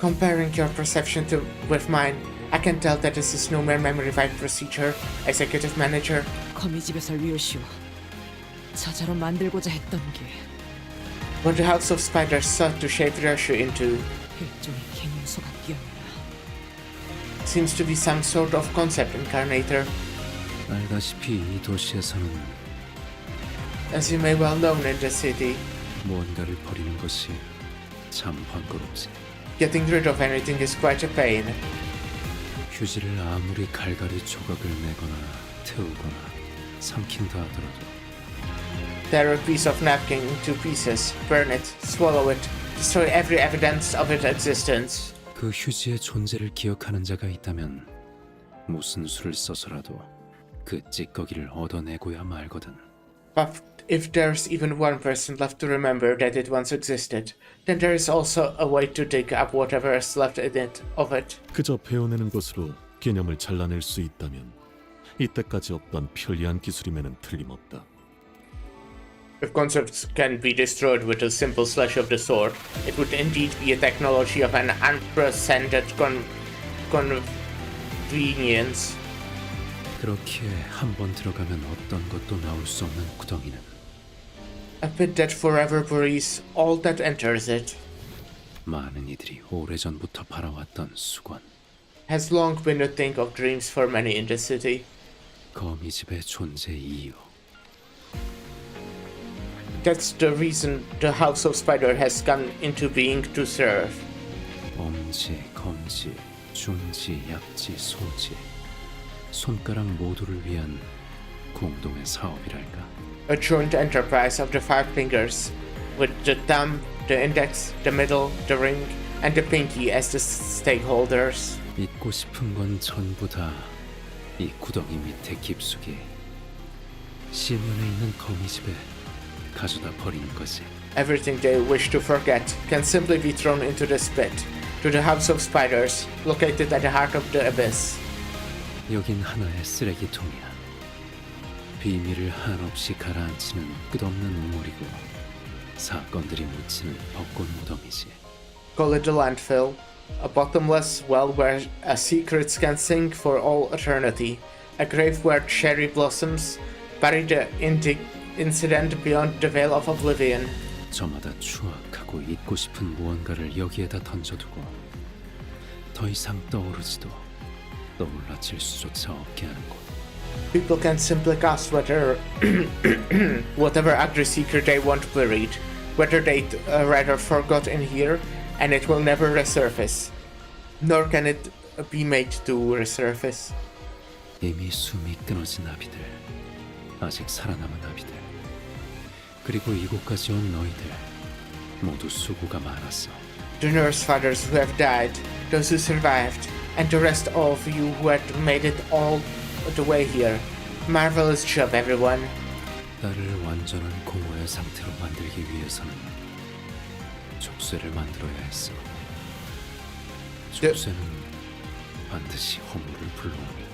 Speaker 1: Comparing your perception with mine, I can tell that this is no mere memory fight procedure, Executive Manager.
Speaker 10: 거미집에서 리오시오. 저자로 만들고자 했던 게
Speaker 1: What the House of Spiders sought to shape Ryoshu into
Speaker 10: 일종의 개념소각기였나.
Speaker 1: seems to be some sort of concept incarnator.
Speaker 6: 알다시피 이 도시에서는
Speaker 1: As you may well know in the city,
Speaker 6: 무언가를 버리는 것이 참 번거롭지.
Speaker 1: getting rid of anything is quite a pain.
Speaker 6: 휴지를 아무리 갈갈이 조각을 내거나 태우거나 삼킨다 하더라도
Speaker 1: Tear a piece of napkin into pieces, burn it, swallow it, destroy every evidence of its existence.
Speaker 6: 그 휴지의 존재를 기억하는 자가 있다면 무슨 수를 써서라도 그 찌꺼기를 얻어내고야 말거든.
Speaker 1: But if there's even one person left to remember that it once existed, then there is also a way to dig up whatever is left in it of it.
Speaker 9: 그저 베어내는 것으로 개념을 잘라낼 수 있다면 이때까지 없던 편리한 기술임에는 틀림없다.
Speaker 1: If concepts can be destroyed with a simple slash of the sword, it would indeed be a technology of an unprecedented convenience.
Speaker 6: 그렇게 한 번 들어가면 어떤 것도 나올 수 없는 구덩이는
Speaker 1: A pit that forever buries all that enters it.
Speaker 6: 많은 이들이 오래전부터 바라왔던 수건.
Speaker 1: Has long been a thing of dreams for many in the city.
Speaker 6: 거미집의 존재 이유.
Speaker 1: That's the reason the House of Spider has come into being to serve.
Speaker 6: 엄지, 검지, 중지, 약지, 소지. 손가락 모두를 위한 공동의 사업이랄까.
Speaker 1: A joint enterprise of the five fingers, with the thumb, the index, the middle, the ring, and the pinky as the stakeholders.
Speaker 6: 잊고 싶은 건 전부 다 이 구덩이 밑에 깊숙이 시면에 있는 거미집에 가져다 버리는 거지.
Speaker 1: Everything they wish to forget can simply be thrown into this pit, to the House of Spiders, located at the heart of the abyss.
Speaker 6: 여긴 하나의 쓰레기통이야. 비밀을 한없이 가라앉히는 끝없는 우물이고 사건들이 묻히는 벚꽃 무덤이지.
Speaker 1: Call it the landfill, a bottomless well where secrets can sink for all eternity, a grave where cherry blossoms bury the incident beyond the veil of oblivion.
Speaker 6: 저마다 추악하고 잊고 싶은 무언가를 여기에다 던져두고 더 이상 떠오르지도 떠올라질 수조차 없게 하는 곳.
Speaker 1: People can simply cast whatever ugly secret they want buried, whether they'd rather forgot in here, and it will never resurface. Nor can it be made to resurface.
Speaker 6: 이미 숨이 끊어진 아비들, 아직 살아남은 아비들, 그리고 이곳까지 온 너희들 모두 수고가 많았어.
Speaker 1: The nurse fathers who have died, those who survived, and the rest of you who had made it all the way here. Marvelous job, everyone.
Speaker 6: 나를 완전한 공허의 상태로 만들기 위해서는 족쇄를 만들어야 했어. 족쇄는 반드시 허물을 불러오니까.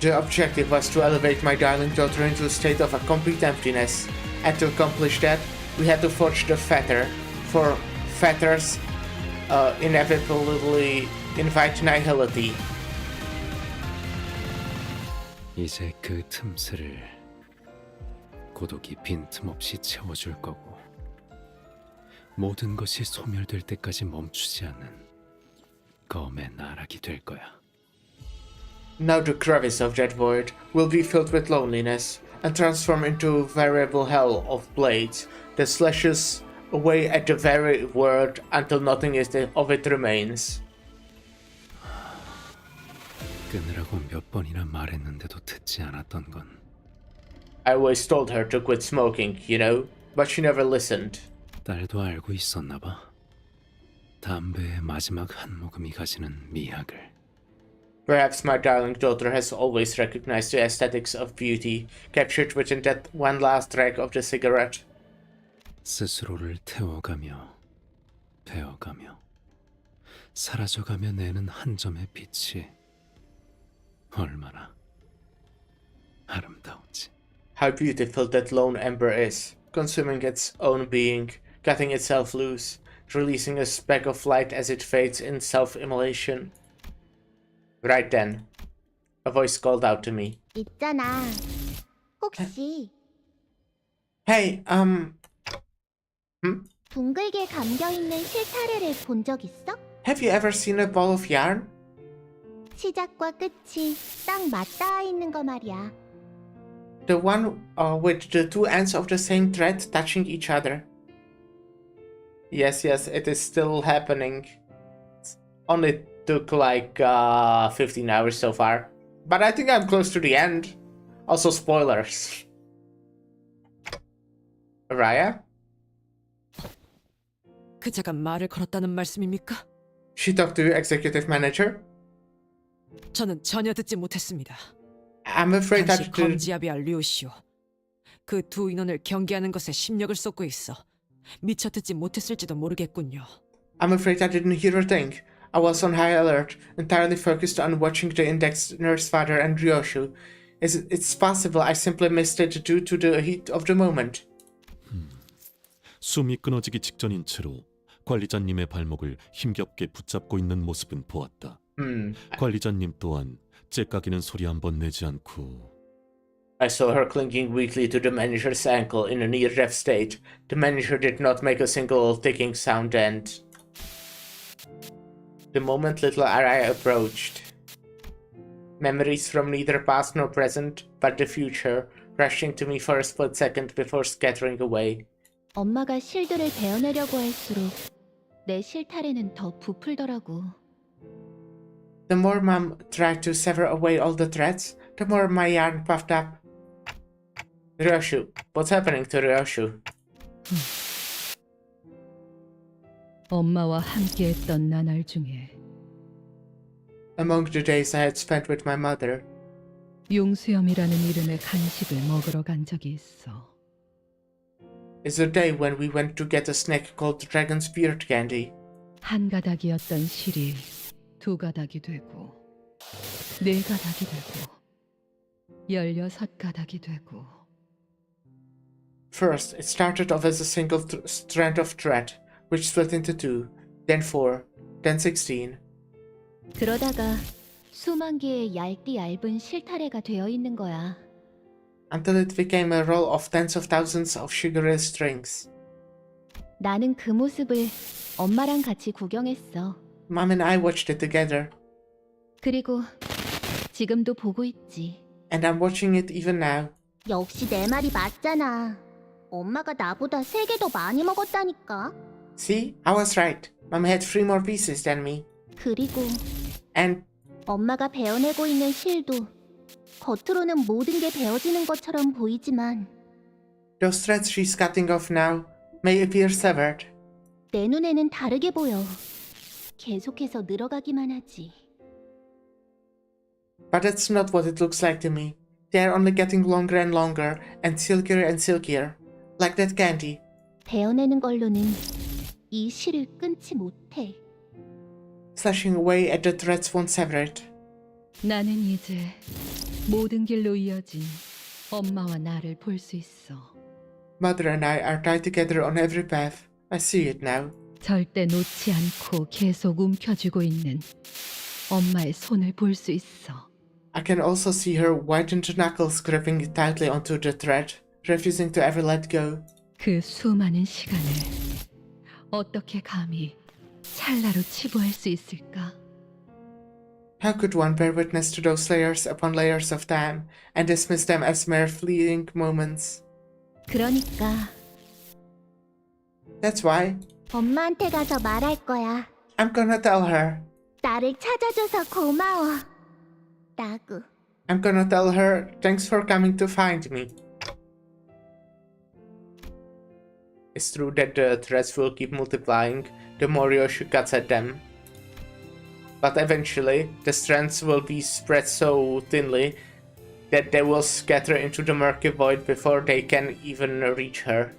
Speaker 1: The objective was to elevate my darling daughter into a state of a complete emptiness, and to accomplish that, we had to forge the fetter, for fetters inevitably invite nihility.
Speaker 6: 이제 그 틈새를 고독이 빈틈없이 채워줄 거고 모든 것이 소멸될 때까지 멈추지 않는 검의 나락이 될 거야.
Speaker 1: Now the crevice of that void will be filled with loneliness and transform into a variable hell of blades that slashes away at the very world until nothing of it remains.
Speaker 6: 끊으라고 몇 번이나 말했는데도 듣지 않았던 건
Speaker 1: I always told her to quit smoking, you know, but she never listened.
Speaker 6: 딸도 알고 있었나 봐. 담배의 마지막 한 모금이 가지는 미학을.
Speaker 1: Perhaps my darling daughter has always recognized the aesthetics of beauty captured within that one last drag of the cigarette.
Speaker 6: 스스로를 태워가며 베어가며 사라져가며 내는 한 점의 빛이 얼마나 아름다운지.
Speaker 1: How beautiful that lone ember is, consuming its own being, cutting itself loose, releasing a speck of light as it fades in self-immolation. Right then, a voice called out to me.
Speaker 3: 있잖아. 혹시
Speaker 1: Hey,
Speaker 3: 둥글게 감겨있는 실타래를 본 적 있어?
Speaker 1: have you ever seen a ball of yarn?
Speaker 3: 시작과 끝이 딱 맞닿아 있는 거 말이야.
Speaker 1: The one with the two ends of the same thread touching each other. Yes, it is still happening. Only took like 15 hours so far. But I think I'm close to the end. Also spoilers. Raya?
Speaker 10: 그자가 말을 걸었다는 말씀입니까?
Speaker 1: She talked to your executive manager?
Speaker 10: 저는 전혀 듣지 못했습니다.
Speaker 1: I'm afraid
Speaker 10: 당시
Speaker 1: that the...
Speaker 10: 검지압이알 류시오. 그 두 인원을 경계하는 것에 심력을 쏟고 있어 미처 듣지 못했을지도 모르겠군요.
Speaker 1: I'm afraid I didn't hear a thing. I was on high alert, entirely focused on watching the index nurse father and Ryoshu. It's possible I simply missed it due to the heat of the moment.
Speaker 9: 숨이 끊어지기 직전인 채로 관리자님의 발목을 힘겹게 붙잡고 있는 모습은 보았다. 관리자님 또한 째까기는 소리 한 번 내지 않고
Speaker 1: I saw her clinging weakly to the manager's ankle in a near-death state. The manager did not make a single ticking sound and... The moment little Araya approached, memories from neither past nor present, but the future, rushing to me for a split second before scattering away.
Speaker 3: 엄마가 실드를 베어내려고 할수록 내 실타래는 더 부풀더라고.
Speaker 1: The more Mom tried to sever away all the threads, the more my yarn puffed up. Ryoshu. What's happening to Ryoshu?
Speaker 4: 엄마와 함께했던 나날 중에
Speaker 1: Among the days I had spent with my mother,
Speaker 4: 용수염이라는 이름의 간식을 먹으러 간 적이 있어.
Speaker 1: is the day when we went to get a snack called Dragon's Beard Candy.
Speaker 4: 한 가닥이었던 실이 두 가닥이 되고, 네 가닥이 되고, 16가닥이 되고.
Speaker 1: First, it started off as a single strand of thread, which split into 2, then 4, then 16.
Speaker 3: 그러다가 수만 개의 얇디 얇은 실타래가 되어 있는 거야.
Speaker 1: Until it became a roll of tens of thousands of sugary strings.
Speaker 3: 나는 그 모습을 엄마랑 같이 구경했어.
Speaker 1: Mom and I watched it together.
Speaker 3: 그리고 지금도 보고 있지.
Speaker 1: And I'm watching it even now.
Speaker 3: 역시 내 말이 맞잖아. 엄마가 나보다 3개 더 많이 먹었다니까.
Speaker 1: See? I was right. Mom had 3 more pieces than me.
Speaker 3: 그리고
Speaker 1: And
Speaker 3: 엄마가 베어내고 있는 실도 겉으로는 모든 게 베어지는 것처럼 보이지만
Speaker 1: those threads she's cutting off now may appear severed.
Speaker 3: 내 눈에는 다르게 보여. 계속해서 늘어가기만 하지.
Speaker 1: But that's not what it looks like to me. They are only getting longer and longer and silkier, like that candy.
Speaker 3: 베어내는 걸로는 이 실을 끊지 못해.
Speaker 1: Slashing away at the threads won't sever it.
Speaker 4: 나는 이제 모든 길로 이어진 엄마와 나를 볼 수 있어.
Speaker 1: Mother and I are tied together on every path. I see it now.
Speaker 4: 절대 놓지 않고 계속 움켜쥐고 있는 엄마의 손을 볼 수 있어.
Speaker 1: I can also see her whitened knuckles gripping tightly onto the thread, refusing to ever let go.
Speaker 4: 그 수많은 시간을 어떻게 감히 찰나로 치부할 수 있을까?
Speaker 1: How could one bear witness to those layers upon layers of time and dismiss them as mere fleeting moments?
Speaker 3: 그러니까
Speaker 1: That's why
Speaker 3: 엄마한테 가서 말할 거야.
Speaker 1: I'm gonna tell her.
Speaker 3: 나를 찾아줘서 고마워. 라고.
Speaker 1: I'm gonna tell her thanks for coming to find me. It's true that the threats will keep multiplying the more Ryoshu cuts at them. But eventually, the strands will be spread so thinly that they will scatter into the murky void before they can even reach her.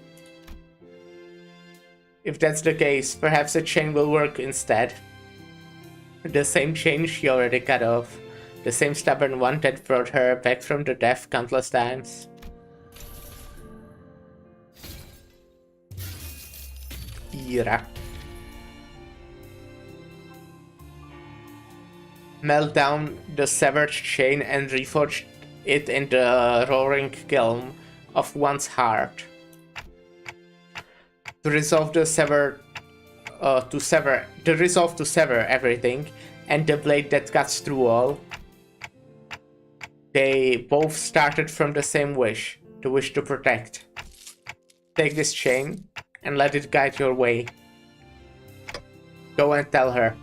Speaker 1: If that's the case, perhaps a chain will work instead. The same chain she already cut off. The same stubborn one that brought her back from the death countless times. Ira. Melt down the severed chain and reforge it in the roaring kiln of one's heart. To resolve the resolve to sever everything and the blade that cuts through all. They both started from the same wish, the wish to protect. Take this chain and let it guide your way. Go and tell her.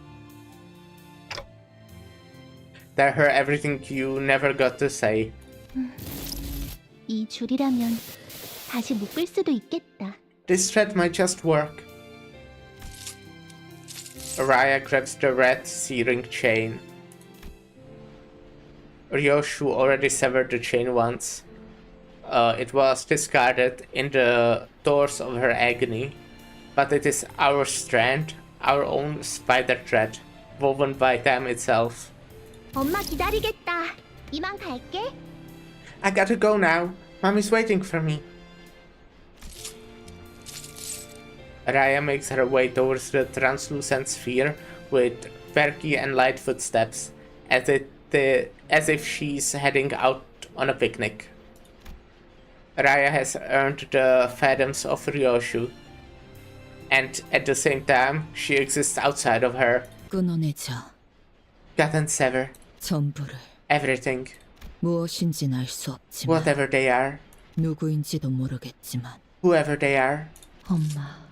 Speaker 1: Tell her everything you never got to say.
Speaker 3: 이 줄이라면 다시 묶을 수도 있겠다.
Speaker 1: This thread might just work. Araya grabs the red searing chain. Ryoshu already severed the chain once. It was discarded in the doors of her agony, but it is our strand, our own spider thread, woven by time itself.
Speaker 3: 엄마 기다리겠다. 이만 갈게.
Speaker 1: I gotta go now. Mommy's waiting for me. Raya makes her way towards the translucent sphere with perky and light footsteps, as if she's heading out on a picnic. Raya has earned the fathoms of Ryoshu, and at the same time, she exists outside of her.
Speaker 4: 끊어내자.
Speaker 1: Cut and sever.
Speaker 4: 전부를.
Speaker 1: Everything.
Speaker 4: 무엇인지는 알 수 없지만.
Speaker 1: Whatever they are.
Speaker 4: 누구인지도 모르겠지만.
Speaker 1: Whoever they are.
Speaker 8: 엄마.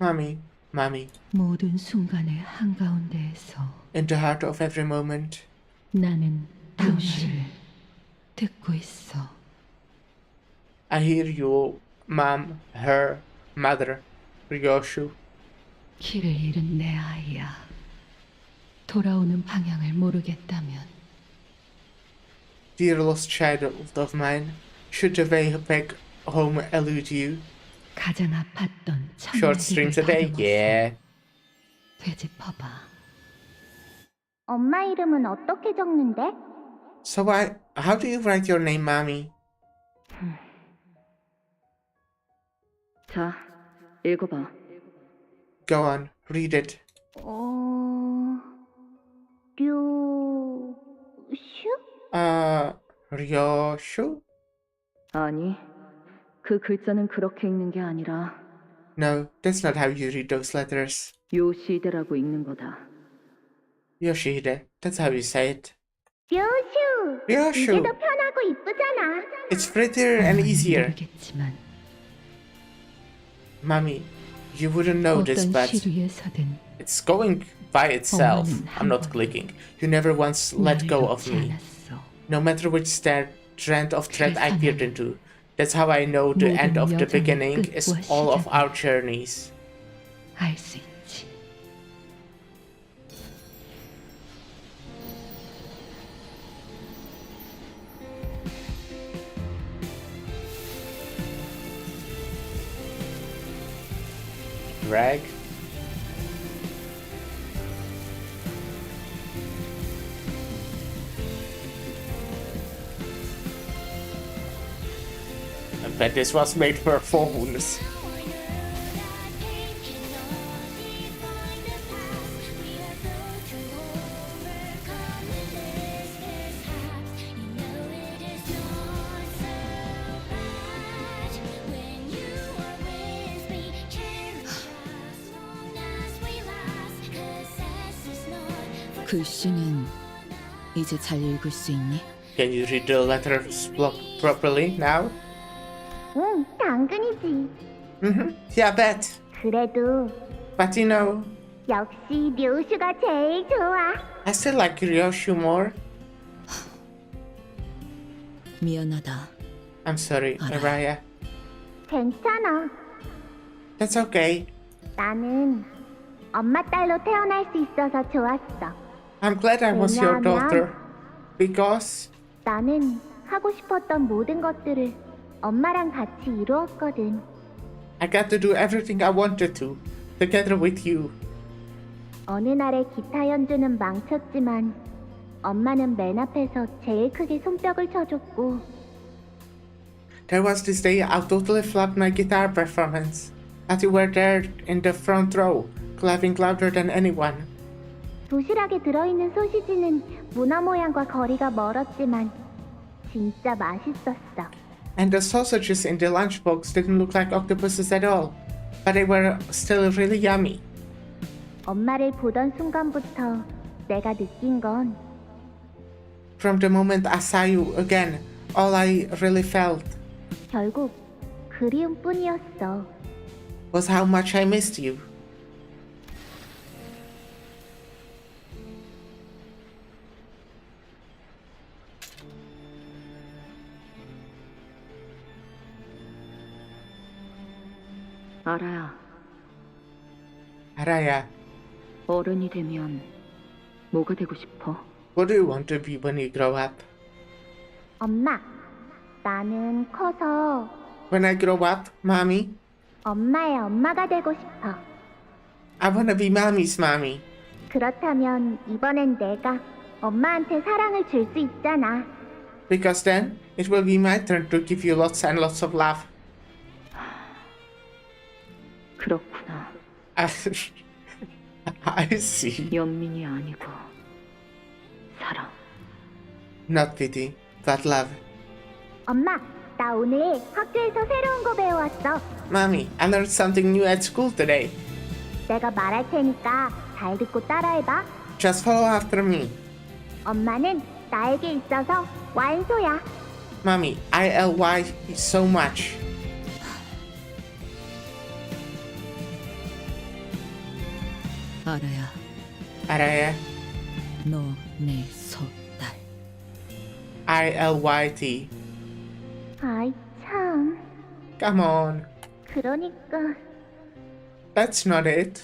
Speaker 1: Mommy.
Speaker 8: 모든 순간의 한가운데에서
Speaker 1: In the heart of every moment.
Speaker 8: 나는 당신을 듣고 있어.
Speaker 1: I hear you, Mom, her, mother, Ryoshu.
Speaker 8: 길을 잃은 내 아이야. 돌아오는 방향을 모르겠다면
Speaker 1: Dear lost child of mine, should the way back home elude you?
Speaker 8: 가장 아팠던
Speaker 1: Short streams a day, yeah.
Speaker 8: 되짚어봐.
Speaker 3: 엄마 이름은 어떻게 적는데?
Speaker 1: So how do you write your name, Mommy?
Speaker 7: 자, 읽어봐.
Speaker 1: Go on, read it. Ryoshu?
Speaker 7: 아니, 그 글자는 그렇게 읽는 게 아니라
Speaker 1: No, that's not how you read those letters.
Speaker 7: 요시히데라고 읽는 거다.
Speaker 1: Yoshihide, that's how you say it.
Speaker 3: 료슈!
Speaker 1: Ryoshu.
Speaker 3: 이게 더 편하고 이쁘잖아.
Speaker 1: It's prettier and easier.
Speaker 8: 모르겠지만
Speaker 1: Mommy, you wouldn't know this,
Speaker 8: 어떤
Speaker 1: but
Speaker 8: 시류에서든
Speaker 1: it's going by itself. I'm not clicking. You never once let go of me. No matter which strand of thread I peered into. That's how I know the end of the beginning is all of our journeys.
Speaker 8: 알 수 있지.
Speaker 1: Drag. I bet this was made for phones.
Speaker 4: 글씨는 이제 잘 읽을 수 있니?
Speaker 1: Can you read the letters properly now?
Speaker 3: 응, 당근이지.
Speaker 1: Yeah, I bet.
Speaker 3: 그래도
Speaker 1: But you know,
Speaker 3: 역시 료슈가 제일 좋아.
Speaker 1: I still like Ryoshu more.
Speaker 4: 미안하다.
Speaker 1: I'm sorry, Araya.
Speaker 3: 괜찮아.
Speaker 1: That's okay.
Speaker 3: 나는 엄마 딸로 태어날 수 있어서 좋았어.
Speaker 1: I'm glad I was your daughter. Because
Speaker 3: 나는 하고 싶었던 모든 것들을 엄마랑 같이 이루었거든.
Speaker 1: I got to do everything I wanted to, together with you.
Speaker 3: 어느 날에 기타 연주는 망쳤지만 엄마는 맨 앞에서 제일 크게 손뼉을 쳐줬고
Speaker 1: There was this day I totally flopped my guitar performance. But you were there in the front row, clapping louder than anyone.
Speaker 3: 도시락에 들어있는 소시지는 문어 모양과 거리가 멀었지만 진짜 맛있었어.
Speaker 1: And the sausages in the lunchbox didn't look like octopuses at all, but they were still really yummy.
Speaker 3: 엄마를 보던 순간부터 내가 느낀 건
Speaker 1: From the moment I saw you again, all I really felt
Speaker 3: 결국 그리움뿐이었어.
Speaker 1: was how much I missed you.
Speaker 7: 알아야.
Speaker 1: Araya,
Speaker 7: 어른이 되면 뭐가 되고 싶어?
Speaker 1: what do you want to be when you grow up?
Speaker 3: 엄마, 나는 커서
Speaker 1: When I grow up, mommy,
Speaker 3: 엄마의 엄마가 되고 싶어.
Speaker 1: I wanna be mommy's mommy.
Speaker 3: 그렇다면 이번엔 내가 엄마한테 사랑을 줄 수 있잖아.
Speaker 1: Because then, it will be my turn to give you lots and lots of love.
Speaker 7: 그렇구나.
Speaker 1: I see.
Speaker 7: 연민이 아니고 사랑.
Speaker 1: Not pity, but love.
Speaker 3: 엄마, 나 오늘 학교에서 새로운 거 배워왔어.
Speaker 1: Mommy, I learned something new at school today.
Speaker 3: 내가 말할 테니까 잘 듣고 따라해봐.
Speaker 1: Just follow after me.
Speaker 3: 엄마는 나에게 있어서 완소야.
Speaker 1: Mommy, I ly so much.
Speaker 4: 알아야.
Speaker 1: Araya,
Speaker 4: 너 내 소딸.
Speaker 1: ILYT.
Speaker 3: 아이 참.
Speaker 1: Come on.
Speaker 3: 그러니까
Speaker 1: That's not it.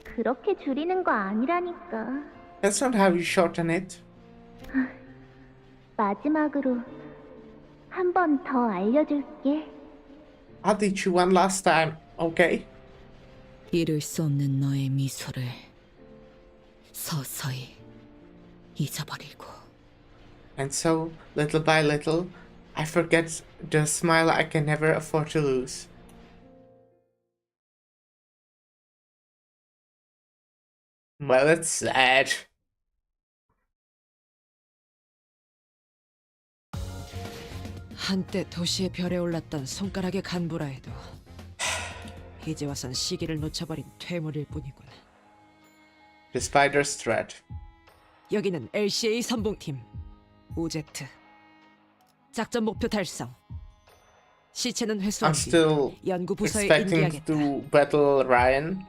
Speaker 3: 그렇게 줄이는 거 아니라니까.
Speaker 1: That's not how you shorten it.
Speaker 3: 마지막으로 한 번 더 알려줄게.
Speaker 1: I'll teach you one last time, okay?
Speaker 4: 잃을 수 없는 너의 미소를 서서히 잊어버리고
Speaker 1: And so, little by little, I forget the smile I can never afford to lose. Well, it's sad.
Speaker 10: 한때 도시의 별에 올랐던 손가락의 간부라 해도 이제 와선 시기를 놓쳐버린 퇴물일 뿐이군.
Speaker 1: The spider's threat.
Speaker 10: 여기는 LCA 선봉팀 우제트. 작전 목표 달성. 시체는 회수한
Speaker 1: I'm
Speaker 10: 뒤
Speaker 1: still
Speaker 10: 연구 부서에
Speaker 1: expecting
Speaker 10: 인계하겠다.
Speaker 1: to battle Ryan,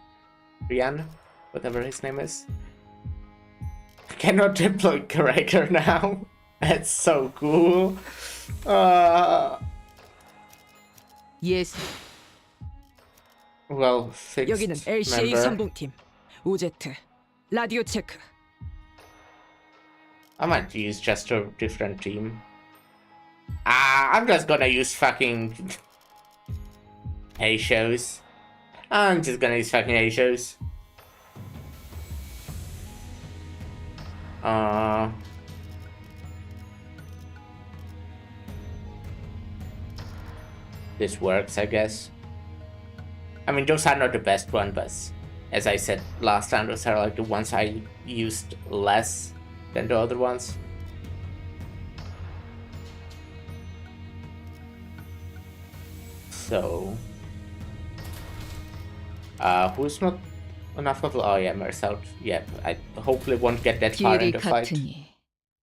Speaker 1: whatever his name is. I cannot deploy Cracker now. That's so cool.
Speaker 10: 예스.
Speaker 1: Well, fixed
Speaker 10: 여기는 LCA
Speaker 1: member.
Speaker 10: 선봉팀 우제트. 라디오 체크.
Speaker 1: I might use just a different team. I'm just gonna use fucking A shows. I'm just gonna use fucking A shows. This works, I guess. I mean, those are not the best ones, but as I said last time, those are like the ones I used less than the other ones. So, who's not Enough of oh yeah, Marcel. Yeah, I hopefully won't get that far in
Speaker 4: 길이
Speaker 1: the fight.
Speaker 4: 같으니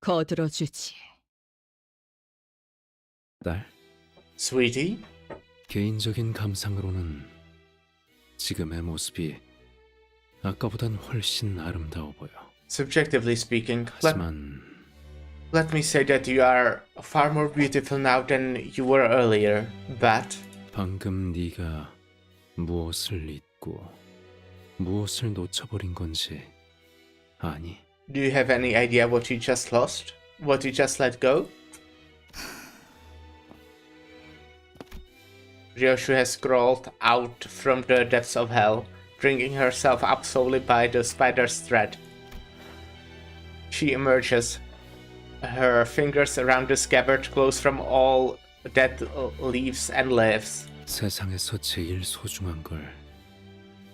Speaker 4: 거들어주지.
Speaker 6: 딸,
Speaker 1: Sweetie?
Speaker 6: 개인적인 감상으로는 지금의 모습이 아까보단 훨씬 아름다워 보여.
Speaker 1: Subjectively speaking,
Speaker 6: 하지만
Speaker 1: let me say that you are far more beautiful now than you were earlier, but
Speaker 6: 방금 네가 무엇을 잊고 무엇을 놓쳐버린 건지 아니?
Speaker 1: do you have any idea what you just lost? What you just let go? Ryoshu has crawled out from the depths of hell, bringing herself up solely by the spider's thread. She emerges, her fingers around the scabbard close from all dead leaves and leaves.
Speaker 6: 세상에서 제일 소중한 걸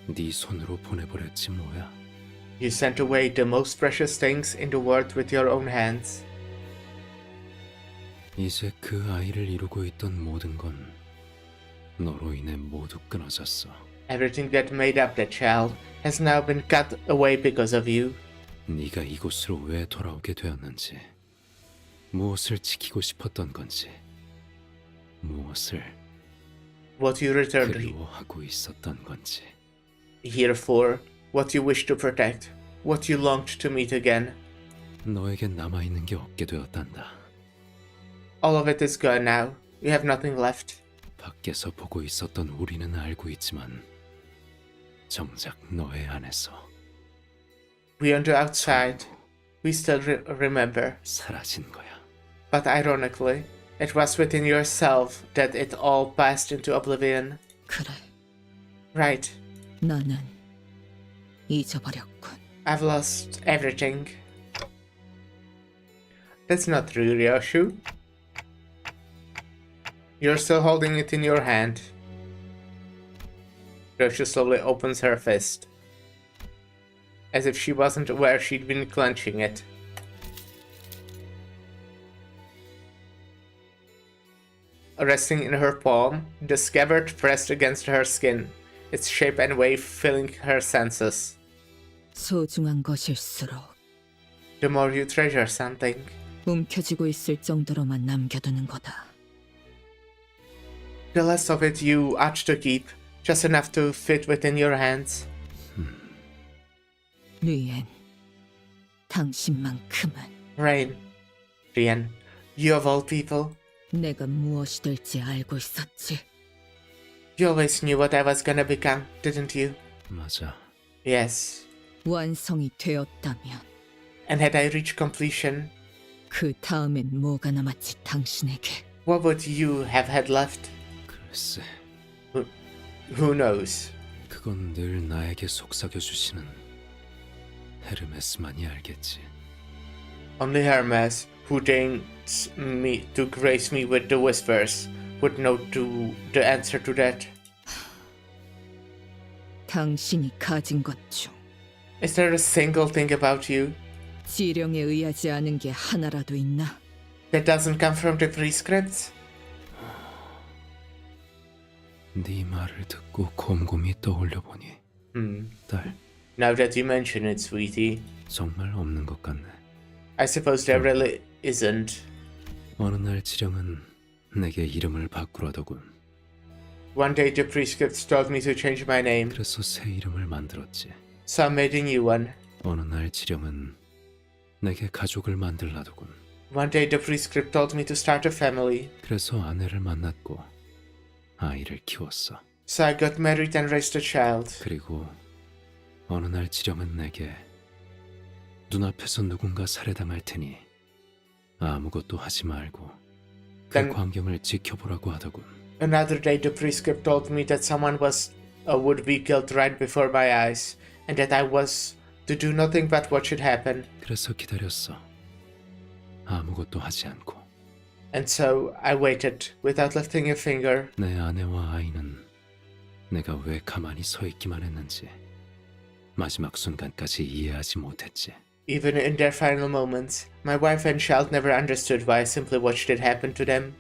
Speaker 6: 네 손으로 보내버렸지 뭐야.
Speaker 1: You sent away the most precious things in the world with your own hands.
Speaker 6: 이제 그 아이를 이루고 있던 모든 건 너로 인해 모두 끊어졌어.
Speaker 1: Everything that made up that child has now been cut away because of you.
Speaker 6: 네가 이곳으로 왜 돌아오게 되었는지, 무엇을 지키고 싶었던 건지, 무엇을
Speaker 1: What you returned
Speaker 6: 그리워하고 있었던 건지.
Speaker 1: here for, what you wish to protect, what you longed to meet again.
Speaker 6: 너에겐 남아있는 게 없게 되었단다.
Speaker 1: All of it is gone now. You have nothing left.
Speaker 6: 밖에서 보고 있었던 우리는 알고 있지만 정작 너의 안에서
Speaker 1: We on the outside, we still remember.
Speaker 6: 사라진 거야.
Speaker 1: But ironically, it was within yourself that it all passed into oblivion.
Speaker 4: 그래,
Speaker 1: Right.
Speaker 4: 나는 잊어버렸군.
Speaker 1: I've lost everything. That's not true, Ryoshu. You're still holding it in your hand. Ryoshu slowly opens her fist, as if she wasn't aware she'd been clenching it. Resting in her palm, the scabbard pressed against her skin, its shape and wave filling her senses.
Speaker 4: 소중한 것일수록
Speaker 1: The more you treasure something,
Speaker 4: 움켜쥐고 있을 정도로만 남겨두는 거다.
Speaker 1: the less of it you ought to keep, just enough to fit within your hands.
Speaker 4: 리엔, 당신만큼은
Speaker 1: Rain, Rian, you of all people,
Speaker 4: 내가 무엇이 될지 알고 있었지.
Speaker 1: you always knew what I was gonna become, didn't you?
Speaker 6: 맞아.
Speaker 1: Yes.
Speaker 4: 완성이 되었다면
Speaker 1: And had I reached completion,
Speaker 4: 그 다음엔 뭐가 남았지 당신에게.
Speaker 1: what would you have had left?
Speaker 6: 글쎄,
Speaker 1: Who knows?
Speaker 6: 그건 늘 나에게 속삭여주시는 헤르메스만이 알겠지.
Speaker 1: Only Hermes, who deigns me to grace me with the whispers, would know the answer to that.
Speaker 4: 당신이 가진 것 중
Speaker 1: Is there a single thing about you
Speaker 4: 지령에 의하지 않은 게 하나라도 있나?
Speaker 1: that doesn't come from the prescripts?
Speaker 6: 네 말을 듣고 곰곰이 떠올려보니 딸,
Speaker 1: Now that you mention it, sweetie,
Speaker 6: 정말 없는 것 같네.
Speaker 1: I suppose there really isn't.
Speaker 6: 어느 날 지령은 내게 이름을 바꾸라더군.
Speaker 1: One day the prescripts told me to change my name,
Speaker 6: 그래서 새 이름을 만들었지.
Speaker 1: so I made a new one.
Speaker 6: 어느 날 지령은 내게 가족을 만들라더군.
Speaker 1: One day the prescript told me to start a family,
Speaker 6: 그래서 아내를 만났고 아이를 키웠어.
Speaker 1: so I got married and raised a child.
Speaker 6: 그리고 어느 날 지령은 내게 눈앞에서 누군가 살해당할 테니 아무것도 하지 말고 그
Speaker 1: Then-
Speaker 6: 광경을 지켜보라고 하더군.
Speaker 1: Another day the prescript told me that someone would be killed right before my eyes, and that I was to do nothing but watch it happen.
Speaker 6: 그래서 기다렸어. 아무것도 하지 않고.
Speaker 1: And so I waited, without lifting a finger.
Speaker 6: 내 아내와 아이는 내가 왜 가만히 서 있기만 했는지 마지막 순간까지 이해하지 못했지.
Speaker 1: Even in their final moments, my wife and child never understood why I simply watched it happen to them.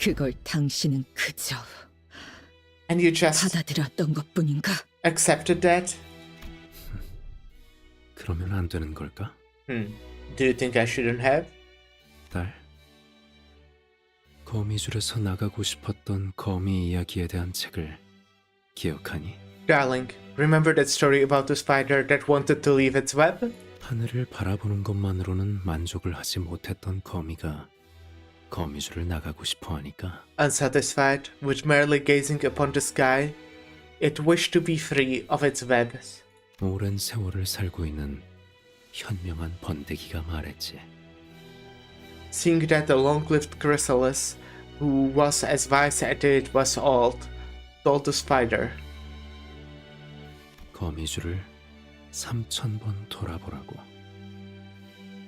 Speaker 4: 그걸 당신은 그저
Speaker 1: And you just
Speaker 4: 받아들였던 것뿐인가?
Speaker 1: accepted that?
Speaker 6: 그러면 안 되는 걸까?
Speaker 1: Do you think I shouldn't have?
Speaker 6: 딸, 거미줄에서 나가고 싶었던 거미 이야기에 대한 책을 기억하니?
Speaker 1: Darling, remember that story about the spider that wanted to leave its web?
Speaker 6: 하늘을 바라보는 것만으로는 만족을 하지 못했던 거미가 거미줄을 나가고 싶어 하니까
Speaker 1: Unsatisfied with merely gazing upon the sky, it wished to be free of its webs.
Speaker 6: 오랜 세월을 살고 있는 현명한 번데기가 말했지.
Speaker 1: Seeing that the long-lived chrysalis, who was as wise as it was old, told the spider,
Speaker 6: 거미줄을 3000번 돌아보라고.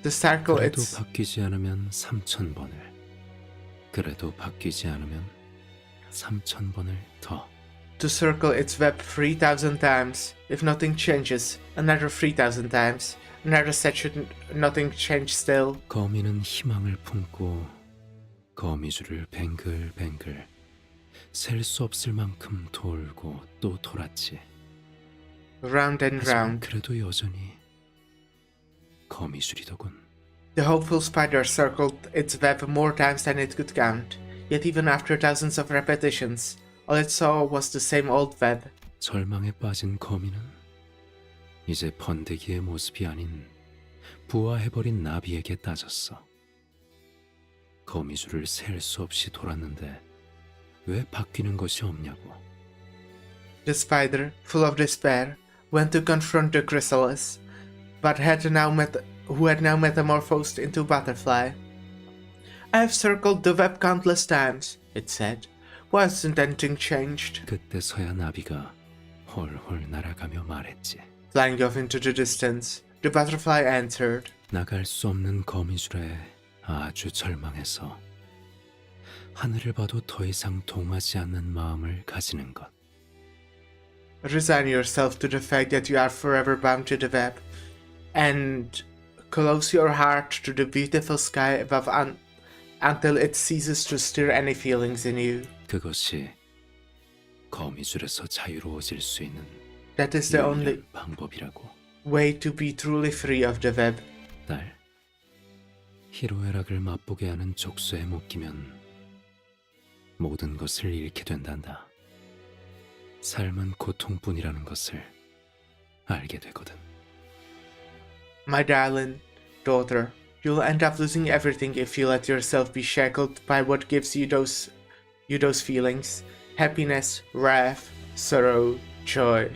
Speaker 1: the circle
Speaker 6: 그래도
Speaker 1: its
Speaker 6: 바뀌지 않으면 3000번을, 그래도 바뀌지 않으면 3000번을 더.
Speaker 1: to circle its web 3,000 times. If nothing changes, another 3,000 times. Another set should nothing change still.
Speaker 6: 거미는 희망을 품고 거미줄을 뱅글뱅글 셀 수 없을 만큼 돌고 또 돌았지.
Speaker 1: Round and
Speaker 6: 하지만
Speaker 1: round.
Speaker 6: 그래도 여전히 거미줄이더군.
Speaker 1: The hopeful spider circled its web more times than it could count. Yet even after thousands of repetitions, all it saw was the same old web.
Speaker 6: 절망에 빠진 거미는 이제 번데기의 모습이 아닌 부화해버린 나비에게 따졌어. 거미줄을 셀 수 없이 돌았는데 왜 바뀌는 것이 없냐고.
Speaker 1: The spider, full of despair, went to confront the chrysalis, but who had now metamorphosed into butterfly. I have circled the web countless times, it said. Why hasn't anything changed?
Speaker 6: 그때서야 나비가 홀홀 날아가며 말했지.
Speaker 1: Flying off into the distance, the butterfly answered,
Speaker 6: 나갈 수 없는 거미줄에 아주 절망해서 하늘을 봐도 더 이상 동하지 않는 마음을 가지는 것.
Speaker 1: resign yourself to the fact that you are forever bound to the web, and close your heart to the beautiful sky above until it ceases to stir any feelings in you.
Speaker 6: 그것이 거미줄에서 자유로워질 수 있는
Speaker 1: That is the only
Speaker 6: 유일한 방법이라고.
Speaker 1: way to be truly free of the web.
Speaker 6: 딸, 희로애락을 맛보게 하는 족쇄에 묶이면 모든 것을 잃게 된단다. 삶은 고통뿐이라는 것을 알게 되거든.
Speaker 1: My darling daughter, you'll end up losing everything if you let yourself be shackled by what gives you those feelings. Happiness, wrath, sorrow, joy.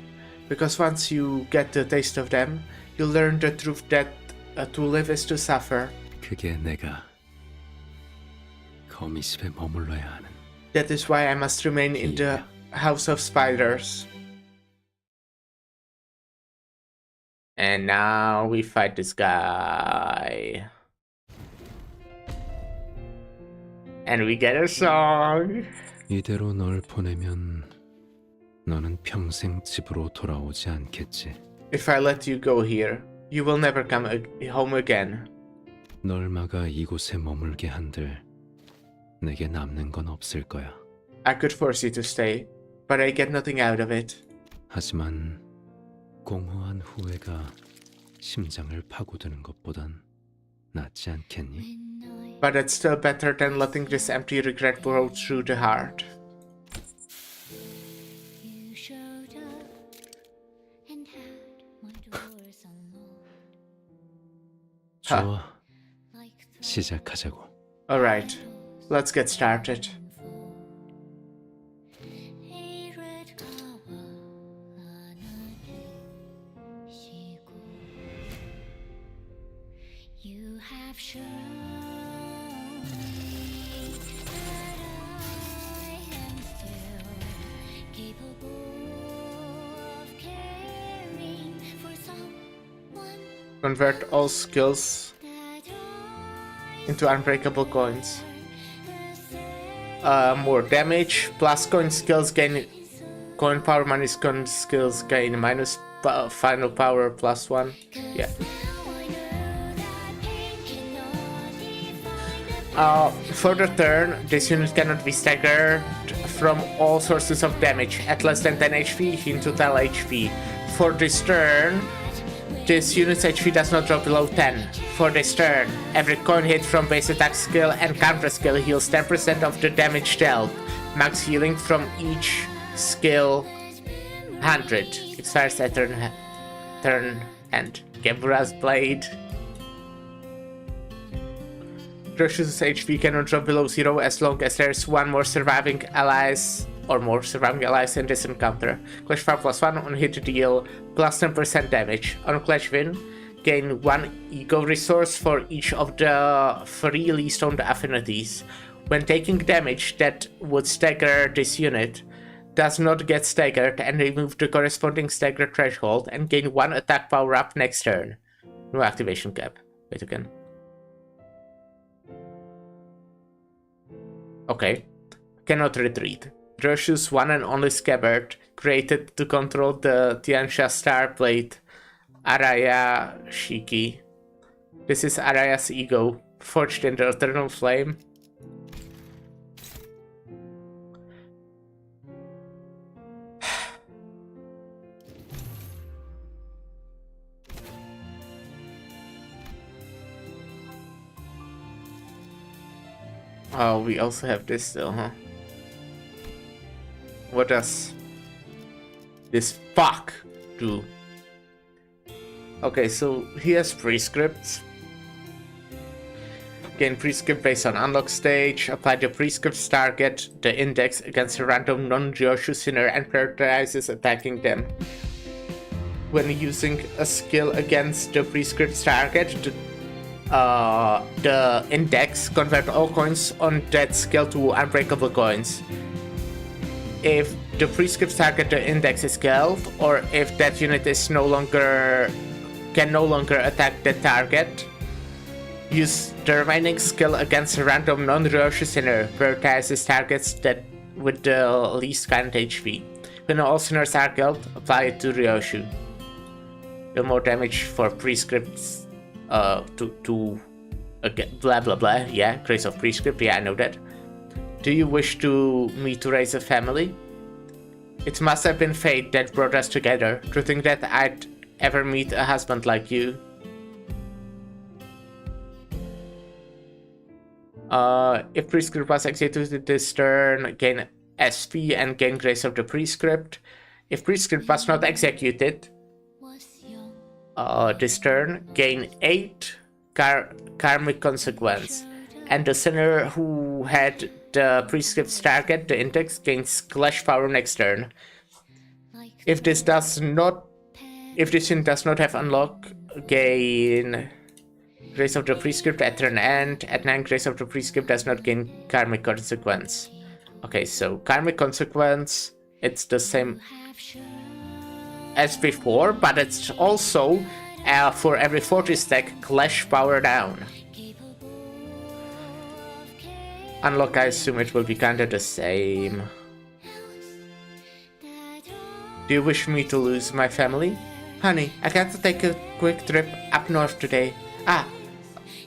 Speaker 1: Because once you get the taste of them, you'll learn the truth that to live is to suffer.
Speaker 6: 그게 내가 거미집에 머물러야 하는.
Speaker 1: That is why I must remain in the house of spiders. And now we fight this guy. And we get a song.
Speaker 6: 이대로 널 보내면 너는 평생 집으로 돌아오지 않겠지.
Speaker 1: If I let you go here, you will never come home again.
Speaker 6: 널 막아 이곳에 머물게 한들 내게 남는 건 없을 거야.
Speaker 1: I could force you to stay, but I get nothing out of it.
Speaker 6: 하지만 공허한 후회가 심장을 파고드는 것보단 낫지 않겠니?
Speaker 1: But it's still better than letting this empty regret burrow through the heart.
Speaker 6: 좋아, 시작하자고.
Speaker 1: Alright, let's get started. Convert all skills into unbreakable coins. More damage, plus coin skills gain coin power, minus coin skills gain minus final power plus 1. Yeah. For the turn, this unit cannot be staggered from all sources of damage at less than 10 HP into total HP. For this turn, this unit's HP does not drop below 10. For this turn, every coin hit from base attack skill and counter skill heals 10% of the damage dealt. Max healing from each skill 100. Expires at turn end. Gebura's Blade. Crush's HP cannot drop below 0 as long as there's one more surviving allies in this encounter. Clash Power +1 on hit to deal plus 10% damage. On Clash Win, gain 1 ego resource for each of the 3 least owned affinities. When taking damage that would stagger this unit, does not get staggered and remove the corresponding stagger threshold and gain 1 attack power up next turn. No activation cap. Wait again. Okay. Cannot retreat. Droshu's one and only scabbard, created to control the Tianxia Starblade, Araya Shiki. This is Araya's ego, forged in the Eternal Flame. Oh, we also have this still, huh? What does this fuck do? Okay, so he has prescripts. Gain prescript based on unlock stage. Apply the prescript's target, the index, against a random non-Ryoshu sinner and prioritizes attacking them. When using a skill against the prescript's target, the index convert all coins on that skill to unbreakable coins. If the prescript target the index is killed, or if that unit is no longer attack the target, use the remaining skill against a random non-Ryoshu sinner. Prioritizes targets that with the least current HP. When all sinners are killed, apply it to Ryoshu. The more damage for prescripts. Blah blah blah. Yeah, Grace of Prescript. Yeah, I know that. Do you wish me to raise a family? It must have been fate that brought us together. To think that I'd ever meet a husband like you. If Prescript was executed this turn, gain SP and gain Grace of the Prescript. If Prescript was not executed this turn, gain 8 karmic consequence. And the sinner who had the prescript's target, the index, gains Clash Power next turn. If this unit does not have unlock, gain Grace of the Prescript at turn end. At 9, Grace of the Prescript does not gain karmic consequence. Okay, so karmic consequence, it's the same as before, but it's also for every 40 stack Clash Power down. Unlock, I assume it will be kinda the same. Do you wish me to lose my family? Honey, I got to take a quick trip up north today.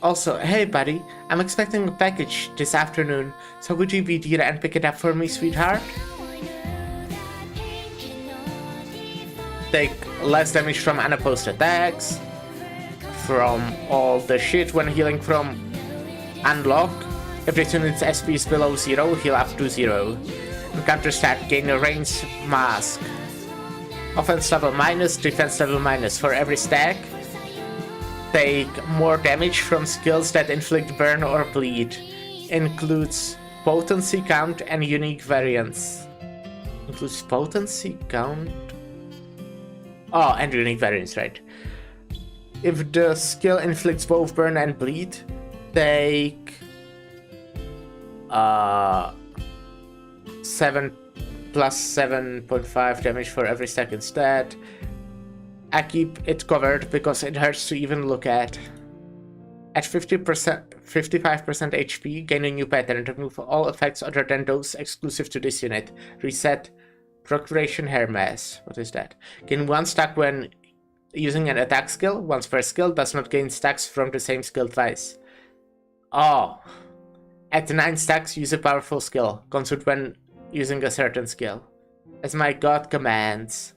Speaker 1: Also, hey buddy, I'm expecting a package this afternoon, so would you be dear and pick it up for me, sweetheart? Take less damage from unopposed attacks, from all the shit when healing from unlock. If this unit's SP is below 0, heal up to 0. And counter stat, gain a range mask. Offense level minus, defense level minus. For every stack, take more damage from skills that inflict burn or bleed. Includes potency count and unique variants. Includes potency count? Oh, and unique variants, right. If the skill inflicts both burn and bleed, take 7 plus 7.5 damage for every stack instead. I keep it covered because it hurts to even look at. At 55% HP, gain a new pattern. Remove all effects other than those exclusive to this unit. Reset Procuration Hermes. What is that? Gain 1 stack when using an attack skill. Once per skill, does not gain stacks from the same skill twice. Oh. At 9 stacks, use a powerful skill. Consult when using a certain skill. As my god commands.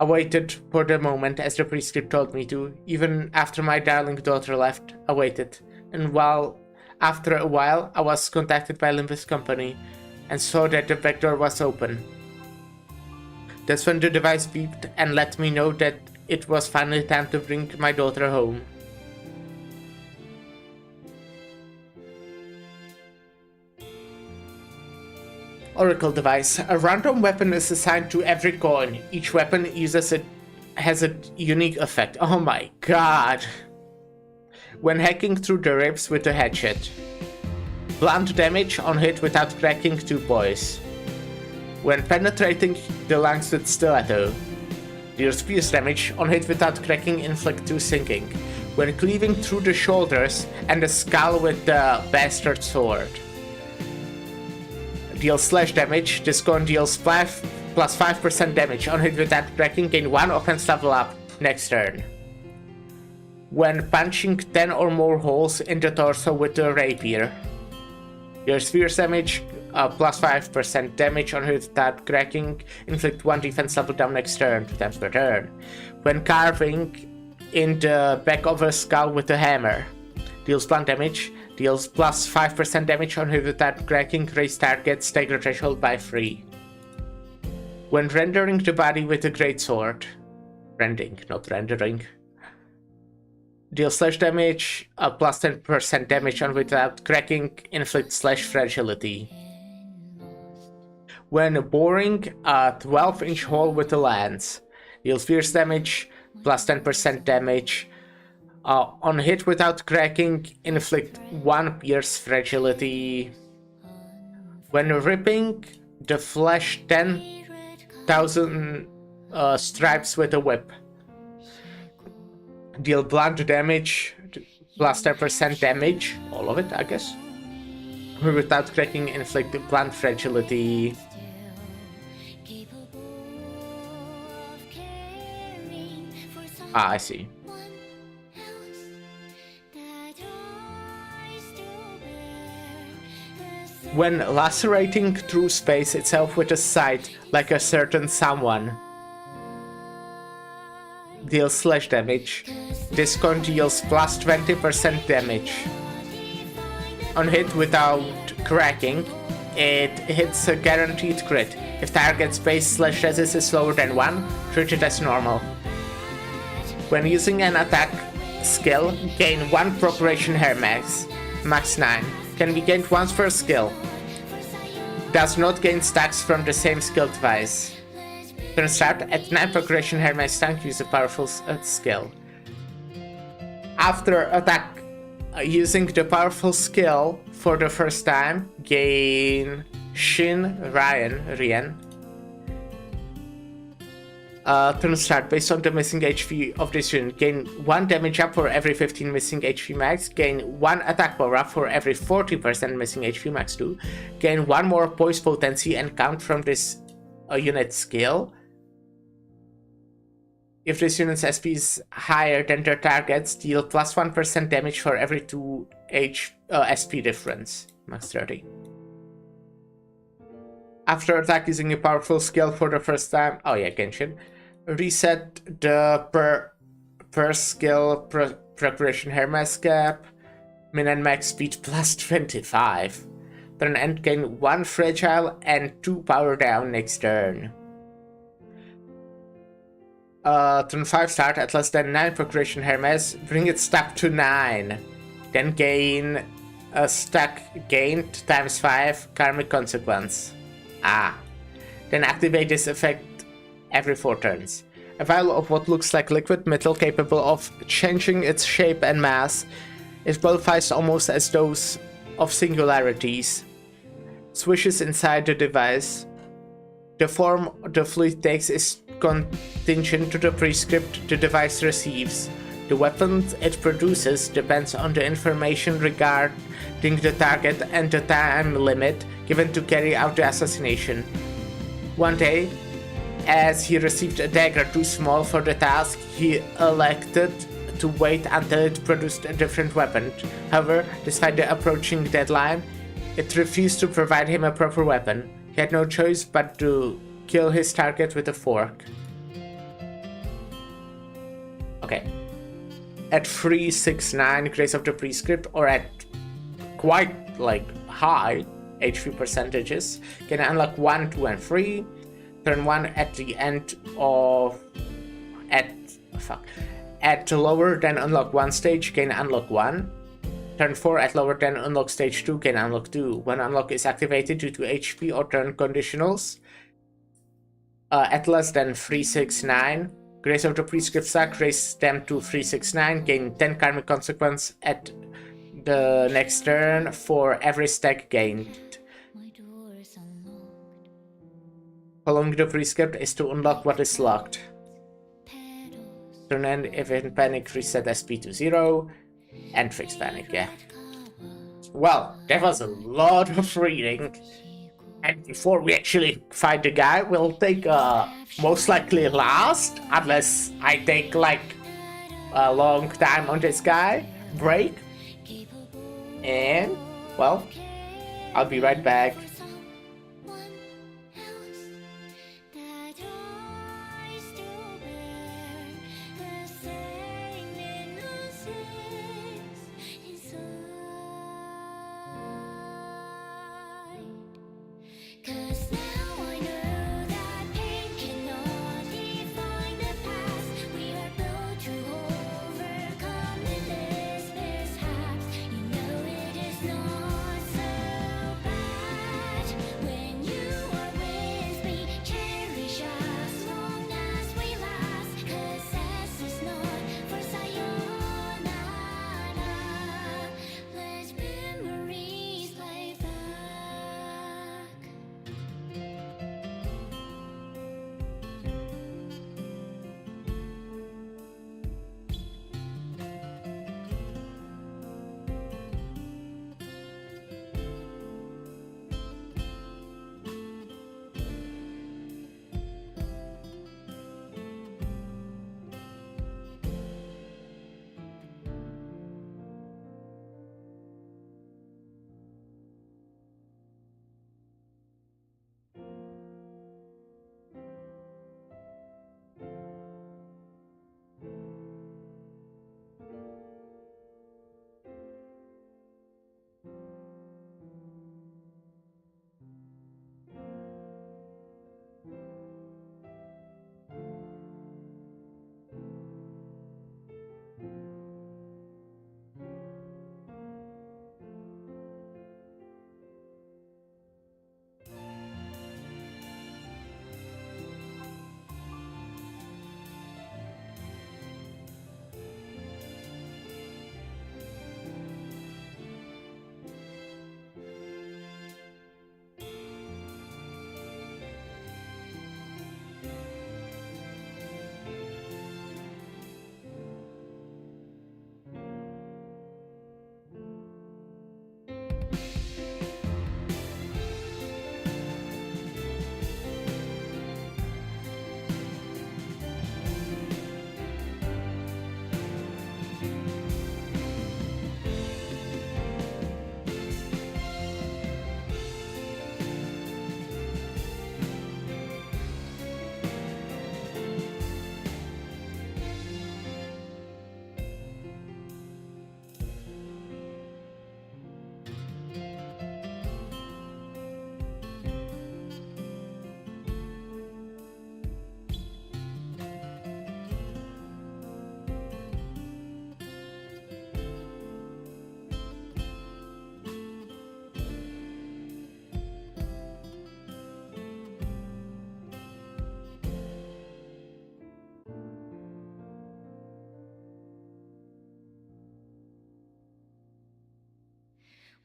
Speaker 1: I waited for the moment as the prescript told me to. Even after my darling daughter left, I waited. And after a while, I was contacted by Olympus Company and saw that the back door was open. That's when the device beeped and let me know that it was finally time to bring my daughter home. Oracle device. A random weapon is assigned to every coin. Each weapon has a unique effect. Oh my god. When hacking through the ribs with a hatchet. Blunt damage on hit without cracking 2 points. When penetrating the lungs with stiletto. Deals pierce damage on hit without cracking, inflict 2 sinking. When cleaving through the shoulders and the skull with the bastard sword. Deals slash damage. This gun deals plus 5% damage on hit without cracking, gain 1 offense level up next turn. When punching 10 or more holes in the torso with a rapier. Deals fierce damage, plus 5% damage on hit without cracking, inflict 1 defense level down next turn, 2 times per turn. When carving in the back of a skull with a hammer. Deals blunt damage. Deals plus 5% damage on hit without cracking, raise target, stagger threshold by 3. When rendering the body with a greatsword. Rending, not rendering. Deals slash damage, plus 10% damage on without cracking, inflict slash fragility. When boring a 12-inch hole with a lance. Deals fierce damage, plus 10% damage. On hit without cracking, inflict 1 pierce fragility. When ripping the flesh 10,000 stripes with a whip. Deal blunt damage, plus 10% damage, all of it I guess. Without cracking, inflict blunt fragility. I see. When lacerating through space itself with a sight, like a certain someone. Deals slash damage. This con deals plus 20% damage. On hit without cracking, it hits a guaranteed crit. If target space slash resist is lower than 1, treat it as normal. When using an attack skill, gain 1 Procreation Hair max 9. Can be gained once per skill. Does not gain stacks from the same skill twice. Turn start at 9 Procreation Hair max tank, use a powerful skill. After attack using the powerful skill for the first time, gain Rien. Turn start based on the missing HP of this unit. Gain 1 damage up for every 15 missing HP max. Gain 1 attack power up for every 40% missing HP max too. Gain 1 more poise potency and count from this unit skill. If this unit's SP is higher than their target's, deal plus 1% damage for every 2 SP difference. Max 30. After attack using a powerful skill for the first time, oh yeah, Genshin, reset the per skill Preparation Hair Mask gap, min and max speed plus 25. Turn end gain 1 fragile and 2 power down next turn. Turn 5 start at less than 9 Procreation Hair Mask, bring its stack to 9. Then gain a stack gained times 5 karmic consequence. Then activate this effect every 4 turns. A vial of what looks like liquid metal capable of changing its shape and mass. It qualifies almost as those of singularities. Swishes inside the device. The form the fluid takes is contingent to the prescript the device receives. The weapon it produces depends on the information regarding the target and the time limit given to carry out the assassination. One day, as he received a dagger too small for the task, he elected to wait until it produced a different weapon. However, despite the approaching deadline, it refused to provide him a proper weapon. He had no choice but to kill his target with a fork. at 369 Grace of the Prescript or at quite like high HP percentages can unlock 1, 2, and 3. Turn 1 at the end of at lower than unlock 1 stage can unlock 1. Turn 4 at lower than unlock stage 2 can unlock 2. When unlock is activated due to HP or turn conditionals at less than 369, Grace of the Prescript stack raise them to 369, gain 10 karmic consequence at the next turn for every stack gained. Following the prescript is to unlock what is locked. Turn end if in panic, reset SP to 0 and fix panic, yeah. Well, that was a lot of reading. And before we actually fight the guy, we'll take most likely last, unless I take like a long time on this guy, break. And, well, I'll be right back.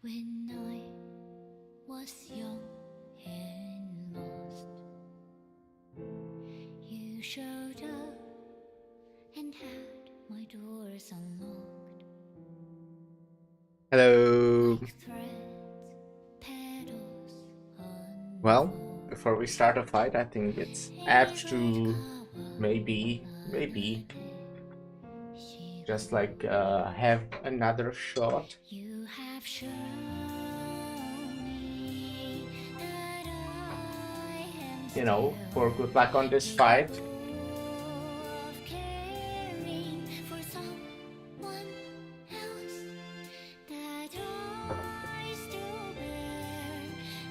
Speaker 3: When I was young and lost, you showed up and had my doors unlocked.
Speaker 1: Hello. Well, before we start a fight, I think it's apt to maybe just like have another shot. You know, for good luck on this fight.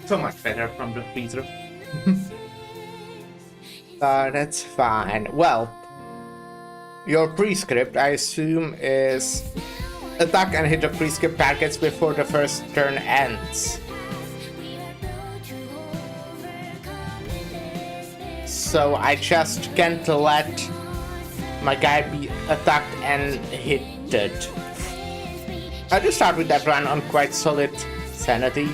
Speaker 1: So much better from the freezer. That's fine. Well, your prescript, I assume, is attack and hit the prescript targets before the first turn ends. So I just can't let my guy be attacked and hit. I just start with that run on quite solid sanity.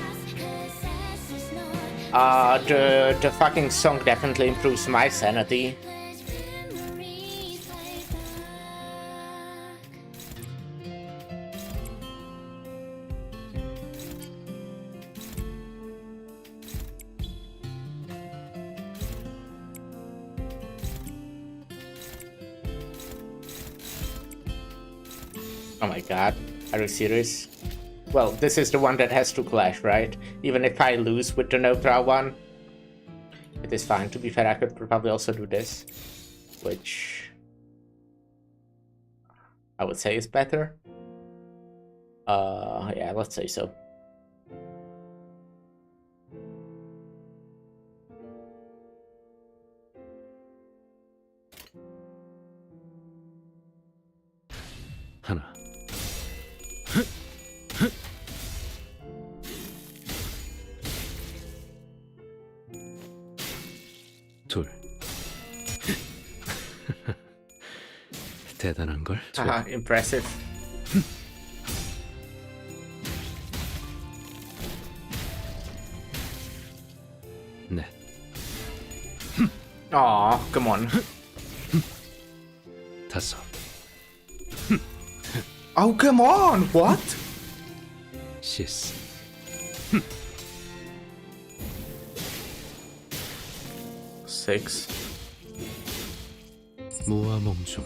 Speaker 1: The fucking song definitely improves my sanity. Oh my god, are you serious? Well, this is the one that has to clash, right? Even if I lose with the no-draw one, it is fine. To be fair, I could probably also do this, which I would say is better. Yeah, let's say so.
Speaker 6: 하나. 둘. 대단한 걸.
Speaker 1: Haha, impressive.
Speaker 6: 넷.
Speaker 1: Aw, come on.
Speaker 6: 다섯.
Speaker 1: Oh, come on! What?
Speaker 6: 시스.
Speaker 1: Six.
Speaker 6: 무와 몽중.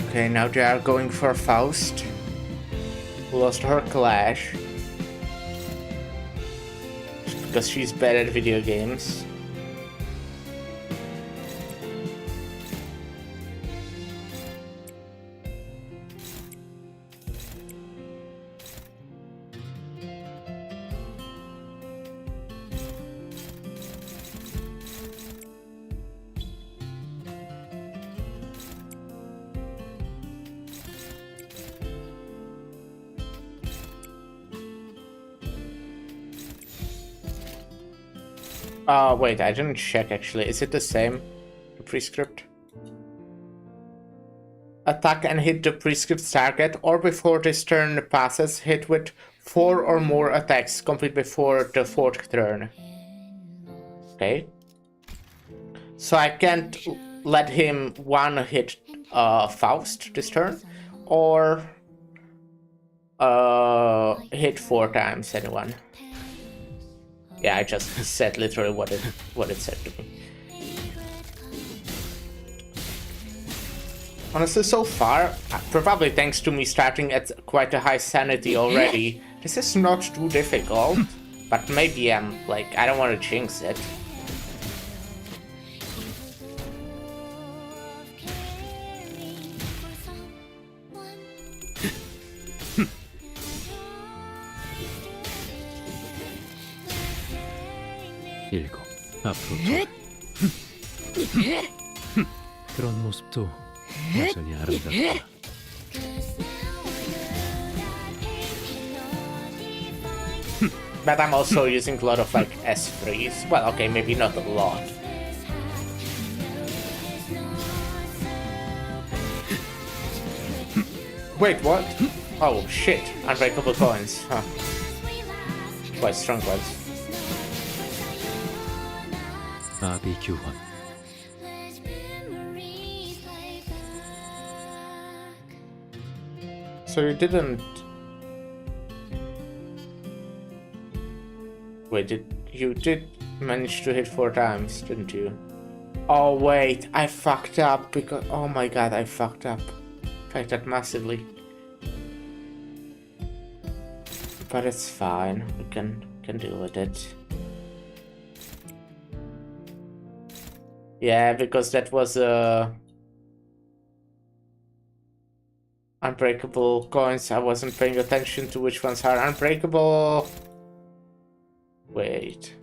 Speaker 1: Okay, now they are going for Faust. Who lost her clash. Because she's bad at video games. Wait, I didn't check actually. Is it the same? The prescript? Attack and hit the prescript target, or before this turn passes, hit with 4 or more attacks, complete before the 4th turn. Okay. So I can't let him one hit Faust this turn, or hit 4 times anyone. Yeah, I just said literally what it said to me. Honestly, so far, probably thanks to me starting at quite a high sanity already, this is not too difficult. But maybe I'm like, I don't want to jinx it.
Speaker 6: 일곱. 앞으로 그런 모습도 여전히 아름답다.
Speaker 1: But I'm also using a lot of like S3s. Well, okay, maybe not a lot. Wait, what? Oh shit, unbreakable coins. Huh. Quite strong ones.
Speaker 6: 아비 교환.
Speaker 1: So you didn't... Wait, you did manage to hit 4 times, didn't you? Oh wait, I fucked up because... Oh my god, I fucked up. Fucked up massively. But it's fine, we can deal with it. Yeah, because that was a... unbreakable coins. I wasn't paying attention to which ones are unbreakable. Wait.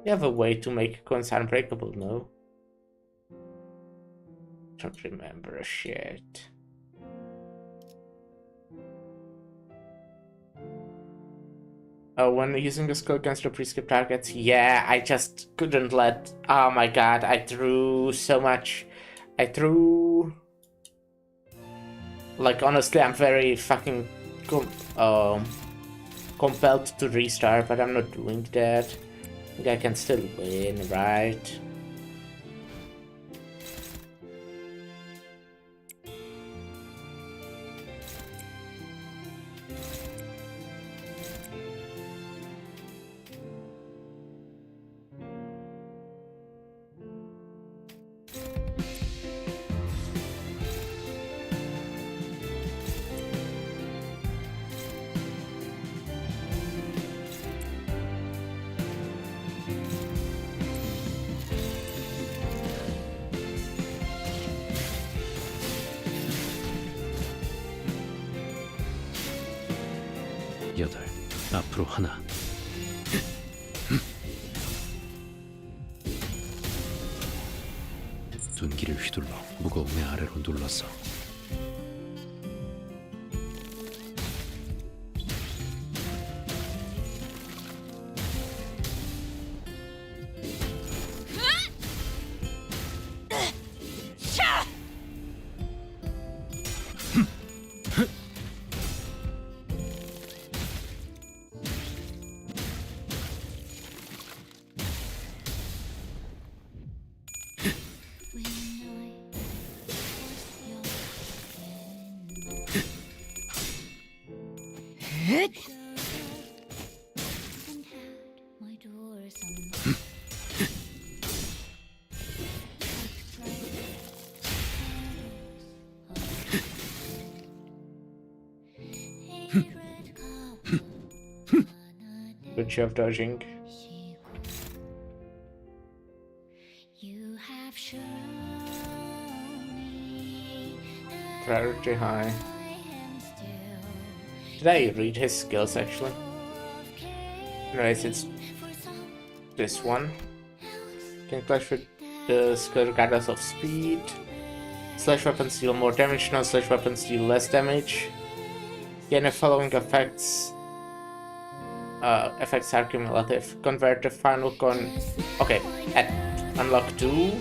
Speaker 1: You have a way to make coins unbreakable, no? Don't remember shit. Oh, when using a skill against the pre-skip targets, yeah, I just couldn't let. Oh my god, I threw so much. I threw. Like, honestly, I'm very fucking compelled to restart, but I'm not doing that. I think I can still win, right?
Speaker 6: 여덟, 앞으로 하나. 둔기를 휘둘러 무거움의 아래로 눌렀어. Good job dodging. Priority high. Did I read his skills actually? Right, it's this one. Can clash with the skill regardless of speed. Slash weapons deal more damage, no slash weapons deal less damage. Gain the following effects. Effects are cumulative. Convert the final con. Okay, at unlock 2.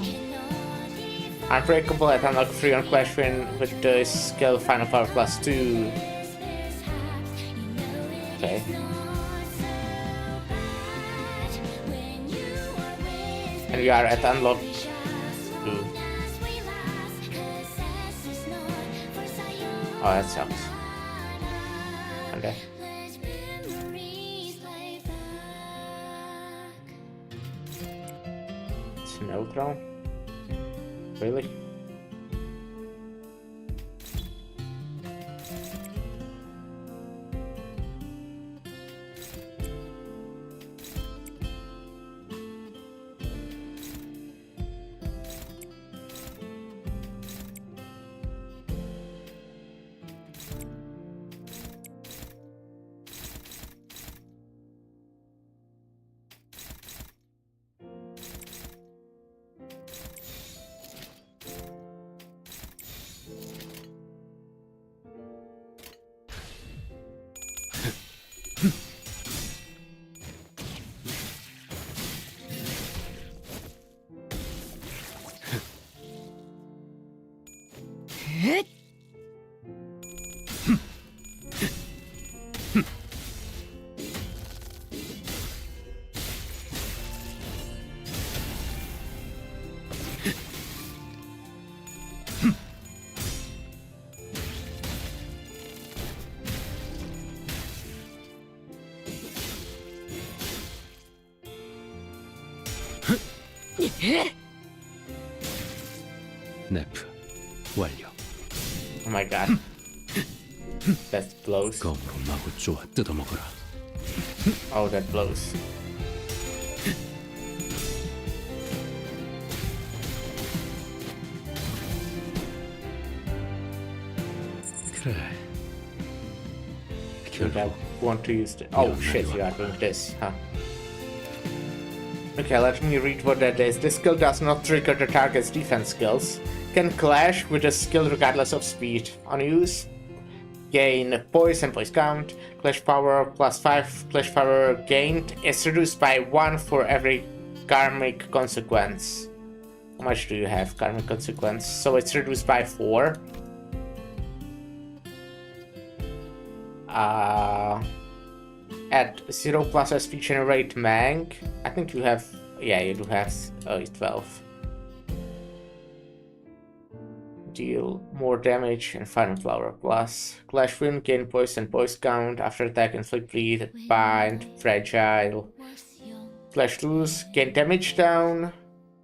Speaker 6: Unbreakable at unlock 3 on Clash Win with the skill final power plus 2. Okay. And we are at unlock 2. Oh, that sucks. Okay. It's neutral? Really? 네프 완료.
Speaker 1: Oh my god. That blows.
Speaker 6: 검으로 마구 쪼아 뜯어먹어라.
Speaker 1: Oh, that blows. think I want to use it. Oh shit, you are doing this, huh? Okay, let me read what that is. This skill does not trigger the target's defense skills. Can clash with a skill regardless of speed. On use, gain poise and poise count. Clash power +5. Clash power gained is reduced by 1 for every karmic consequence. How much do you have karmic consequence? So it's reduced by 4. At 0 plus SP generate Mang. I think you have, yeah, you do have 12. Deal more damage and Final Flower plus. Clash Wind, gain poise and poise count. After attack, inflict bleed, bind, fragile. Clash Loose, gain damage down.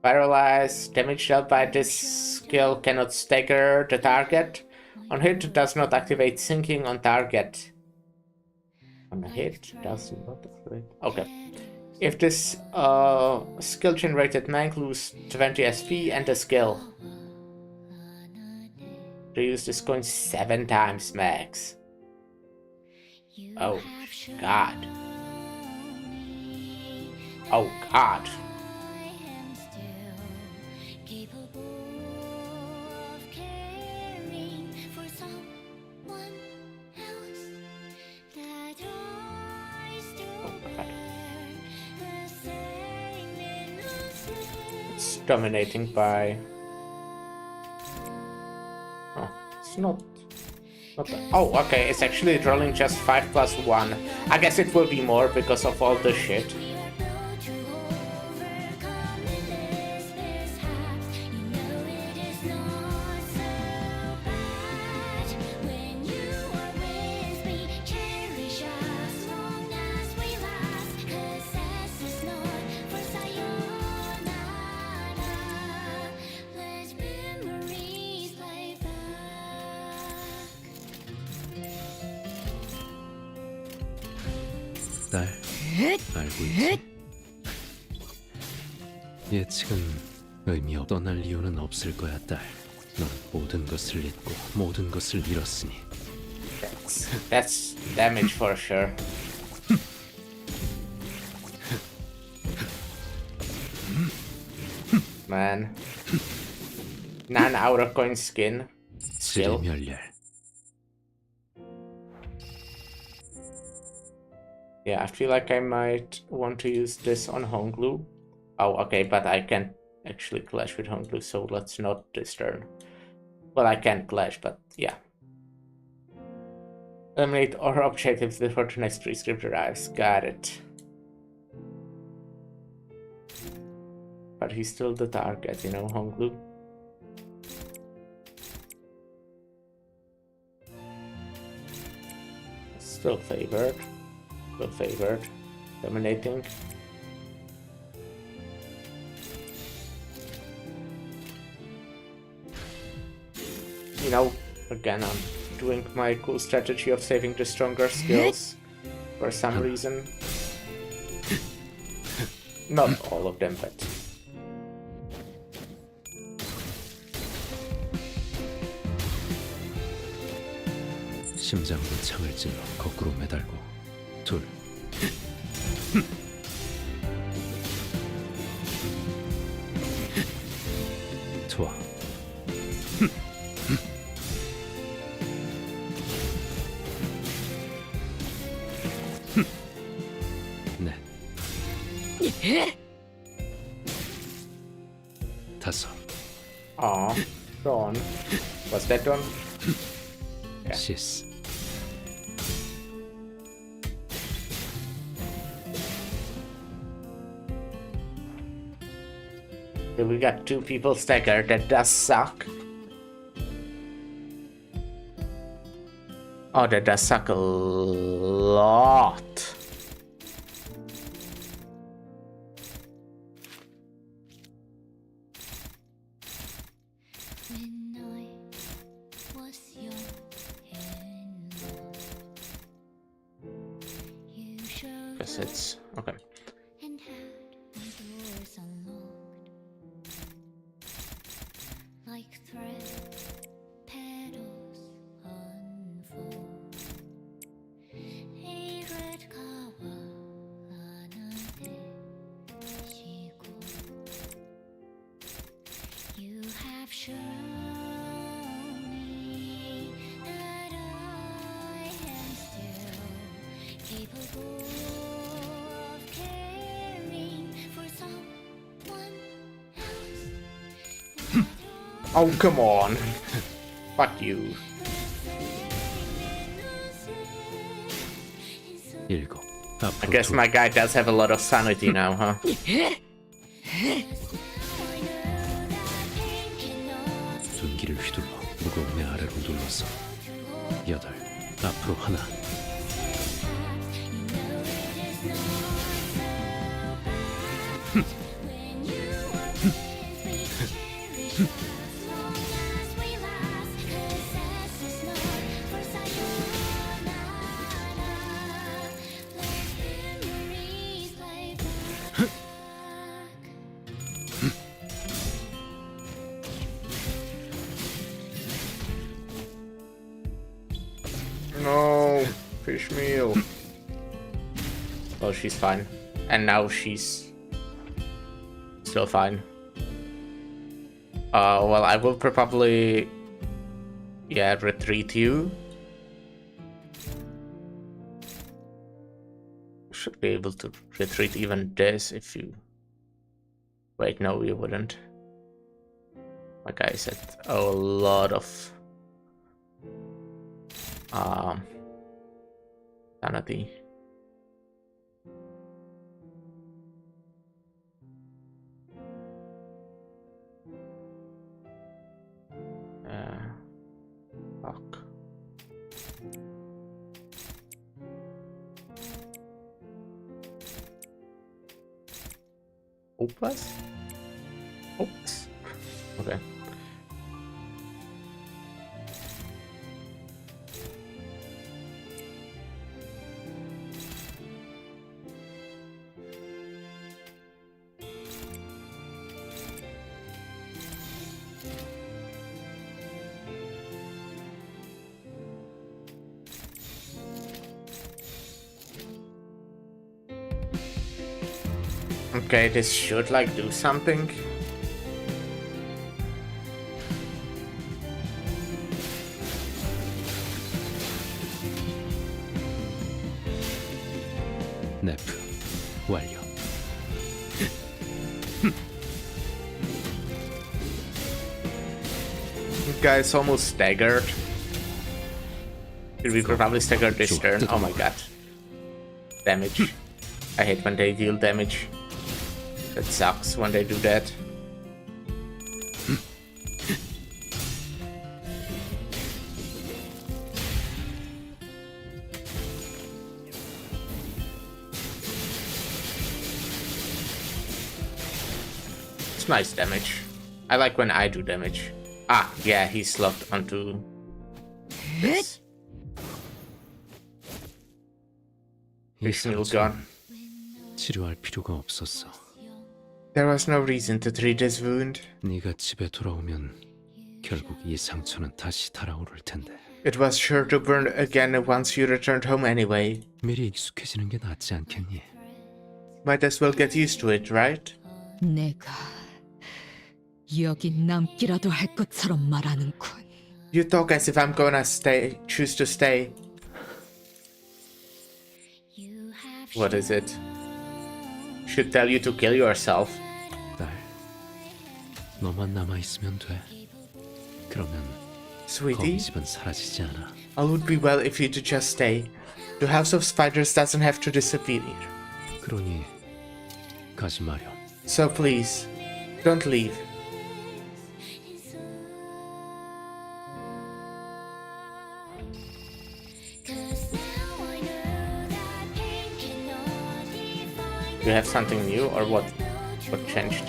Speaker 1: Paralyze, damage dealt by this skill cannot stagger the target. On hit, does not activate sinking on target. On a hit, does not activate. Okay. If this skill generated Mank lose 20 SP and the skill. Reuse this coin 7 times max. Oh god. Oh god. It's dominating by... Oh, it's not oh, okay, it's actually rolling just 5 plus 1. I guess it will be more because of all the shit.
Speaker 13: 딸, 알고 있지? 예측은 의미 없. 떠날 이유는 없을 거야, 딸. 넌 모든 것을 잊고 모든 것을 잃었으니.
Speaker 1: That's damage for sure. Man. 9 outer coin skin. Still. Yeah, I feel like I might want to use this on Honglu. Oh, okay, but I can't actually clash with Honglu, so let's not this turn. Well, I can clash, but yeah. Eliminate all objectives before the next prescript arrives. Got it. But he's still the target, you know, Honglu. Still favored. Favored, dominating. You know, again, I'm doing my cool strategy of saving the stronger skills for some reason. Not all of them, but...
Speaker 13: 심장으로 창을 찔러 거꾸로 매달고 둘. 좋아. 넷. 다섯.
Speaker 1: Aw, Dawn. Was that done? Yeah.
Speaker 13: 시스.
Speaker 1: We got 2 people staggered. That does suck. Oh, that does suck a lot. Guess it's okay. Oh, come on. Fuck you.
Speaker 13: 7.
Speaker 1: I guess my guy does have a lot of sanity now, huh?
Speaker 13: 둔기를 휘둘러 무거운 내 아래로 눌렀어. 8. 앞으로 하나.
Speaker 1: No, fish meal. Well, she's fine. And now she's still fine. Well, I will probably, yeah, retreat you. Should be able to retreat even this if you... Wait, no, you wouldn't. My guy said a lot of sanity. Fuck. Opus? Opus. Okay. Okay, this should like do something.
Speaker 13: 네프 완료.
Speaker 1: Guy's almost staggered. We could probably stagger this turn. Oh my god. Damage. I hate when they deal damage. That sucks when they do that. It's nice damage. I like when I do damage. Ah, yeah, he's locked onto this. His skill gone.
Speaker 13: 치료할 필요가 없었어.
Speaker 1: There was no reason to treat this wound.
Speaker 13: 네가 집에 돌아오면 결국 이 상처는 다시 달아오를 텐데.
Speaker 1: It was sure to burn again once you returned home anyway.
Speaker 13: 미리 익숙해지는 게 낫지 않겠니?
Speaker 1: Might as well get used to it, right?
Speaker 4: 내가 여기 남기라도 할 것처럼 말하는군.
Speaker 1: You talk as if I'm gonna choose to stay. What is it? Should tell you to kill yourself.
Speaker 13: 딸, 너만 남아 있으면 돼. 그러면
Speaker 1: Sweetie,
Speaker 13: 거미 집은 사라지지 않아.
Speaker 1: all would be well if you to just stay. The House of Spiders doesn't have to disappear.
Speaker 13: 그러니 가지 마렴.
Speaker 1: So please, don't leave. Do you have something new or what? What changed?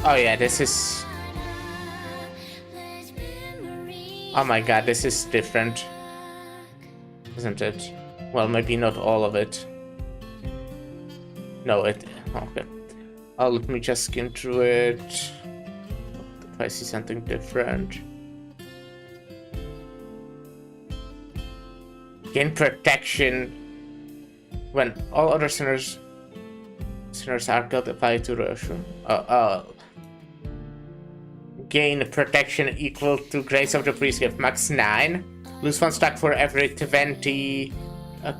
Speaker 1: Oh yeah, this is... Oh my god, this is different. Isn't it? Well, maybe not all of it. No, it... Okay. Oh, let me just skim through it. If I see something different. Gain protection when all other sinners are killed, apply to Roshu. gain protection equal to Grace of the Prescript, max 9. Lose 1 stack for every 20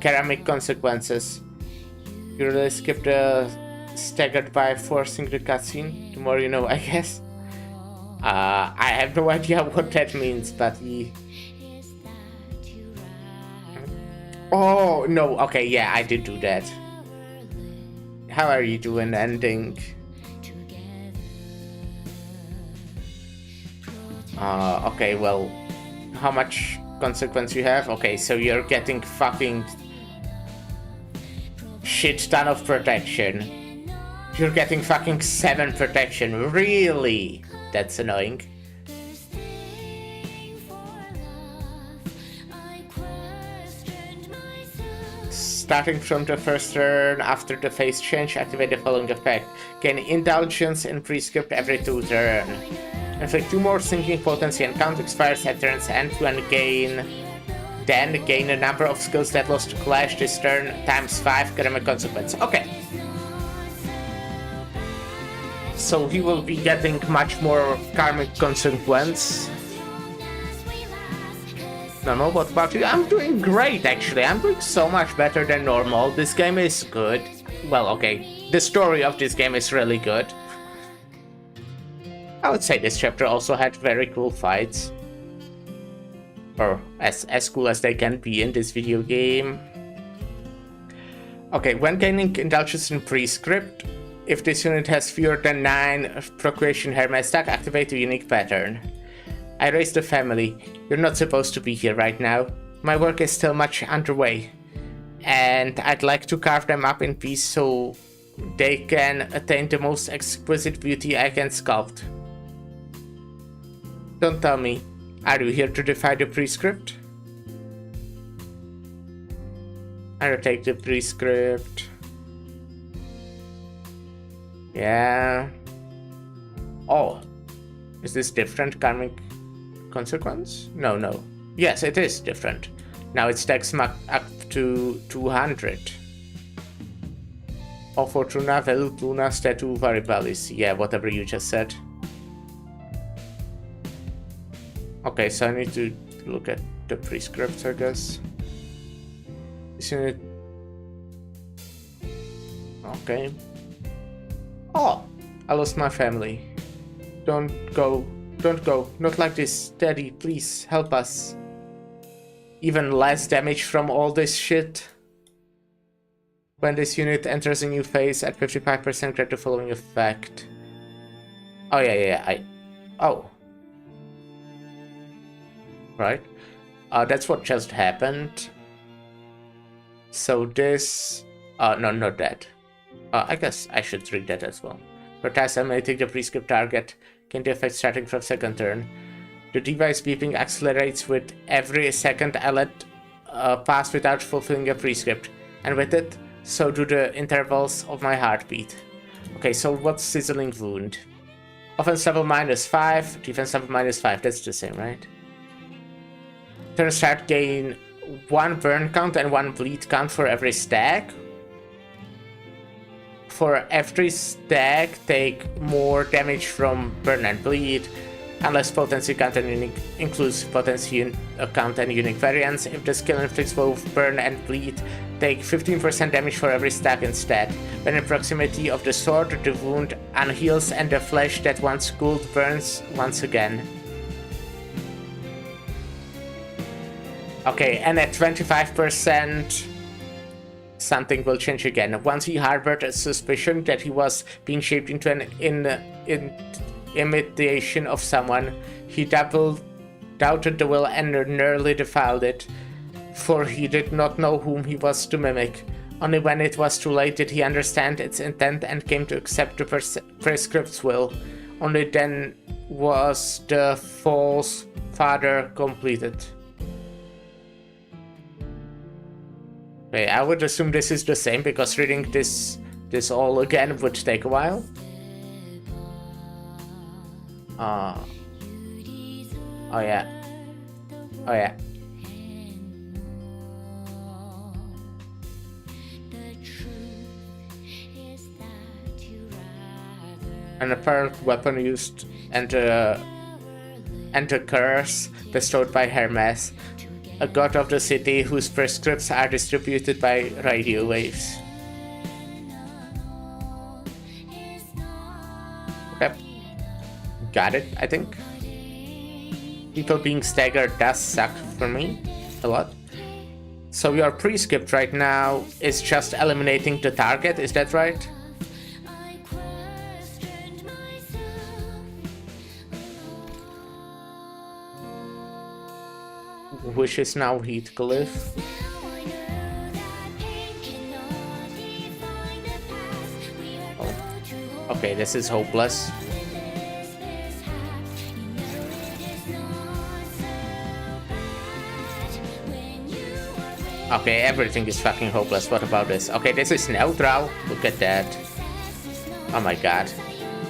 Speaker 1: ceramic consequences. You really skip the staggered by forcing the cutscene. The more you know, I guess. I have no idea what that means, but oh, no, okay, yeah, I did do that. How are you doing, ending? Okay, well, how much consequence you have? Okay, so you're getting fucking shit ton of protection. You're getting fucking 7 protection, really? That's annoying. Starting from the first turn after the phase change, activate the following effect. Gain Indulgence in Prescript every 2 turns. Inflict 2 more sinking potency and count expires at turn's end when gain a number of skills that lost to Clash this turn times 5 ceramic consequence. Okay. So he will be getting much more karmic consequence. No, what about you? I'm doing great, actually. I'm doing so much better than normal. This game is good. Well, okay. The story of this game is really good. I would say this chapter also had very cool fights. Or as cool as they can be in this video game. Okay, when gaining Indulgence in Prescript, if this unit has fewer than 9 Procreation Hermes stack, activate a unique pattern. I raised a family. You're not supposed to be here right now. My work is still much underway. And I'd like to carve them up in peace so they can attain the most exquisite beauty I can sculpt. Don't tell me. Are you here to defy the Prescript? I'll take the Prescript. Yeah. Oh. Is this different karmic consequence? No. Yes, it is different. Now it stacks up to 200. O fortuna velut luna statu variabilis. Yeah, whatever you just said. Okay, so I need to look at the prescripts, I guess. This unit. Okay. Oh, I lost my family. Don't go. Not like this. Daddy, please help us. Even less damage from all this shit. When this unit enters a new phase at 55%, get the following effect. Oh, yeah. Oh. Right. That's what just happened. So this... no, not that. I guess I should read that as well. Protest eliminating the prescript target. Gain the effect starting from second turn. The device beeping accelerates with every second I let pass without fulfilling a prescript. And with it, so do the intervals of my heartbeat. Okay, so what's Sizzling Wound? Offense level -5, defense level -5. That's the same, right? Turn start, gain 1 burn count and 1 bleed count for every stack. For every stack, take more damage from burn and bleed, unless potency count and unique includes potency count and unique variants. If the skill inflicts both burn and bleed, take 15% damage for every stack instead. When in proximity of the sword, the wound unheals and the flesh that once cooled burns once again. Okay, and at 25%, something will change again. Once he harbored a suspicion that he was being shaped into an imitation of someone, he doubted the will and nearly defiled it, for he did not know whom he was to mimic. Only when it was too late did he understand its intent and came to accept the prescript's will. Only then was the false father completed. Okay, I would assume this is the same, because reading this all again would take a while. Oh yeah. An apparent weapon used and and a curse bestowed by Hermes, a god of the city whose prescripts are distributed by radio waves. Yep. Got it, I think. People being staggered does suck for me a lot. So your pre-script right now is just eliminating the target, is that right? Which is now Heathcliff. Oh. Okay, this is hopeless. Okay, everything is fucking hopeless. What about this? Okay, this is neutral. Look at that. Oh my god.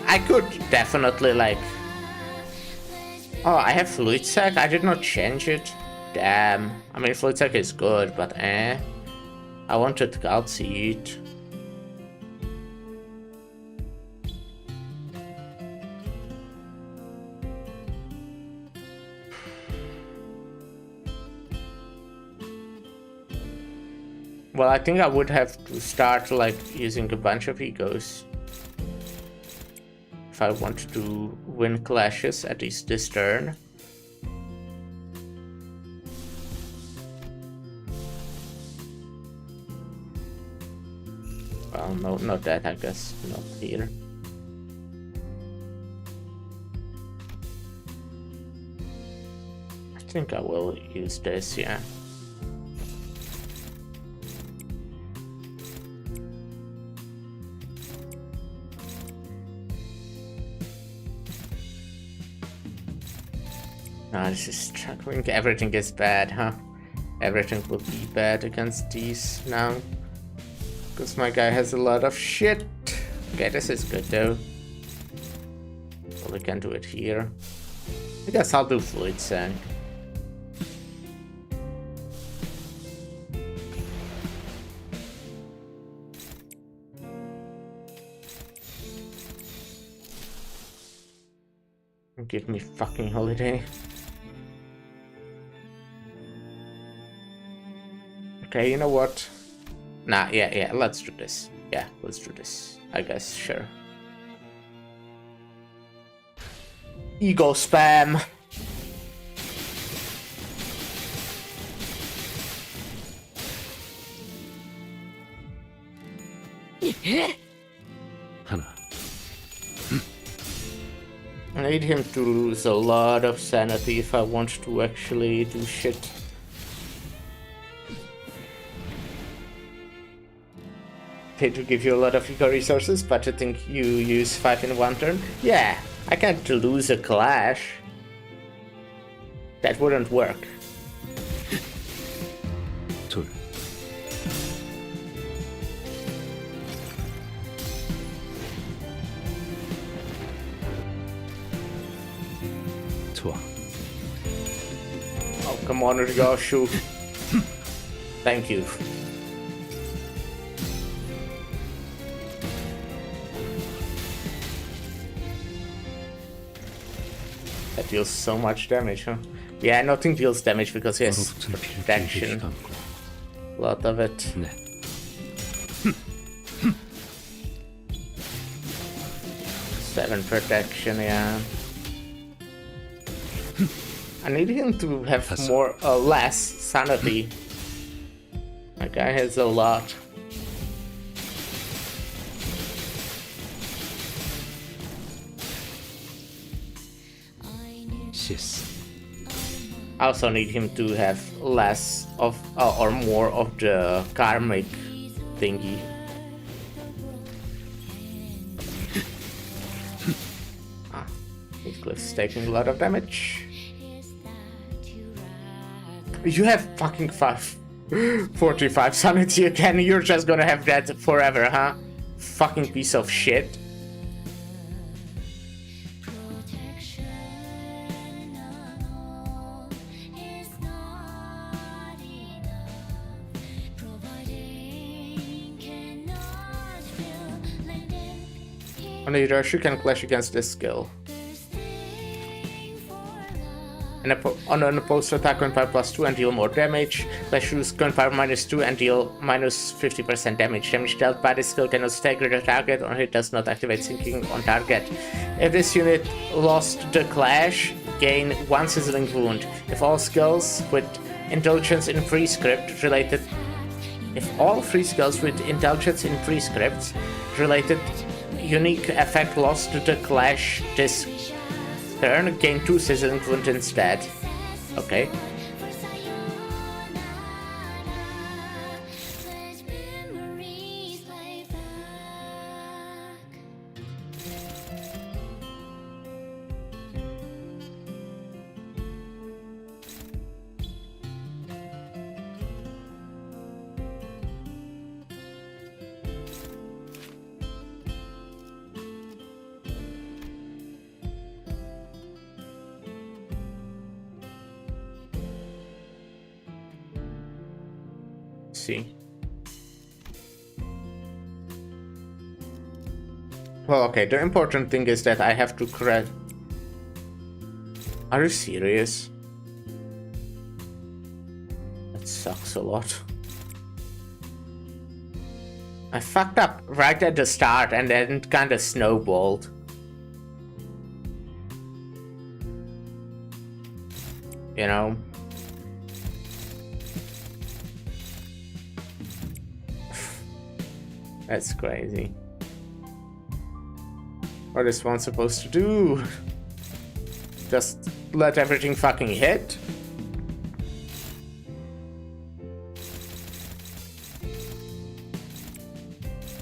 Speaker 1: I could definitely like... Oh, I have fluid sac? I did not change it. Damn. I mean, fluid sac is good, but I wanted Guard Seed. Well, I think I would have to start like using a bunch of egos if I want to win clashes, at least this turn. Well, no, not that, I guess. Not here. I think I will use this, yeah. Ah, this is struggling. Everything is bad, huh? Everything will be bad against these now. Because my guy has a lot of shit. Okay, this is good though. Well, we can do it here. I guess I'll do Fluid Sac. Give me fucking holiday. Okay, you know what? Nah, yeah, let's do this. Yeah, let's do this. I guess, sure. Ego spam.
Speaker 13: 하나.
Speaker 1: I need him to lose a lot of sanity if I want to actually do shit. Hate to give you a lot of ego resources, but I think you use 5 in 1 turn. Yeah, I can't lose a clash. That wouldn't work.
Speaker 13: 둘. 좋아.
Speaker 1: Oh, come on, Ryoshu. Thank you. That deals so much damage, huh? Yeah, nothing deals damage because he has protection. A lot of it.
Speaker 13: 네.
Speaker 1: 7 protection, yeah. I need him to have more, less sanity. My guy has a lot. I also need him to have less of, or more of the karmic thingy. Heathcliff's taking a lot of damage. You have fucking 45 sanity again. You're just gonna have that forever, huh? Fucking piece of shit. Only Hiroshi can clash against this skill. On an opposed attack, gunfire +2 and deal more damage. Slash use gunfire -2 and deal -50% damage. Damage dealt by this skill cannot stagger the target, or it does not activate sinking on target. If this unit lost the clash, gain 1 sizzling wound. If all skills with intelligence in free script related related unique effect lost to the clash this turn, gain 2 sizzling wound instead. Okay. See. Well, okay, the important thing is that I have to correct. Are you serious? That sucks a lot. I fucked up right at the start and then it kinda snowballed. You know? That's crazy. What is one supposed to do? Just let everything fucking hit?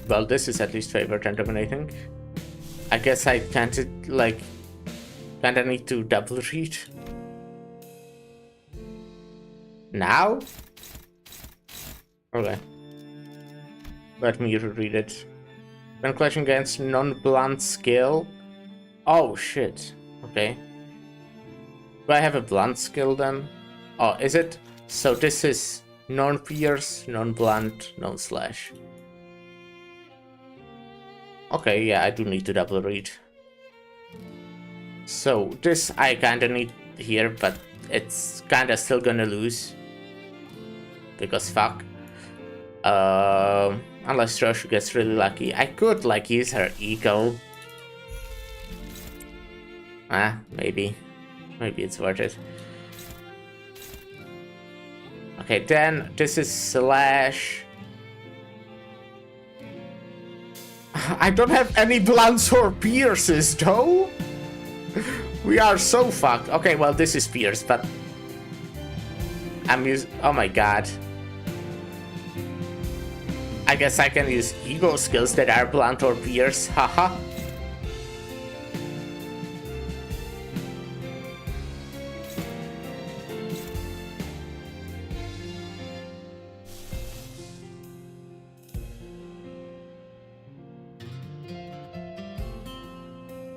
Speaker 1: Well, this is at least favored and dominating. I guess I can't, like, kinda need to double read. Now? Okay. Let me read it. When clashing against non-blunt skill. Oh shit. Okay. Do I have a blunt skill then? Oh, is it? So this is non-pierce, non-blunt, non-slash. Okay, yeah, I do need to double read. So this I kinda need here, but it's kinda still gonna lose. Because fuck. Unless Josh gets really lucky. I could, like, use her ego. Maybe. Maybe it's worth it. Okay, then this is slash. I don't have any blunts or pierces, though. We are so fucked. Okay, well, this is pierce, but I'm using. Oh my god. I guess I can use ego skills that are blunt or pierce, haha.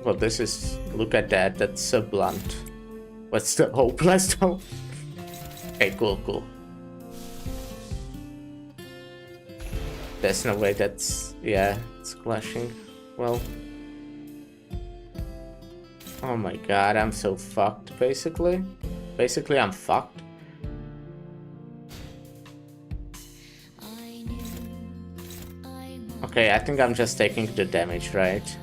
Speaker 1: Well, this is, look at that, that's so blunt. What's the hopeless though? Okay, cool. There's no way that's, yeah, it's clashing. Well. Oh my god, I'm so fucked, basically. Basically, I'm fucked. Okay, I think I'm just taking the damage, right?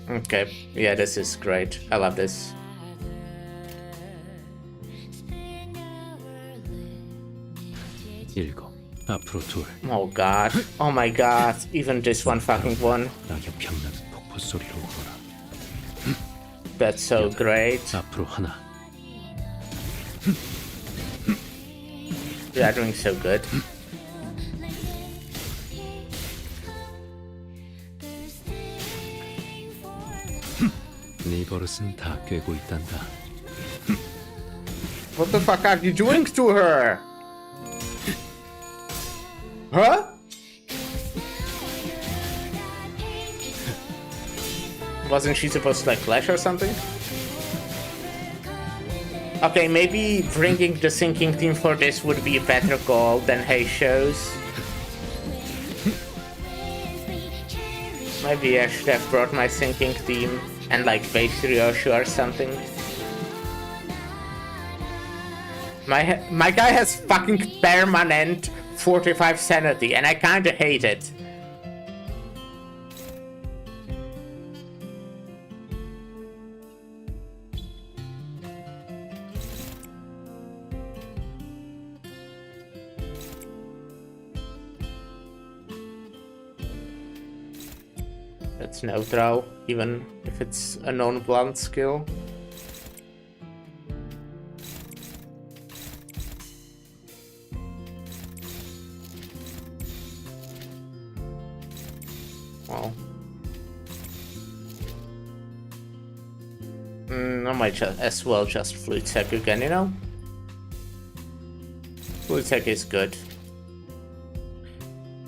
Speaker 1: Okay, yeah, this is great. I love this.
Speaker 13: 앞으로 둘.
Speaker 1: Oh god. Oh my god. Even this one fucking one.
Speaker 13: 낙엽 향나는 폭포 소리로 울어라.
Speaker 1: That's so great.
Speaker 13: 앞으로 하나.
Speaker 1: We are doing so good.
Speaker 13: 네 버릇은 다 꿰고 있단다.
Speaker 1: What the fuck are you doing to her? Huh? Wasn't she supposed to like clash or something? Okay, maybe bringing the sinking team for this would be a better call than Hey shows. Maybe I should have brought my sinking theme and like base Ryoshu or something. My guy has fucking permanent 45 sanity and I kinda hate it. That's neutral, even if it's a non-blunt skill. Well, I might as well just Fluid Tech again, you know? Fluid Tech is good.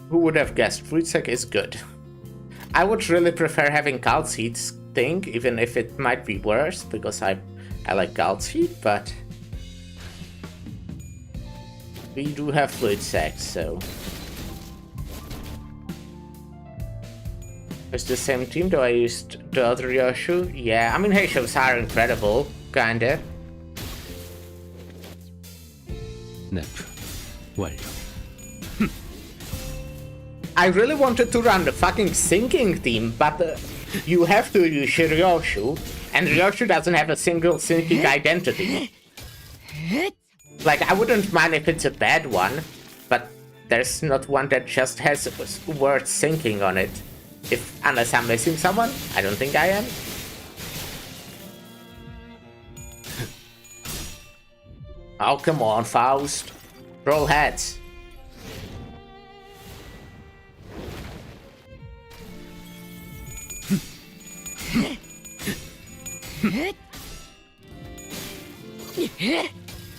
Speaker 1: Who would have guessed? Fluid Tech is good. I would really prefer having Cult Seed's thing, even if it might be worse, because I like Cult Seed, but we do have Fluid Tech, so... It's the same team, though I used the other Ryoshu. Yeah, I mean, Heisho's are incredible, kinda.
Speaker 13: Nef, 완료.
Speaker 1: I really wanted to run the fucking sinking team, but you have to use Ryoshu, and Ryoshu doesn't have a single sinking identity. Like, I wouldn't mind if it's a bad one, but there's not one that just has a word sinking on it. Unless I'm missing someone, I don't think I am. Oh, come on, Faust. Roll heads.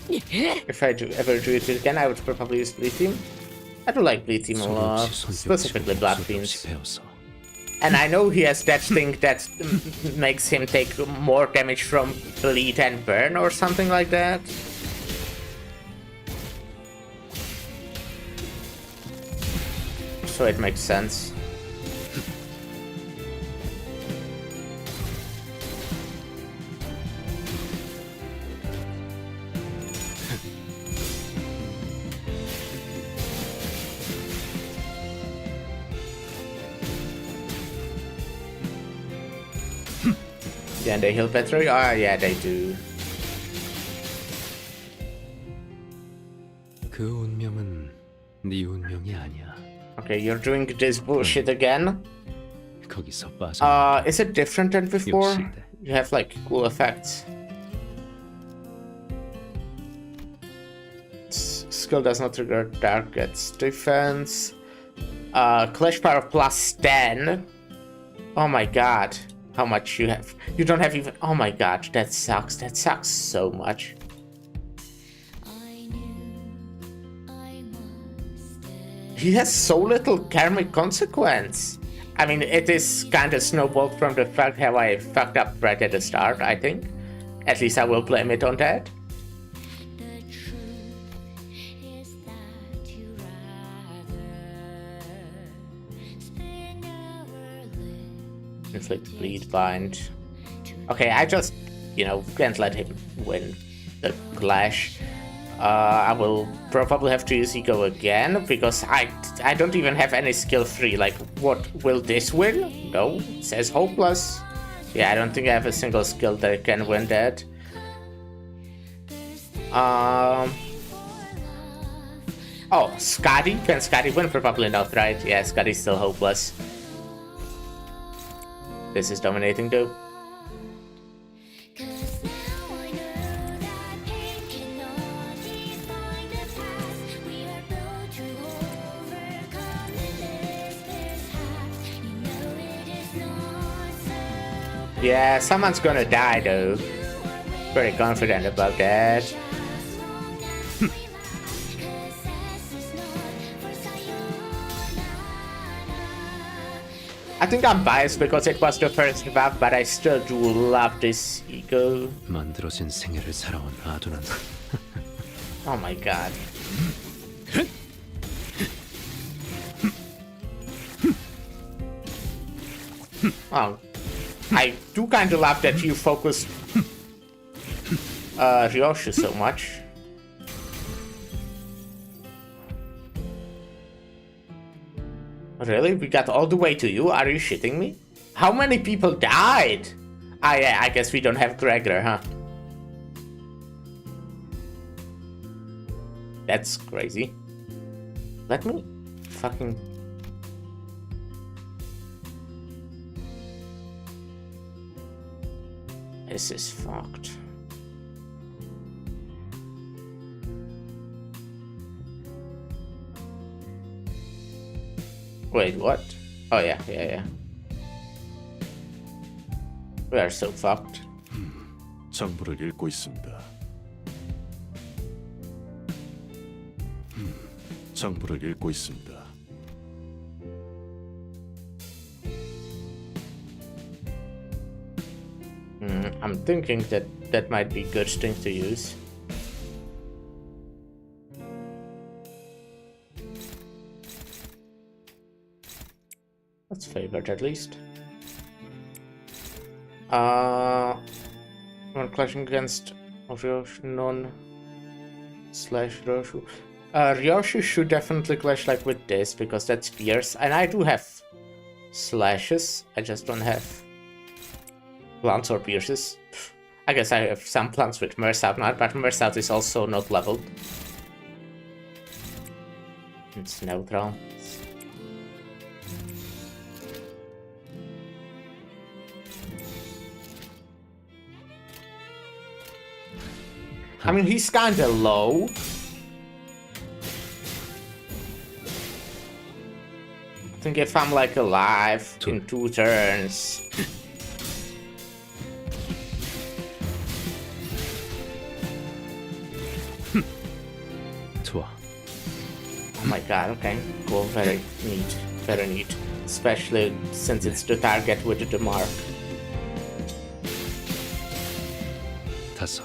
Speaker 1: If I ever do it again, I would probably use Bleed Team. I do like Bleed Team a lot, specifically Blood Fiends. And I know he has that thing that makes him take more damage from Bleed and Burn or something like that. So it makes sense. Yeah, they heal better? Oh, yeah, they do.
Speaker 13: 그 운명은 네 운명이 아니야.
Speaker 1: Okay, you're doing this bullshit again?
Speaker 13: 거기서 빠져.
Speaker 1: Is it different than before? You have like cool effects. Skill does not trigger target's defense. Clash power plus 10. Oh my god. How much you have? You don't have even... Oh my god, that sucks. That sucks so much. He has so little karmic consequence. I mean, it is kind of snowballed from the fact how I fucked up right at the start, I think. At least I will blame it on that. Inflict bleed bind. Okay, I just, you know, can't let him win the clash. I will probably have to use Ego again, because I don't even have any skill 3. Like, what, will this win? No, it says hopeless. Yeah, I don't think I have a single skill that can win that. Oh, Skadi? Can Skadi win? Probably not, right? Yeah, Skadi's still hopeless. This is dominating though. Yeah, someone's gonna die though. Very confident about that. I think I'm biased because it was the first buff, but I still do love this Ego.
Speaker 13: 만들어진 생애를 살아온 아둔한.
Speaker 1: Oh my god. Oh, I do kind of love that you focused Ryoshu so much. Really? We got all the way to you? Are you shitting me? How many people died? Ah, yeah, I guess we don't have Gregor, huh? That's crazy. Let me fucking... This is fucked. Wait, what? Oh yeah. We are so fucked.
Speaker 9: 장부를 읽고 있습니다. 장부를 읽고 있습니다.
Speaker 1: I'm thinking that might be a good string to use. That's favored at least. When clashing against Ryoshu, non/Ryoshu. Ryoshu should definitely clash like with this because that's fierce, and I do have slashes. I just don't have plants or pierces. I guess I have some plants with Mersaut now, but Mersaut is also not leveled. It's neutral. I mean, he's kinda low. I think if I'm like alive in 2 turns.
Speaker 13: 좋아.
Speaker 1: Oh my god, okay. Cool, very neat. Very neat. Especially since it's the target with the mark.
Speaker 13: 5.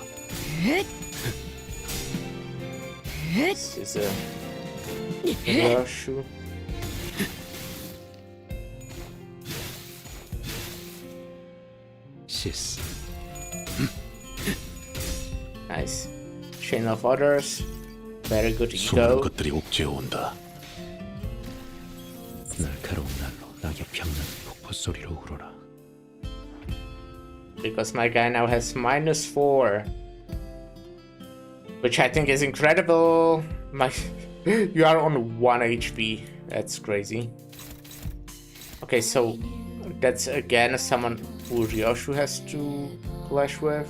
Speaker 1: This is a Ryoshu.
Speaker 13: 시스.
Speaker 1: Nice. Chain of others. Very good
Speaker 9: 수많은
Speaker 1: ego.
Speaker 9: 것들이 옥죄어 온다.
Speaker 13: 날카로운 날로 낙엽 향나는 폭포 소리로 울어라.
Speaker 1: Because my guy now has -4. Which I think is incredible. You are on 1 HP. That's crazy. Okay, so that's again someone who Ryoshu has to clash with.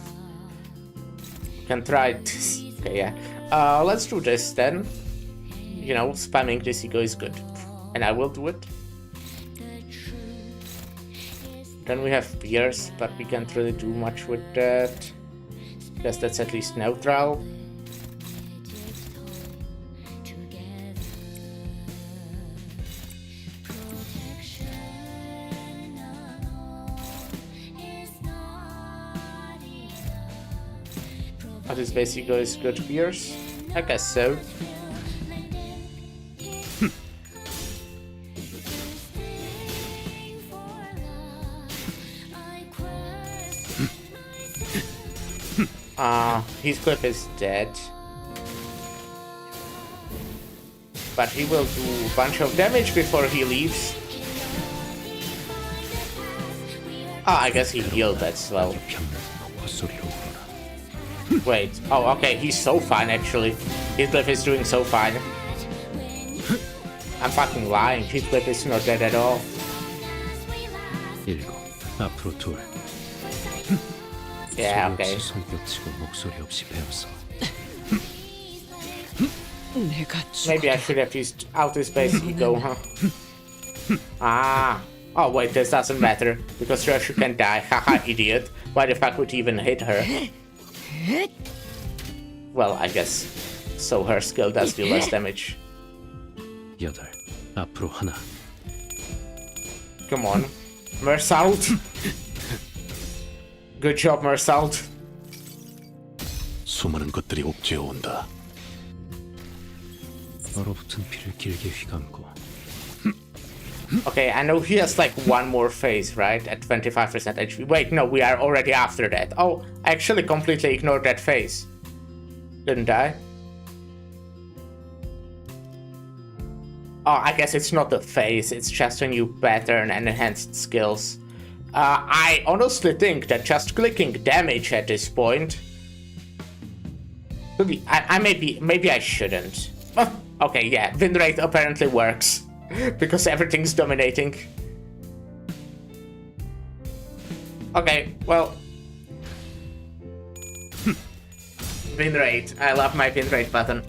Speaker 1: Can try this. Okay, yeah. Let's do this then. You know, spamming this ego is good. And I will do it. Then we have Pierce, but we can't really do much with that. Guess that's at least neutral. Oh, this basic ego is good Pierce? I guess so. Heathcliff is dead. But he will do a bunch of damage before he leaves. I guess he healed as well. Wait, oh okay, he's so fine actually. Heathcliff is doing so fine. I'm fucking lying, Heathcliff is not dead at all.
Speaker 13: 7. 앞으로 2.
Speaker 1: Yeah, okay.
Speaker 13: 손뼉치고 목소리 없이 배웠어.
Speaker 1: Maybe I should have used outer space ego, huh? Oh wait, this doesn't matter, because Ryoshu can die, haha idiot. Why the fuck would he even hit her? Well, I guess. So her skill does do less damage.
Speaker 13: 8. 앞으로 1.
Speaker 1: Come on. Mersaut! Good job, Mersaut.
Speaker 9: 수많은 것들이 옥죄어 온다.
Speaker 13: 얼어붙은 피를 길게 휘감고
Speaker 1: Okay, I know he has like one more phase, right? At 25% HP. Wait, no, we are already after that. Oh, I actually completely ignored that phase. Didn't I? Oh, I guess it's not a phase, it's just a new pattern and enhanced skills. I honestly think that just clicking damage at this point... Maybe I shouldn't. Oh, okay, yeah, win rate apparently works. Because everything's dominating. Okay, well... win rate. I love my win rate button.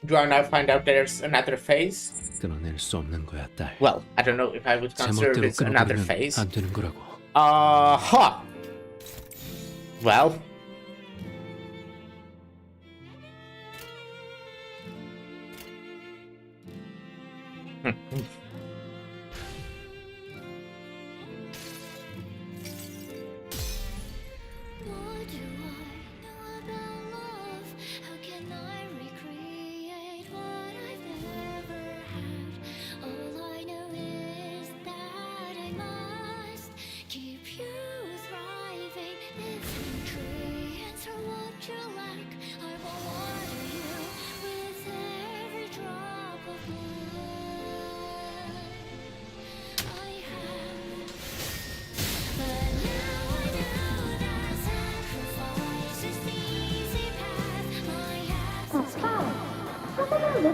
Speaker 1: Do I now find out there's another phase?
Speaker 13: 끊어낼 수 없는 거야, 딸.
Speaker 1: Well, I don't know if I would consider
Speaker 13: 제멋대로
Speaker 1: this another
Speaker 13: 끊어버리면
Speaker 1: phase.
Speaker 13: 안 되는 거라고.
Speaker 1: Well.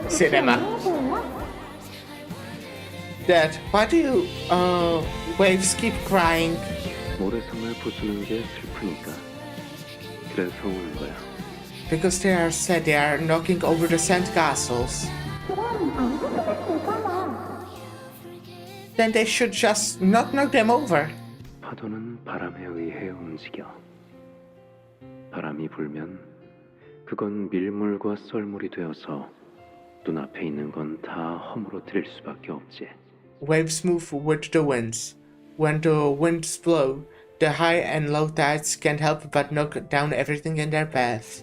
Speaker 1: Cinema. Dad, why do you, waves keep crying?
Speaker 13: 모래성을 부수는 게 슬프니까. 그래서 우는 거야.
Speaker 1: Because they are sad they are knocking over the sand castles. Then they should just not knock them over.
Speaker 13: 파도는 바람에 의해 움직여. 바람이 불면 그건 밀물과 썰물이 되어서 눈앞에 있는 건 다 허물어뜨릴 수밖에 없지.
Speaker 1: Waves move with the winds. When the winds blow, the high and low tides can't help but knock down everything in their path.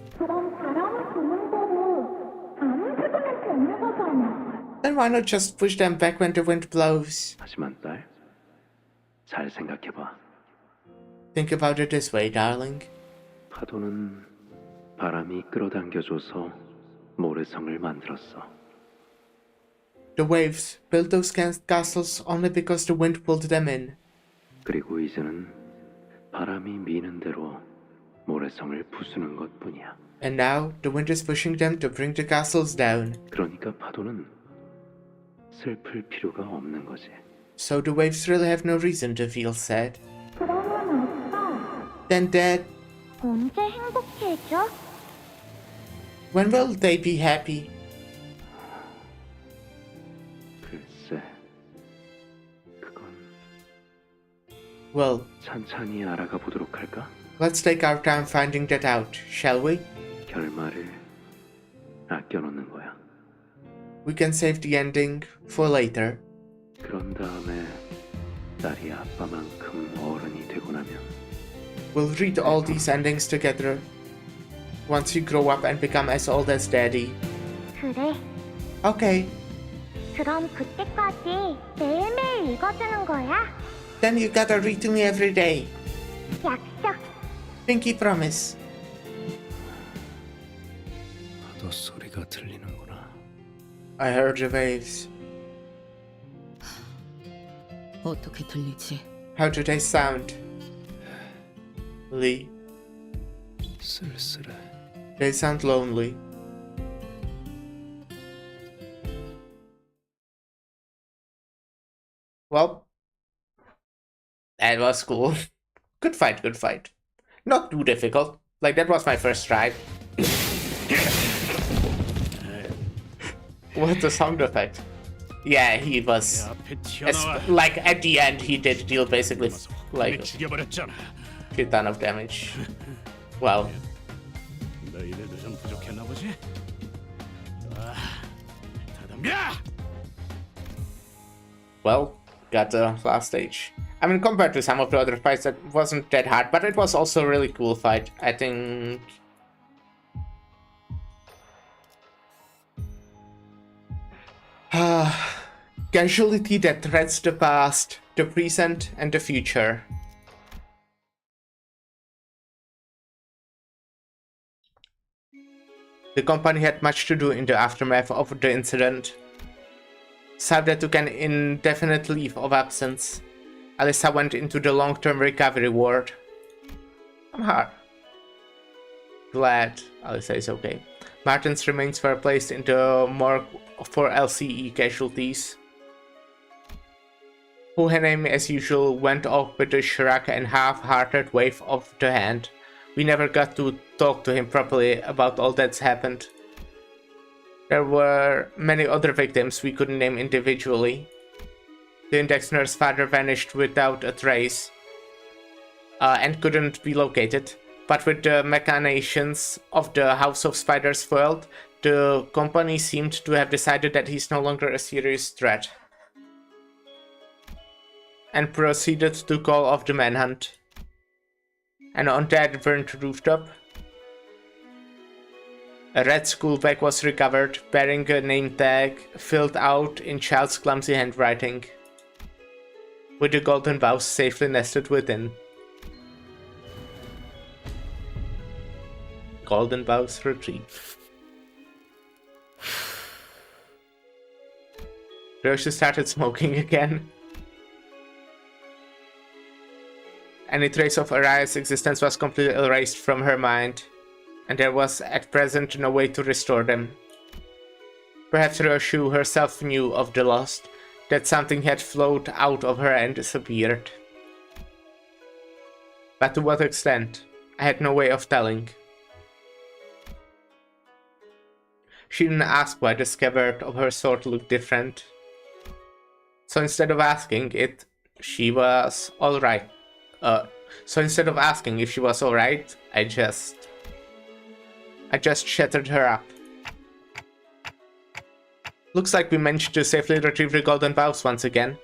Speaker 1: Then why not just push them back when the wind blows?
Speaker 13: 하지만 딸, 잘 생각해봐.
Speaker 1: Think about it this way, darling.
Speaker 13: 파도는 바람이 끌어당겨줘서 모래성을 만들었어.
Speaker 1: The waves built those castles only because the wind pulled them in.
Speaker 13: 그리고 이제는 바람이 미는 대로 모래성을 부수는 것뿐이야.
Speaker 1: And now the wind is pushing them to bring the castles down.
Speaker 13: 그러니까 파도는 슬플 필요가 없는 거지.
Speaker 1: So the waves really have no reason to feel sad. Then Dad,
Speaker 3: 언제 행복해져?
Speaker 1: when will they be happy?
Speaker 13: 글쎄, 그건
Speaker 1: Well,
Speaker 13: 천천히 알아가 보도록 할까?
Speaker 1: let's take our time finding that out, shall we?
Speaker 13: 결말을 아껴놓는 거야.
Speaker 1: We can save the ending for later.
Speaker 13: 그런 다음에 딸이 아빠만큼 어른이 되고 나면
Speaker 1: We'll read all these endings together once you grow up and become as old as Daddy.
Speaker 3: 그래.
Speaker 1: Okay,
Speaker 3: 그럼 그때까지 매일매일 읽어주는 거야.
Speaker 1: then you gotta read to me every day.
Speaker 3: 약속.
Speaker 1: Pinky promise.
Speaker 13: 파도 소리가 들리는구나.
Speaker 1: I heard the waves.
Speaker 4: 어떻게 들리지?
Speaker 1: How do they sound? Lee,
Speaker 13: 쓸쓸해.
Speaker 1: they sound lonely. Well, that was cool. Good fight, good fight. Not too difficult. Like, that was my first try. What the sound effect? Yeah, he was... like, at the end, he did deal basically, like, a shit ton of damage. Wow. Well, got the last stage. I mean, compared to some of the other fights, that wasn't that hard, but it was also a really cool fight. I think... casualty that threats the past, the present, and the future. The company had much to do in the aftermath of the incident. Sabda took an indefinite leave of absence. Alyssa went into the long-term recovery ward. I'm glad Alyssa is okay. Martin's remains were placed in the morgue for LCE casualties. Hohenheim, as usual, went off with a shrug and half-hearted wave of the hand. We never got to talk to him properly about all that's happened. There were many other victims we couldn't name individually. The index nurse's father vanished without a trace and couldn't be located. But with the machinations of the House of Spiders foiled, the company seemed to have decided that he's no longer a serious threat, and proceeded to call off the manhunt. And on that burnt rooftop, a red school bag was recovered, bearing a name tag filled out in child's clumsy handwriting, with the golden bows safely nested within. Golden bows retrieved. Roshi started smoking again. Any trace of Araya's existence was completely erased from her mind, and there was at present no way to restore them. Perhaps Roshu herself knew of the lost, that something had flowed out of her and disappeared. But to what extent, I had no way of telling. She didn't ask why the scabbard of her sword looked different. So instead of asking it, she was alright. So instead of asking if she was alright, I just shattered her up. Looks like we managed to safely retrieve the golden bows once again.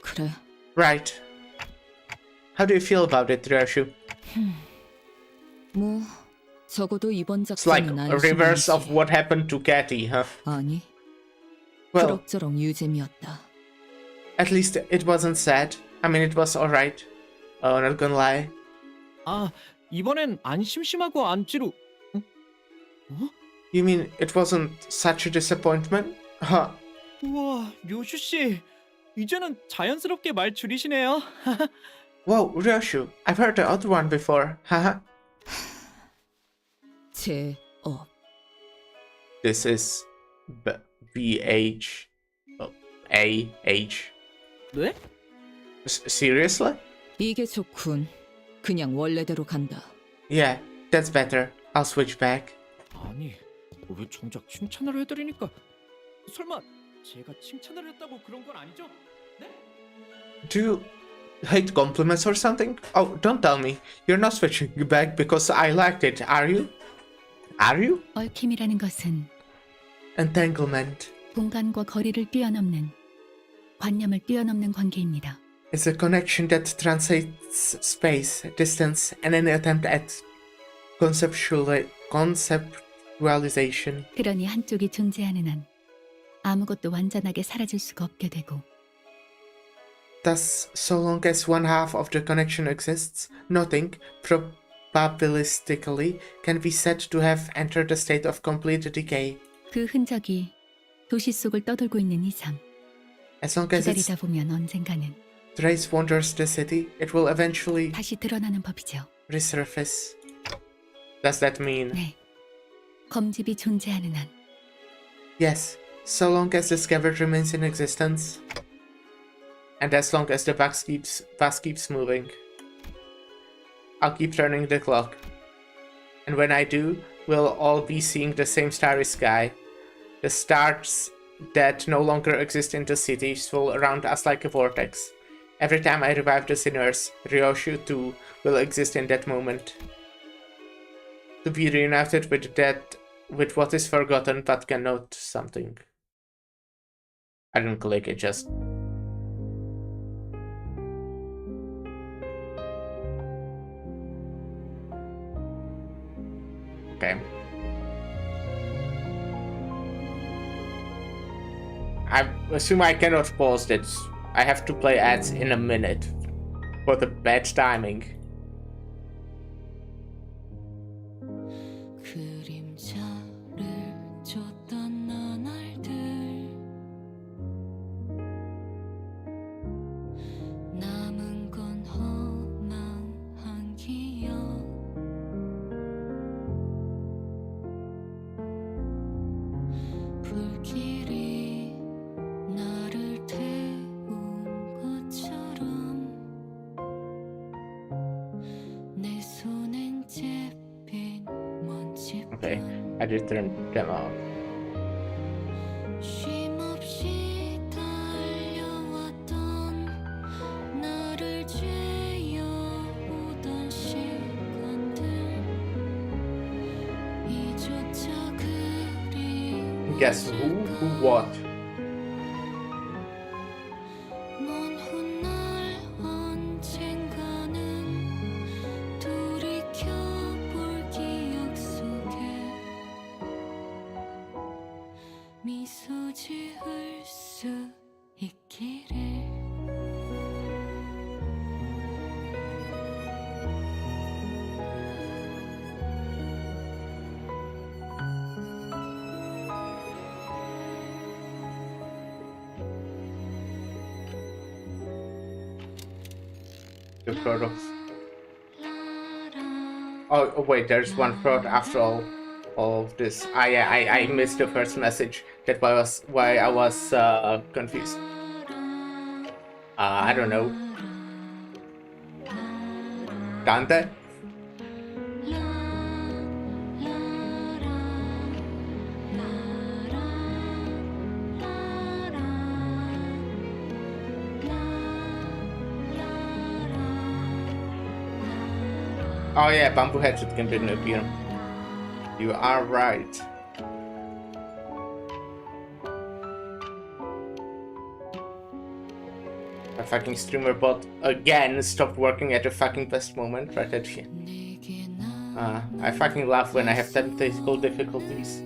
Speaker 4: 그래.
Speaker 1: Right. How do you feel about it, Ryoshu?
Speaker 4: 뭐 적어도 이번
Speaker 1: It's like
Speaker 4: 작전은
Speaker 1: a reverse of what happened to Katy, huh?
Speaker 4: 아니.
Speaker 1: Well,
Speaker 4: 그럭저럭 유잼이었다.
Speaker 1: at least it wasn't sad. I mean, it was alright. Oh, not gonna lie.
Speaker 14: 아, 이번엔 안 심심하고 안 지루.
Speaker 1: You mean it wasn't such a disappointment? Huh.
Speaker 14: 우와, 료슈 씨. 이제는 자연스럽게 말 줄이시네요.
Speaker 1: Whoa, Ryoshu, I've heard the other one before. Haha.
Speaker 4: 제업.
Speaker 1: This is B-H... A-H.
Speaker 14: 네?
Speaker 1: Seriously?
Speaker 4: 이게 좋군. 그냥 원래대로 간다.
Speaker 1: Yeah, that's better. I'll switch back.
Speaker 14: 아니, 왜 정작 칭찬을 해드리니까 설마 제가 칭찬을 했다고 그런 건 아니죠? 네?
Speaker 1: Do you hate compliments or something? Oh, don't tell me. You're not switching back because I liked it, are you? Are you?
Speaker 8: 얽힘이라는 것은
Speaker 1: Entanglement.
Speaker 8: 공간과 거리를 뛰어넘는 관념을 뛰어넘는 관계입니다.
Speaker 1: It's a connection that transcends space, distance, and any attempt at conceptualization.
Speaker 8: 그러니 한쪽이 존재하는 한 아무것도 완전하게 사라질 수가 없게 되고
Speaker 1: Thus, so long as one half of the connection exists, nothing, probabilistically, can be said to have entered a state of complete decay.
Speaker 8: 그 흔적이 도시 속을 떠돌고 있는 이상
Speaker 1: As long as its
Speaker 8: 기다리다 보면 언젠가는
Speaker 1: trace wanders the city, it will eventually
Speaker 8: 다시 드러나는 법이죠.
Speaker 1: resurface. Does that mean?
Speaker 8: 네, 검집이 존재하는 한
Speaker 1: Yes, so long as the scabbard remains in existence. And as long as the bus keeps moving. I'll keep turning the clock. And when I do, we'll all be seeing the same starry sky. The stars that no longer exist in the city swirl around us like a vortex. Every time I revive the sinners, Ryoshu too will exist in that moment. To be reunited with with what is forgotten but cannot something. I didn't click it, just... Okay. I assume I cannot pause it. I have to play ads in a minute. For the bad timing. Okay, I just turned them off. Guess who? Who what? The fraud of... Oh wait, there's one fraud after all of this. I missed the first message. That was why I was confused. I don't know. Dante? Oh yeah, Bamboo Head should continue to appear. You are right. A fucking streamer bot again stopped working at the fucking best moment right at the end. I fucking laugh when I have technical difficulties.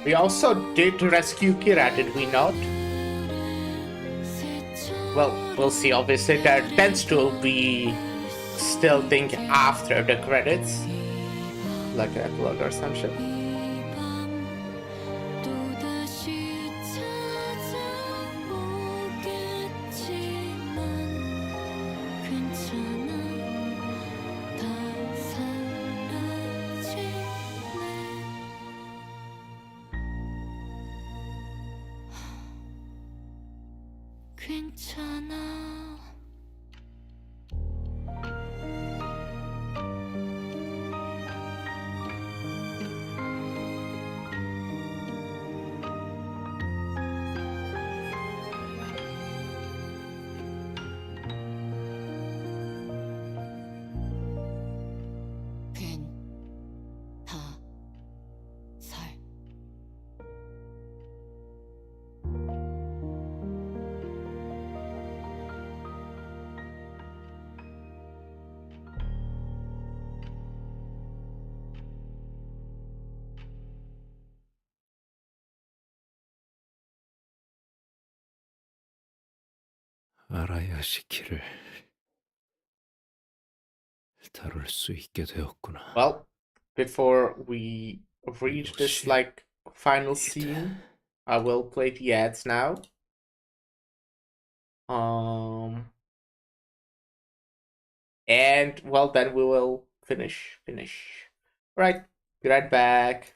Speaker 1: We also did rescue Kira, did we not? Well, we'll see. Obviously, there tends to be still thing after the credits, like an epilogue or some shit.
Speaker 13: 아라야시키를 다룰 수 있게 되었구나.
Speaker 1: Well, before we reach this like final scene, I will play the ads now. And well, then we will finish. Right, be right back.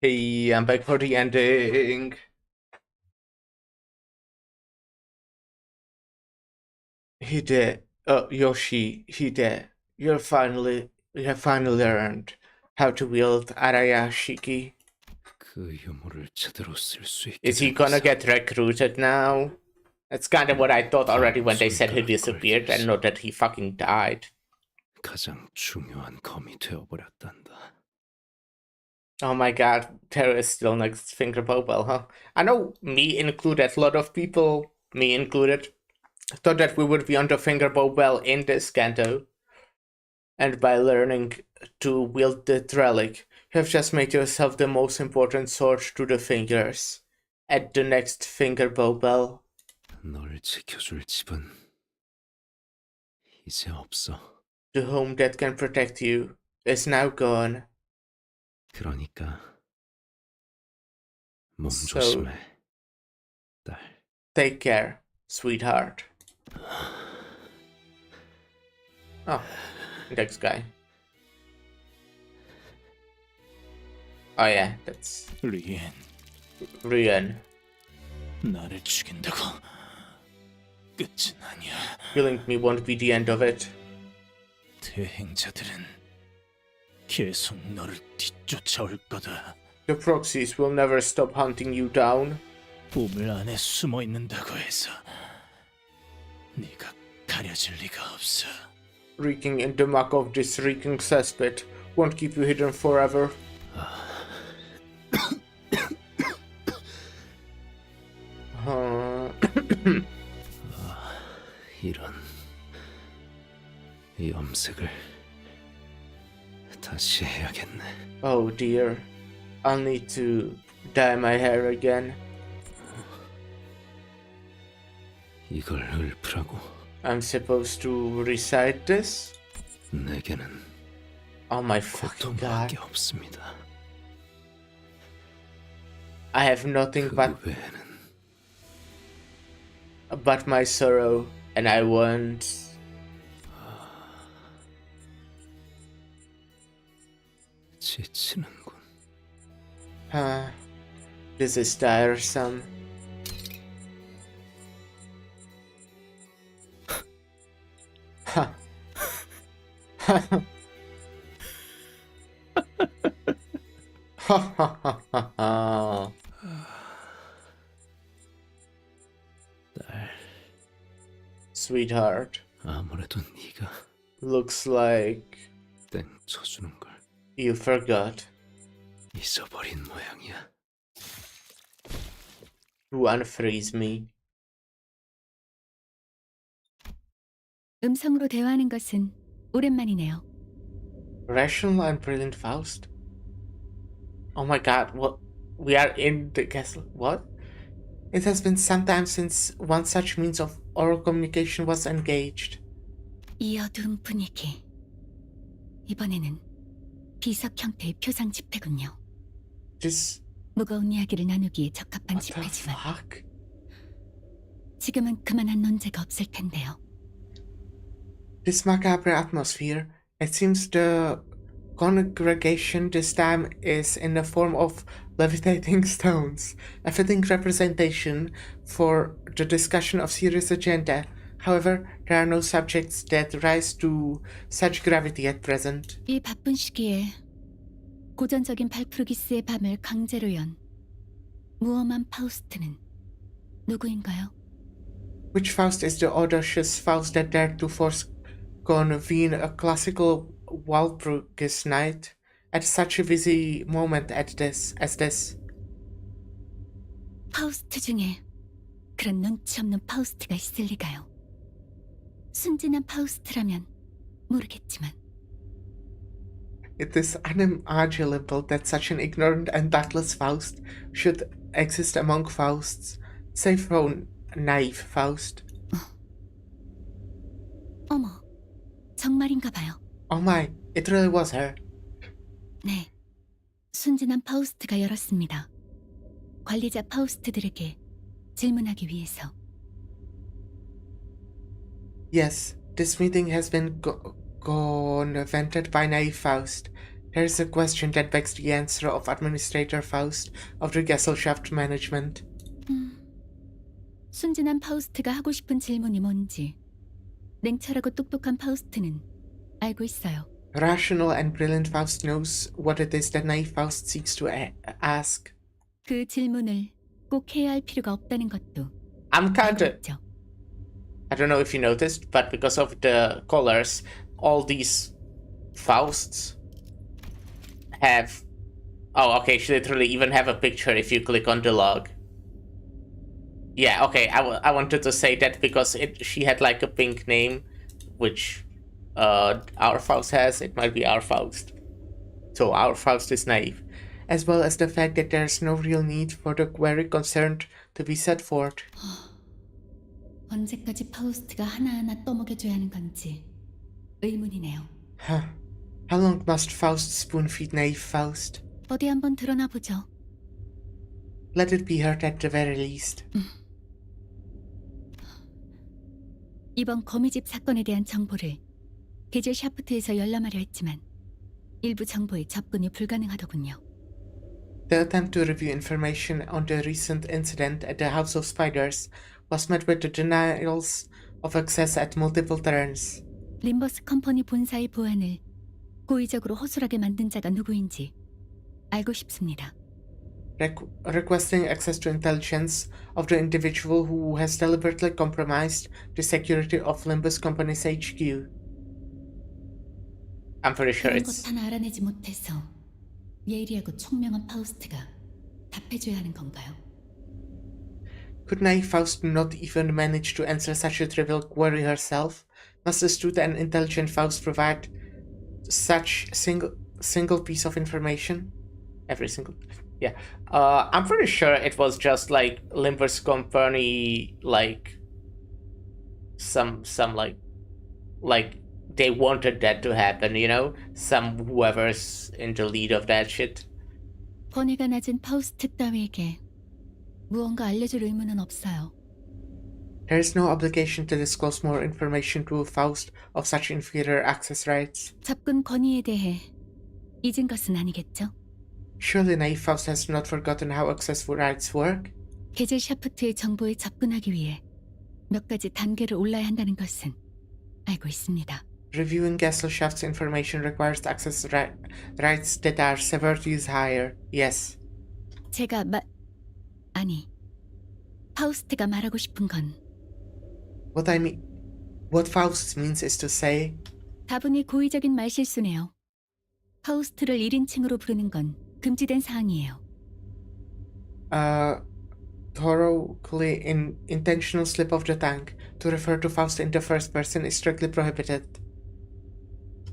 Speaker 1: Hey, I'm back for the ending. Hide, Yoshi, Hide, you have finally learned how to wield Arayashiki.
Speaker 13: 그 유물을 제대로 쓸 수 있게
Speaker 1: Is he gonna get recruited now? That's kind of what I thought already when they said he disappeared and not that he fucking died.
Speaker 13: 가장 중요한 검이 되어버렸단다.
Speaker 1: Oh my god, there is still next finger Bobel, huh? I know me included, a lot of people, me included, thought that we would be under finger Bobel in this Kanto. And by learning to wield the relic, you have just made yourself the most important sword to the fingers. At the next finger Bobel.
Speaker 13: 널 지켜줄 집은 이제 없어.
Speaker 1: The home that can protect you is now gone.
Speaker 13: 그러니까 몸 조심해, 딸.
Speaker 1: Take care, sweetheart. Oh, next guy. Oh yeah, that's
Speaker 12: 리엔.
Speaker 1: Rian.
Speaker 12: 나를 죽인다고. 끝은 아니야.
Speaker 1: Killing me won't be the end of it.
Speaker 12: 대행자들은 계속 너를 뒤쫓아올 거다.
Speaker 1: The proxies will never stop hunting you down.
Speaker 12: 보물 안에 숨어 있는다고 해서 네가 가려질 리가 없어.
Speaker 1: Reeking in the muck of this reeking cesspit won't keep you hidden forever.
Speaker 13: 이런 염색을 다시 해야겠네.
Speaker 1: Oh dear, I'll need to dye my hair again.
Speaker 13: 이걸 읊으라고?
Speaker 1: I'm supposed to recite this?
Speaker 13: 내게는
Speaker 1: Oh my fucking god.
Speaker 13: 없습니다.
Speaker 1: I have nothing
Speaker 13: 그 외에는
Speaker 1: but my sorrow, and I want...
Speaker 13: 지치는군.
Speaker 1: This is tiresome. Ha. Ha ha ha ha ha. Sweetheart.
Speaker 13: 아무래도 네가
Speaker 1: Looks like
Speaker 13: 땡 쳐주는 걸
Speaker 1: you forgot.
Speaker 13: 잊어버린 모양이야.
Speaker 1: To unfreeze me.
Speaker 8: 음성으로 대화하는 것은 오랜만이네요.
Speaker 1: Rational and brilliant Faust. Oh my god, what? We are in the castle. What? It has been some time since one such means of oral communication was engaged.
Speaker 8: 이 어두운 분위기. 이번에는 비석 형태의 표상 집회군요.
Speaker 1: This...
Speaker 8: 무거운 이야기를 나누기에 적합한
Speaker 1: What the
Speaker 8: 집회지만
Speaker 1: fuck?
Speaker 8: 지금은 그만한 논제가 없을 텐데요.
Speaker 1: This macabre atmosphere. It seems the congregation this time is in the form of levitating stones, a fitting representation for the discussion of serious agenda. However, there are no subjects that rise to such gravity at present.
Speaker 8: 이 바쁜 시기에 고전적인 발프루기스의 밤을 강제로 연 무엄한 파우스트는 누구인가요?
Speaker 1: Which Faust is the audacious Faust that dared to force convene a classical Walpurgis night at such a busy moment as this?
Speaker 8: 파우스트 중에 그런 눈치 없는 파우스트가 있을 리가요. 순진한 파우스트라면 모르겠지만
Speaker 1: It is unimaginable that such an ignorant and tactless Faust should exist among Fausts, save for naive Faust.
Speaker 8: 어머, 정말인가 봐요.
Speaker 1: Oh my, it really was her.
Speaker 8: 네, 순진한 파우스트가 열었습니다. 관리자 파우스트들에게 질문하기 위해서.
Speaker 1: Yes, this meeting has been convened by naive Faust. There is a question that begs the answer of Administrator Faust of the Gesellschaft Management.
Speaker 8: 순진한 파우스트가 하고 싶은 질문이 뭔지 냉철하고 똑똑한 파우스트는 알고 있어요.
Speaker 1: Rational and brilliant Faust knows what it is that naive Faust seeks to ask.
Speaker 8: 그 질문을 꼭 해야 할 필요가 없다는 것도
Speaker 1: I'm kinda...
Speaker 8: 알고 있죠.
Speaker 1: I don't know if you noticed, but because of the colors, all these Fausts have... Oh, okay, she literally even have a picture if you click on the log. Yeah, okay, I wanted to say that because she had like a pink name, which our Faust has. It might be our Faust. So our Faust is naive. As well as the fact that there's no real need for the query concerned to be set forth.
Speaker 8: 언제까지 파우스트가 하나하나 떠먹여줘야 하는 건지 의문이네요.
Speaker 1: How long must Faust spoon-feed naive Faust?
Speaker 8: 어디 한번 드러나 보죠.
Speaker 1: Let it be heard at the very least.
Speaker 8: 이번 거미집 사건에 대한 정보를 게젤 샤프트에서 열람하려 했지만 일부 정보에 접근이 불가능하더군요.
Speaker 1: The attempt to review information on the recent incident at the House of Spiders was met with the denials of access at multiple turns.
Speaker 8: 림버스 컴퍼니 본사의 보안을 고의적으로 허술하게 만든 자가 누구인지 알고 싶습니다.
Speaker 1: Requesting access to intelligence of the individual who has deliberately compromised the security of Limbus Company's HQ. I'm pretty sure
Speaker 8: 그런
Speaker 1: it's...
Speaker 8: 것 하나 알아내지 못해서 예리하고 총명한 파우스트가 답해줘야 하는 건가요?
Speaker 1: Could naive Faust not even manage to answer such a trivial query herself? Must astute and intelligent Faust provide such single piece of information? Every single... Yeah. I'm pretty sure it was just like Limbus Company, like some like they wanted that to happen, you know? Some whoever's in the lead of that shit.
Speaker 8: 권위가 낮은 파우스트 따위에게 무언가 알려줄 의무는 없어요.
Speaker 1: There is no obligation to disclose more information to a Faust of such inferior access rights.
Speaker 8: 접근 권위에 대해 잊은 것은 아니겠죠?
Speaker 1: Surely naive Faust has not forgotten how access rights work?
Speaker 8: 게젤 샤프트의 정보에 접근하기 위해 몇 가지 단계를 올라야 한다는 것은 알고 있습니다.
Speaker 1: Reviewing Gesellschaft's information requires access rights that are several tiers higher. Yes.
Speaker 8: 제가 아니, 파우스트가 말하고 싶은 건
Speaker 1: What Faust means is to say
Speaker 8: 다분히 고의적인 말실수네요. 파우스트를 1인칭으로 부르는 건 금지된 사항이에요.
Speaker 1: thoroughly intentional slip of the tongue. To refer to Faust in the first person is strictly prohibited.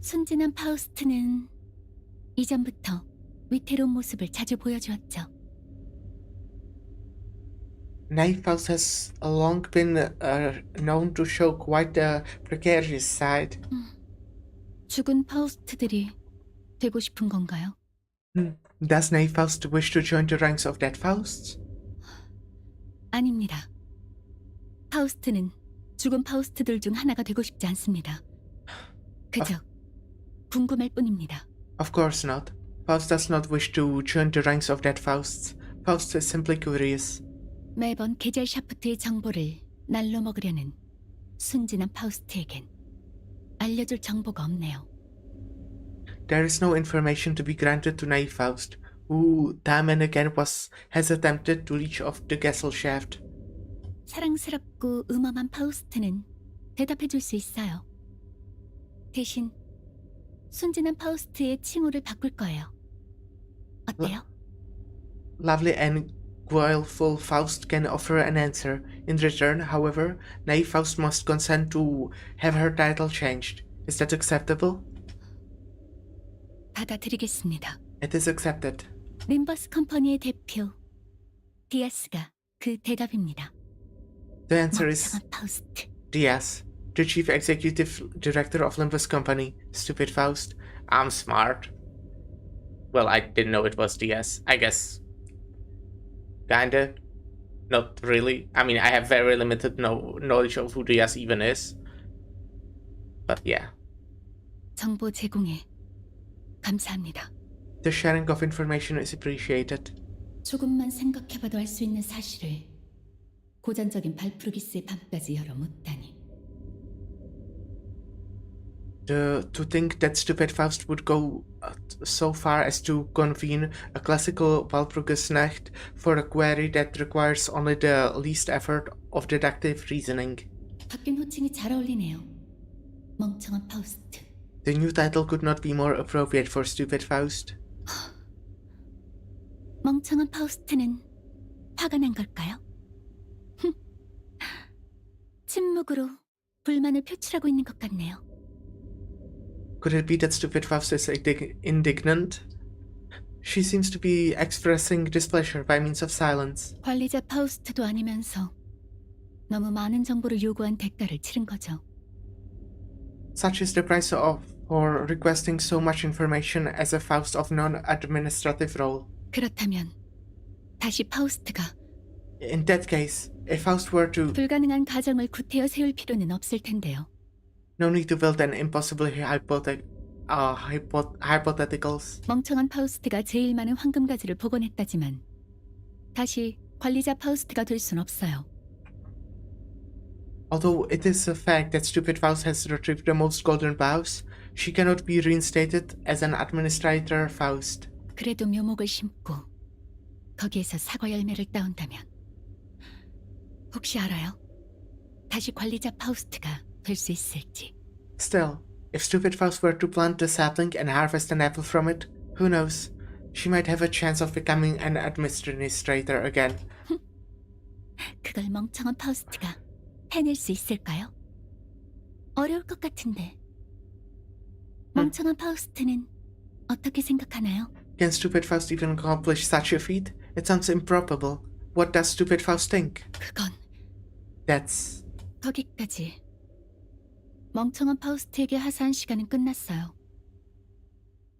Speaker 8: 순진한 파우스트는 이전부터 위태로운 모습을 자주 보여주었죠.
Speaker 1: Naive Faust has long been known to show quite the precarious side.
Speaker 8: 죽은 파우스트들이 되고 싶은 건가요?
Speaker 1: Does naive Faust wish to join the ranks of dead Fausts?
Speaker 8: 아닙니다. 파우스트는 죽은 파우스트들 중 하나가 되고 싶지 않습니다. 그저 궁금할 뿐입니다.
Speaker 1: Of course not. Faust does not wish to join the ranks of dead Fausts. Faust is simply curious.
Speaker 8: 매번 게젤 샤프트의 정보를 날로 먹으려는 순진한 파우스트에겐 알려줄 정보가 없네요.
Speaker 1: There is no information to be granted to naive Faust, who time and again has attempted to reach off the Gesellschaft.
Speaker 8: 사랑스럽고 음험한 파우스트는 대답해줄 수 있어요. 대신 순진한 파우스트의 칭호를 바꿀 거예요. 어때요?
Speaker 1: Lovely and guileful Faust can offer an answer. In return, however, naive Faust must consent to have her title changed. Is that acceptable?
Speaker 8: 받아들이겠습니다.
Speaker 1: It is accepted.
Speaker 8: 림버스 컴퍼니의 대표 디아스가 그 대답입니다.
Speaker 1: The answer is
Speaker 8: 파우스트.
Speaker 1: Diaz, the chief executive director of Limbus Company. Stupid Faust. I'm smart. Well, I didn't know it was Diaz. I guess. Kinda. Not really. I mean, I have very limited knowledge of who Diaz even is. But yeah.
Speaker 8: 정보 제공에 감사합니다.
Speaker 1: The sharing of information is appreciated.
Speaker 8: 조금만 생각해봐도 알 수 있는 사실을 고전적인 발프루기스의 밤까지 열어 묻다니.
Speaker 1: To think that stupid Faust would go so far as to convene a classical Walpurgisnacht for a query that requires only the least effort of deductive reasoning.
Speaker 8: 바뀐 호칭이 잘 어울리네요. 멍청한 파우스트.
Speaker 1: The new title could not be more appropriate for stupid Faust.
Speaker 8: 멍청한 파우스트는 화가 난 걸까요? 침묵으로 불만을 표출하고 있는 것 같네요.
Speaker 1: Could it be that stupid Faust is indignant? She seems to be expressing displeasure by means of silence.
Speaker 8: 관리자 파우스트도 아니면서 너무 많은 정보를 요구한 대가를 치른 거죠.
Speaker 1: Such is the price for requesting so much information as a Faust of non-administrative role.
Speaker 8: 그렇다면 다시 파우스트가
Speaker 1: In that case, if Faust were to...
Speaker 8: 불가능한 가정을 구태여 세울 필요는 없을 텐데요.
Speaker 1: No need to build an impossible hypotheticals.
Speaker 8: 멍청한 파우스트가 제일 많은 황금가지를 복원했다지만 다시 관리자 파우스트가 될 순 없어요.
Speaker 1: Such is the price for requesting so much information as a Faust of non-administrative role.
Speaker 8: 불가능한 가정을 구태여 세울 필요는 없을 텐데요. 멍청한 파우스트가 제일 많은 황금가지를 복원했다지만 다시 관리자 파우스트가 될 순 없어요.
Speaker 1: Although it is a fact that Stupid Faust has retrieved the most golden bows, she cannot be reinstated as an administrator Faust.
Speaker 8: 그래도 묘목을 심고 거기에서 사과 열매를 따온다면 혹시 알아요? 다시 관리자 파우스트가 될 수 있을지.
Speaker 1: Still, if Stupid Faust were to plant the sapling and harvest an apple from it, who knows? She might have a chance of becoming an administrator again.
Speaker 8: 그걸 멍청한 파우스트가 해낼 수 있을까요? 어려울 것 같은데. 멍청한 파우스트는 어떻게 생각하나요?
Speaker 1: Can Stupid Faust even accomplish such a feat? It sounds improbable. What does Stupid Faust think?
Speaker 8: 그건
Speaker 1: That's...
Speaker 8: 거기까지. 멍청한 파우스트에게 하사한 시간은 끝났어요.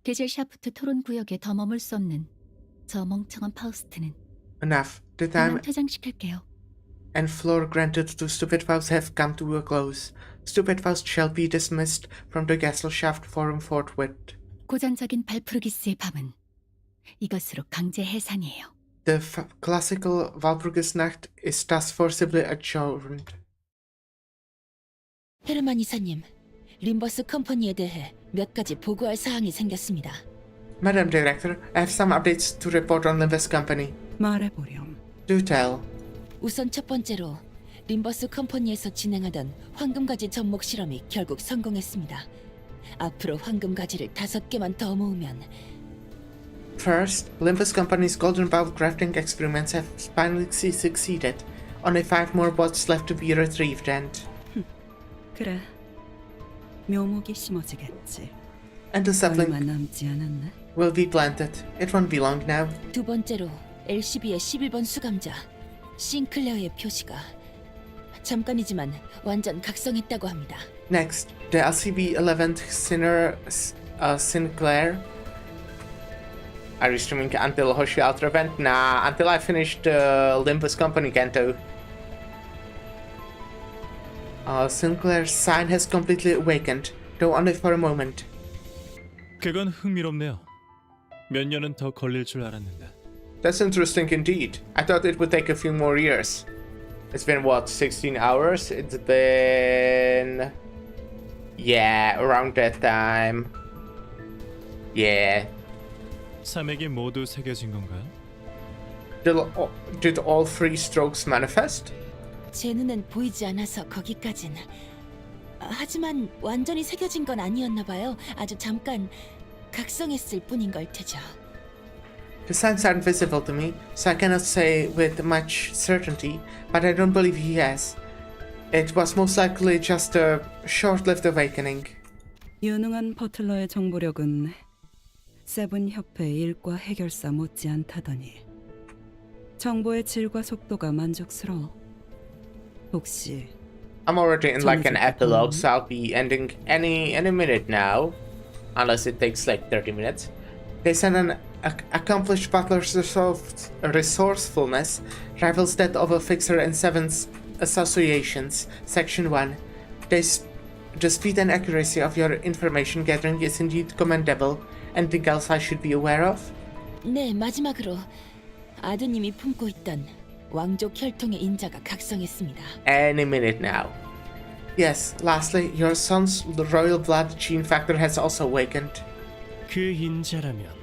Speaker 8: 게젤 샤프트 토론 구역에 더 머물 수 없는 저 멍청한 파우스트는
Speaker 1: enough. The time
Speaker 8: 그만 퇴장시킬게요.
Speaker 1: and floor granted to Stupid Faust have come to a close. Stupid Faust shall be dismissed from the Gesellschaft Forum forthwith.
Speaker 8: 고전적인 발프루기스의 밤은 이것으로 강제 해산이에요.
Speaker 1: The classical Walpurgisnacht is thus forcibly adjourned.
Speaker 15: 헤르만 이사님, 림버스 컴퍼니에 대해 몇 가지 보고할 사항이 생겼습니다.
Speaker 1: Madam Director, I have some updates to report on Limbus Company.
Speaker 10: 말해보렴.
Speaker 1: Do tell.
Speaker 15: 우선 첫 번째로 림버스 컴퍼니에서 진행하던 황금가지 접목 실험이 결국 성공했습니다. 앞으로 황금가지를 5개만 더 모으면
Speaker 1: First, Limbus Company's golden bow crafting experiments have finally succeeded. Only 5 more bots left to be retrieved and...
Speaker 10: 그래. 묘목이 심어지겠지.
Speaker 1: And the sapling
Speaker 10: 얼마 남지 않았네.
Speaker 1: will be planted. It won't be long now.
Speaker 15: 두 번째로 LCB의 11번 수감자 싱클레어의 표시가 잠깐이지만 완전 각성했다고 합니다.
Speaker 1: Next, the LCB 11th Sinclair. Are you streaming until Hoshi Ultra event? Nah, until I finish the Limbus Company Kanto. Sinclair's sign has completely awakened, though only for a moment.
Speaker 16: 그건 흥미롭네요. 몇 년은 더 걸릴 줄 알았는데.
Speaker 1: That's interesting indeed. I thought it would take a few more years. It's been what, 16 hours? It's been... Yeah, around that time. Yeah.
Speaker 16: 사맥이 모두 새겨진 건가요?
Speaker 1: Did all 3 strokes manifest?
Speaker 15: 제 눈엔 보이지 않아서 거기까진. 하지만 완전히 새겨진 건 아니었나 봐요. 아주 잠깐 각성했을 뿐인 걸 테죠.
Speaker 1: The signs aren't visible to me, so I cannot say with much certainty, but I don't believe he has. It was most likely just a short-lived awakening.
Speaker 10: 유능한 버틀러의 정보력은 세븐 협회 일과 해결사 못지않다더니 정보의 질과 속도가 만족스러워. 혹시
Speaker 1: I'm already in like an epilogue, so I'll be ending any minute now, unless it takes like 30 minutes. They send an accomplished butler's resourcefulness rivals that of a fixer in Seven's associations. Section 1. The speed and accuracy of your information gathering is indeed commendable. Anything else I should be aware of?
Speaker 15: 네, 마지막으로 아드님이 품고 있던 왕족 혈통의 인자가 각성했습니다.
Speaker 1: Any minute now. Yes, lastly, your son's royal blood gene factor has also awakened.
Speaker 17: 그 인자라면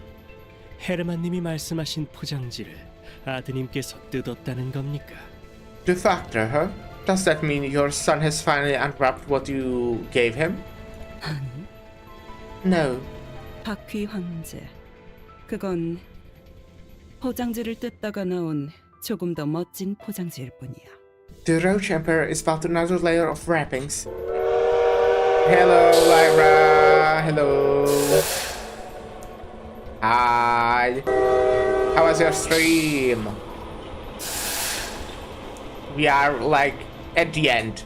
Speaker 17: 헤르만님이 말씀하신 포장지를 아드님께서 뜯었다는 겁니까?
Speaker 1: The factor, huh? Does that mean your son has finally unwrapped what you gave him?
Speaker 10: 아니.
Speaker 1: No.
Speaker 10: 바퀴 황제. 그건 포장지를 뜯다가 나온 조금 더 멋진 포장지일 뿐이야.
Speaker 1: The Roach Emperor is about another layer of wrappings. Hello, Lyra. Hello. Hi. How was your stream? We are like at the end.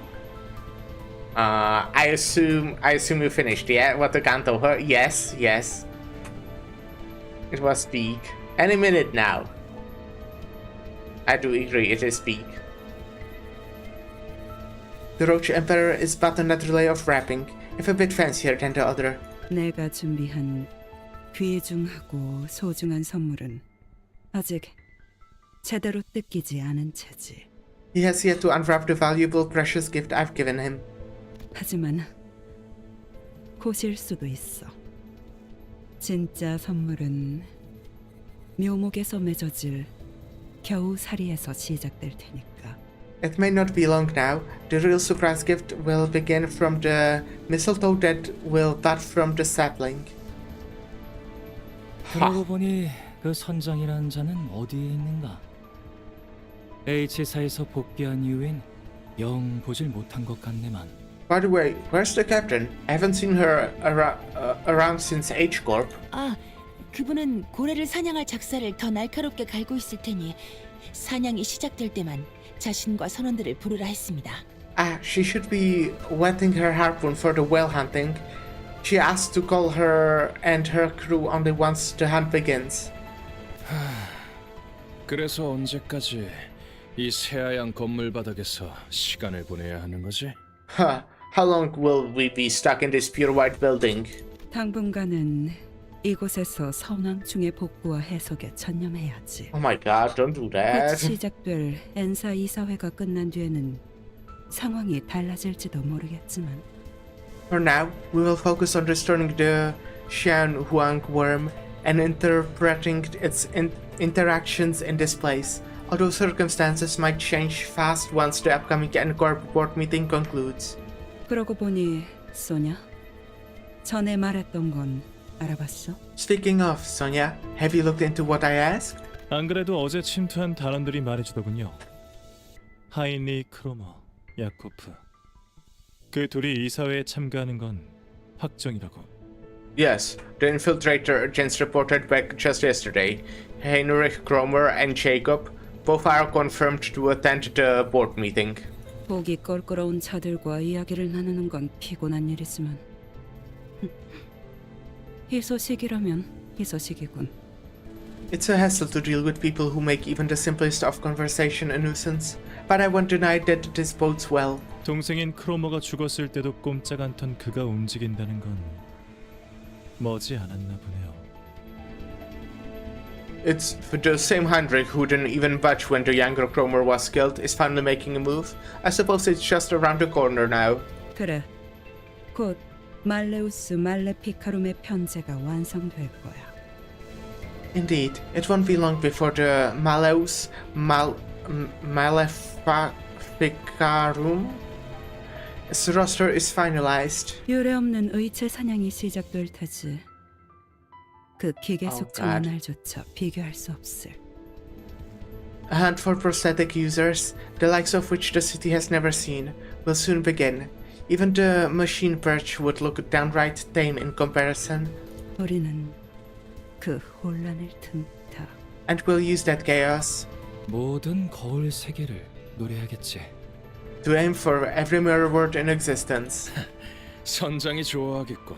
Speaker 1: I assume you finished, yeah? What the canto, huh? Yes. It was peak. Any minute now. I do agree, it is peak. The Roach Emperor is but another layer of wrapping, if a bit fancier than the other.
Speaker 10: 내가 준비한 귀중하고 소중한 선물은 아직 제대로 뜯기지 않은 채지.
Speaker 1: He has yet to unwrap the valuable, precious gift I've given him.
Speaker 18: 하지만 곧일 수도 있어. 진짜 선물은 묘목에서 맺어질 겨우살이에서 시작될 테니까.
Speaker 1: It may not be long now. The real surprise gift will begin from the mistletoe that will bud from the sapling.
Speaker 12: 그러고 보니 그 선장이라는 자는 어디에 있는가? H사에서 복귀한 이후엔 영 보질 못한 것 같네만.
Speaker 1: By the way, where's the captain? I haven't seen her around since H-Corp.
Speaker 15: 아, 그분은 고래를 사냥할 작사를 더 날카롭게 갈고 있을 테니 사냥이 시작될 때만 자신과 선원들을 부르라 했습니다.
Speaker 1: Ah, she should be wetting her harpoon for the whale hunting. She asked to call her and her crew only once the hunt begins.
Speaker 19: 그래서 언제까지 이 새하얀 건물 바닥에서 시간을 보내야 하는 거지?
Speaker 1: Huh. How long will we be stuck in this pure white building?
Speaker 18: 당분간은 이곳에서 선왕충의 복구와 해석에 전념해야지.
Speaker 1: Oh my god, don't do
Speaker 18: 곧
Speaker 1: that.
Speaker 18: 시작될 엔사 이사회가 끝난 뒤에는 상황이 달라질지도 모르겠지만.
Speaker 1: For now, we will focus on restoring the Xian Huang worm and interpreting its interactions in this place. Although circumstances might change fast once the upcoming N-Corp board meeting concludes.
Speaker 18: 그러고 보니 소냐, 전에 말했던 건 알아봤어?
Speaker 1: Speaking of, Sonia, have you looked into what I asked?
Speaker 16: 안 그래도 어제 침투한 단원들이 말해주더군요. 하인리, 크로머, 야코프. 그 둘이 이사회에 참가하는 건 확정이라고.
Speaker 1: Yes, the infiltrator agents reported back just yesterday. Heinrich, Kromer, and Jacob both are confirmed to attend the board meeting.
Speaker 18: 보기 껄끄러운 자들과 이야기를 나누는 건 피곤한 일이지만 희소식이라면 희소식이군.
Speaker 1: It's a hassle to deal with people who make even the simplest of conversation a nuisance, but I won't deny that this bodes well.
Speaker 16: 동생인 크로머가 죽었을 때도 꼼짝 않던 그가 움직인다는 건 머지 않았나 보네요.
Speaker 1: It's the same Heinrich who didn't even budge when the younger Kromer was killed is finally making a move. I suppose it's just around the corner now.
Speaker 18: 그래, 곧 말레우스 말레피카룸의 편제가 완성될 거야.
Speaker 1: Indeed, it won't be long before the Maleus Maleficarum roster is finalized.
Speaker 18: 유례없는 의체 사냥이 시작될 테지. 그 기계 숙청의
Speaker 1: God.
Speaker 18: 날조차 비교할 수 없을.
Speaker 1: A hunt for prosthetic users, the likes of which the city has never seen, will soon begin. Even the machine perch would look downright tame in comparison.
Speaker 18: 우리는 그 혼란을 틈타.
Speaker 1: And we'll use that chaos
Speaker 12: 모든 거울 세계를 노려야겠지.
Speaker 1: to aim for every mirror world in existence.
Speaker 19: 선장이 좋아하겠군.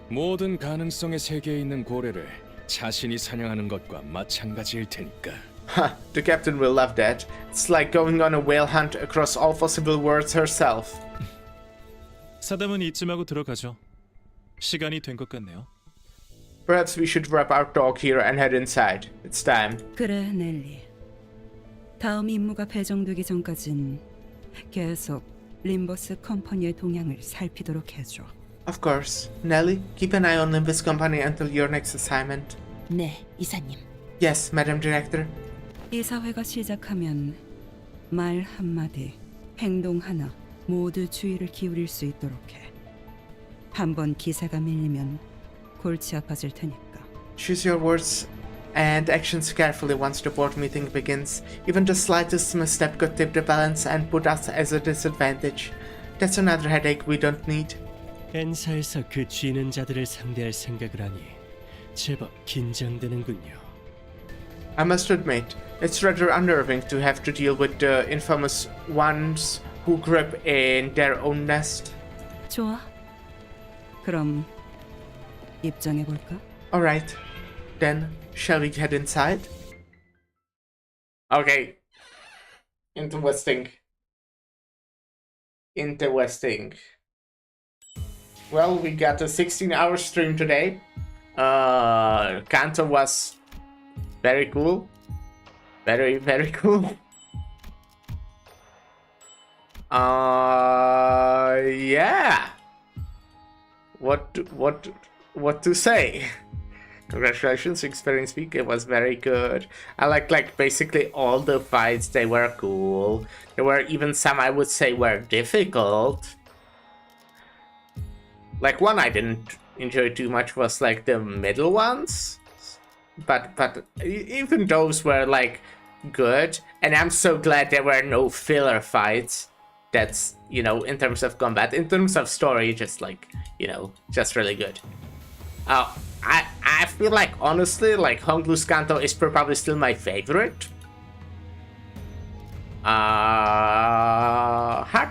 Speaker 19: 모든 가능성의 세계에 있는 고래를 자신이 사냥하는 것과 마찬가지일 테니까.
Speaker 1: Ha, the captain will love that. It's like going on a whale hunt across all possible worlds herself.
Speaker 16: 사담은 이쯤하고 들어가죠. 시간이 된 것 같네요.
Speaker 1: Perhaps we should wrap our talk here and head inside. It's time.
Speaker 18: 그래, 넬리. 다음 임무가 배정되기 전까진 계속 림버스 컴퍼니의 동향을 살피도록 해줘.
Speaker 1: Of course. Nelly, keep an eye on Nimbus Company until your next assignment.
Speaker 15: 네, 이사님.
Speaker 1: Yes, Madam Director.
Speaker 18: 이사회가 시작하면 말 한마디, 행동 하나 모두 주의를 기울일 수 있도록 해. 한번 기세가 밀리면 골치 아파질 테니까.
Speaker 1: Choose your words and actions carefully once the board meeting begins. Even the slightest misstep could tip the balance and put us at a disadvantage. That's another headache we don't need.
Speaker 17: 엔사에서 그 쥐는 자들을 상대할 생각을 하니 제법 긴장되는군요.
Speaker 1: I must admit, it's rather unnerving to have to deal with the infamous ones who grip in their own nest.
Speaker 18: 좋아. 그럼 입장해 볼까?
Speaker 1: Alright, then shall we head inside? Okay. Interesting. Well, we got a 16-hour stream today. Kanto was very cool. Very, very cool. Yeah. What to say? Congratulations, Experience Week. It was very good. I like basically all the fights. They were cool. There were even some I would say were difficult. Like one I didn't enjoy too much was like the middle ones. But even those were like good. And I'm so glad there were no filler fights. That's, you know, in terms of combat. In terms of story, just like, you know, just really good. I feel like, honestly, like, Honglu's Kanto is probably still my favorite. Hard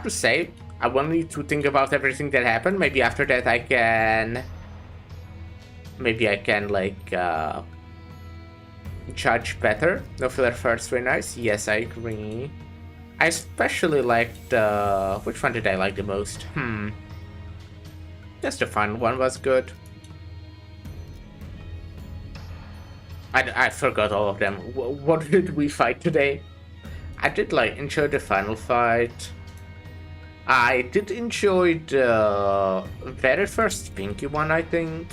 Speaker 1: to say. I will need to think about everything that happened. Maybe after that I can... Maybe I can, like, judge better. No filler first, very nice. Yes, I agree. I especially liked the... Which one did I like the most? Just the final one was good. I forgot all of them. What did we fight today? I did like enjoy the final fight. I did enjoy the very first Pinky one, I think.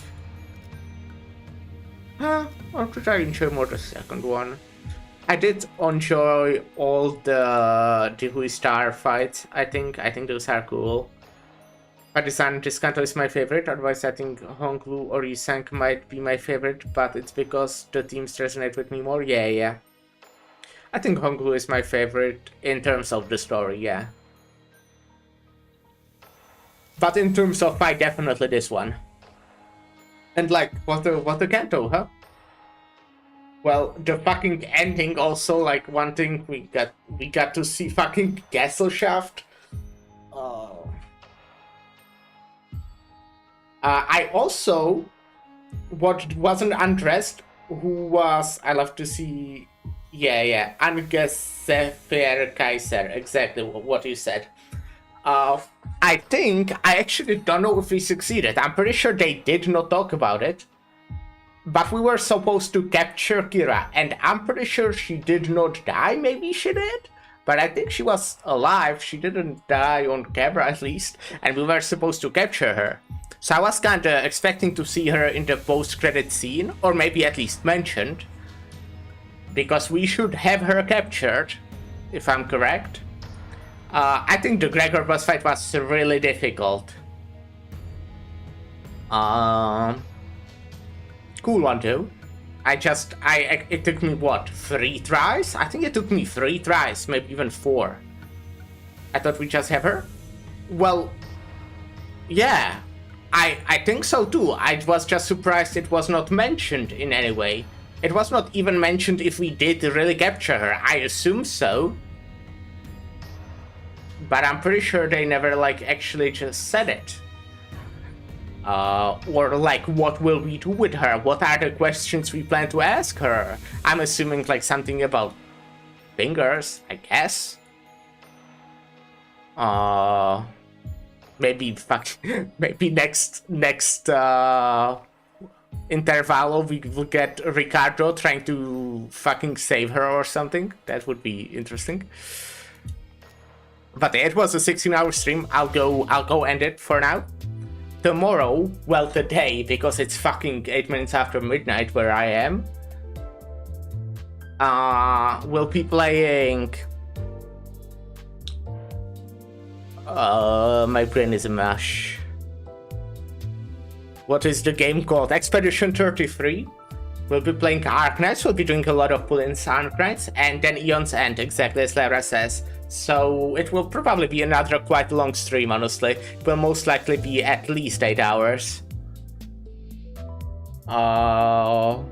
Speaker 1: Or did I enjoy more the second one? I did enjoy all the Hui Star fights, I think. I think those are cool. But this Kanto is my favorite, otherwise I think Honglu or Yusang might be my favorite, but it's because the themes resonate with me more. Yeah. I think Honglu is my favorite in terms of the story, yeah. But in terms of fight, definitely this one. And like, what the Kanto, huh? Well, the fucking ending also, like, one thing we got to see fucking Gesellschaft. I also wasn't undressed, who was, I love to see, yeah, Unsevering Kaiser, exactly what you said. I think, I actually don't know if we succeeded. I'm pretty sure they did not talk about it. But we were supposed to capture Kira, and I'm pretty sure she did not die. Maybe she did? But I think she was alive. She didn't die on camera, at least. And we were supposed to capture her. So I was kinda expecting to see her in the post-credit scene, or maybe at least mentioned. Because we should have her captured, if I'm correct. I think the Gregor boss fight was really difficult. Cool one too. It took me what, 3 tries? I think it took me 3 tries, maybe even 4. I thought we just have her? Well, yeah, I think so too. I was just surprised it was not mentioned in any way. It was not even mentioned if we did really capture her. I assume so. But I'm pretty sure they never like actually just said it. Or like, what will we do with her? What are the questions we plan to ask her? I'm assuming like something about fingers, I guess. Maybe maybe next intervalo we will get Ricardo trying to fucking save her or something. That would be interesting. But it was a 16-hour stream. I'll go end it for now. Tomorrow, well today, because it's fucking 8 minutes after midnight where I am, we'll be playing... my brain is a mush. What is the game called? Expedition 33. We'll be playing Arknights, we'll be doing a lot of pull-ins Arknights, and then Eon's End, exactly as Lara says. So it will probably be another quite long stream, honestly. It will most likely be at least 8 hours. So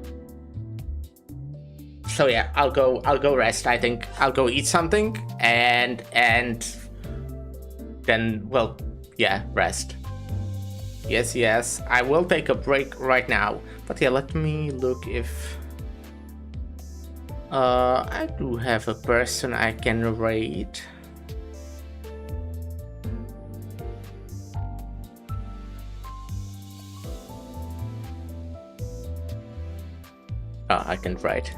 Speaker 1: yeah, I'll go rest, I think. I'll go eat something and then, well, yeah, rest. Yes, I will take a break right now. But yeah, let me look if... I do have a person I can raid. I can raid.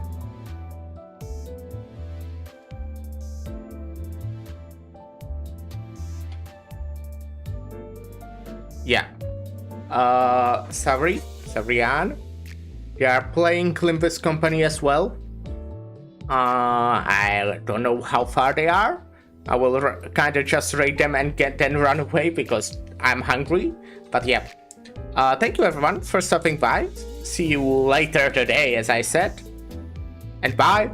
Speaker 1: Savrian. They are playing Olympus Company as well. I don't know how far they are. I will kind of just raid them and then run away because I'm hungry. But yeah, thank you everyone for stopping by. See you later today, as I said. And bye.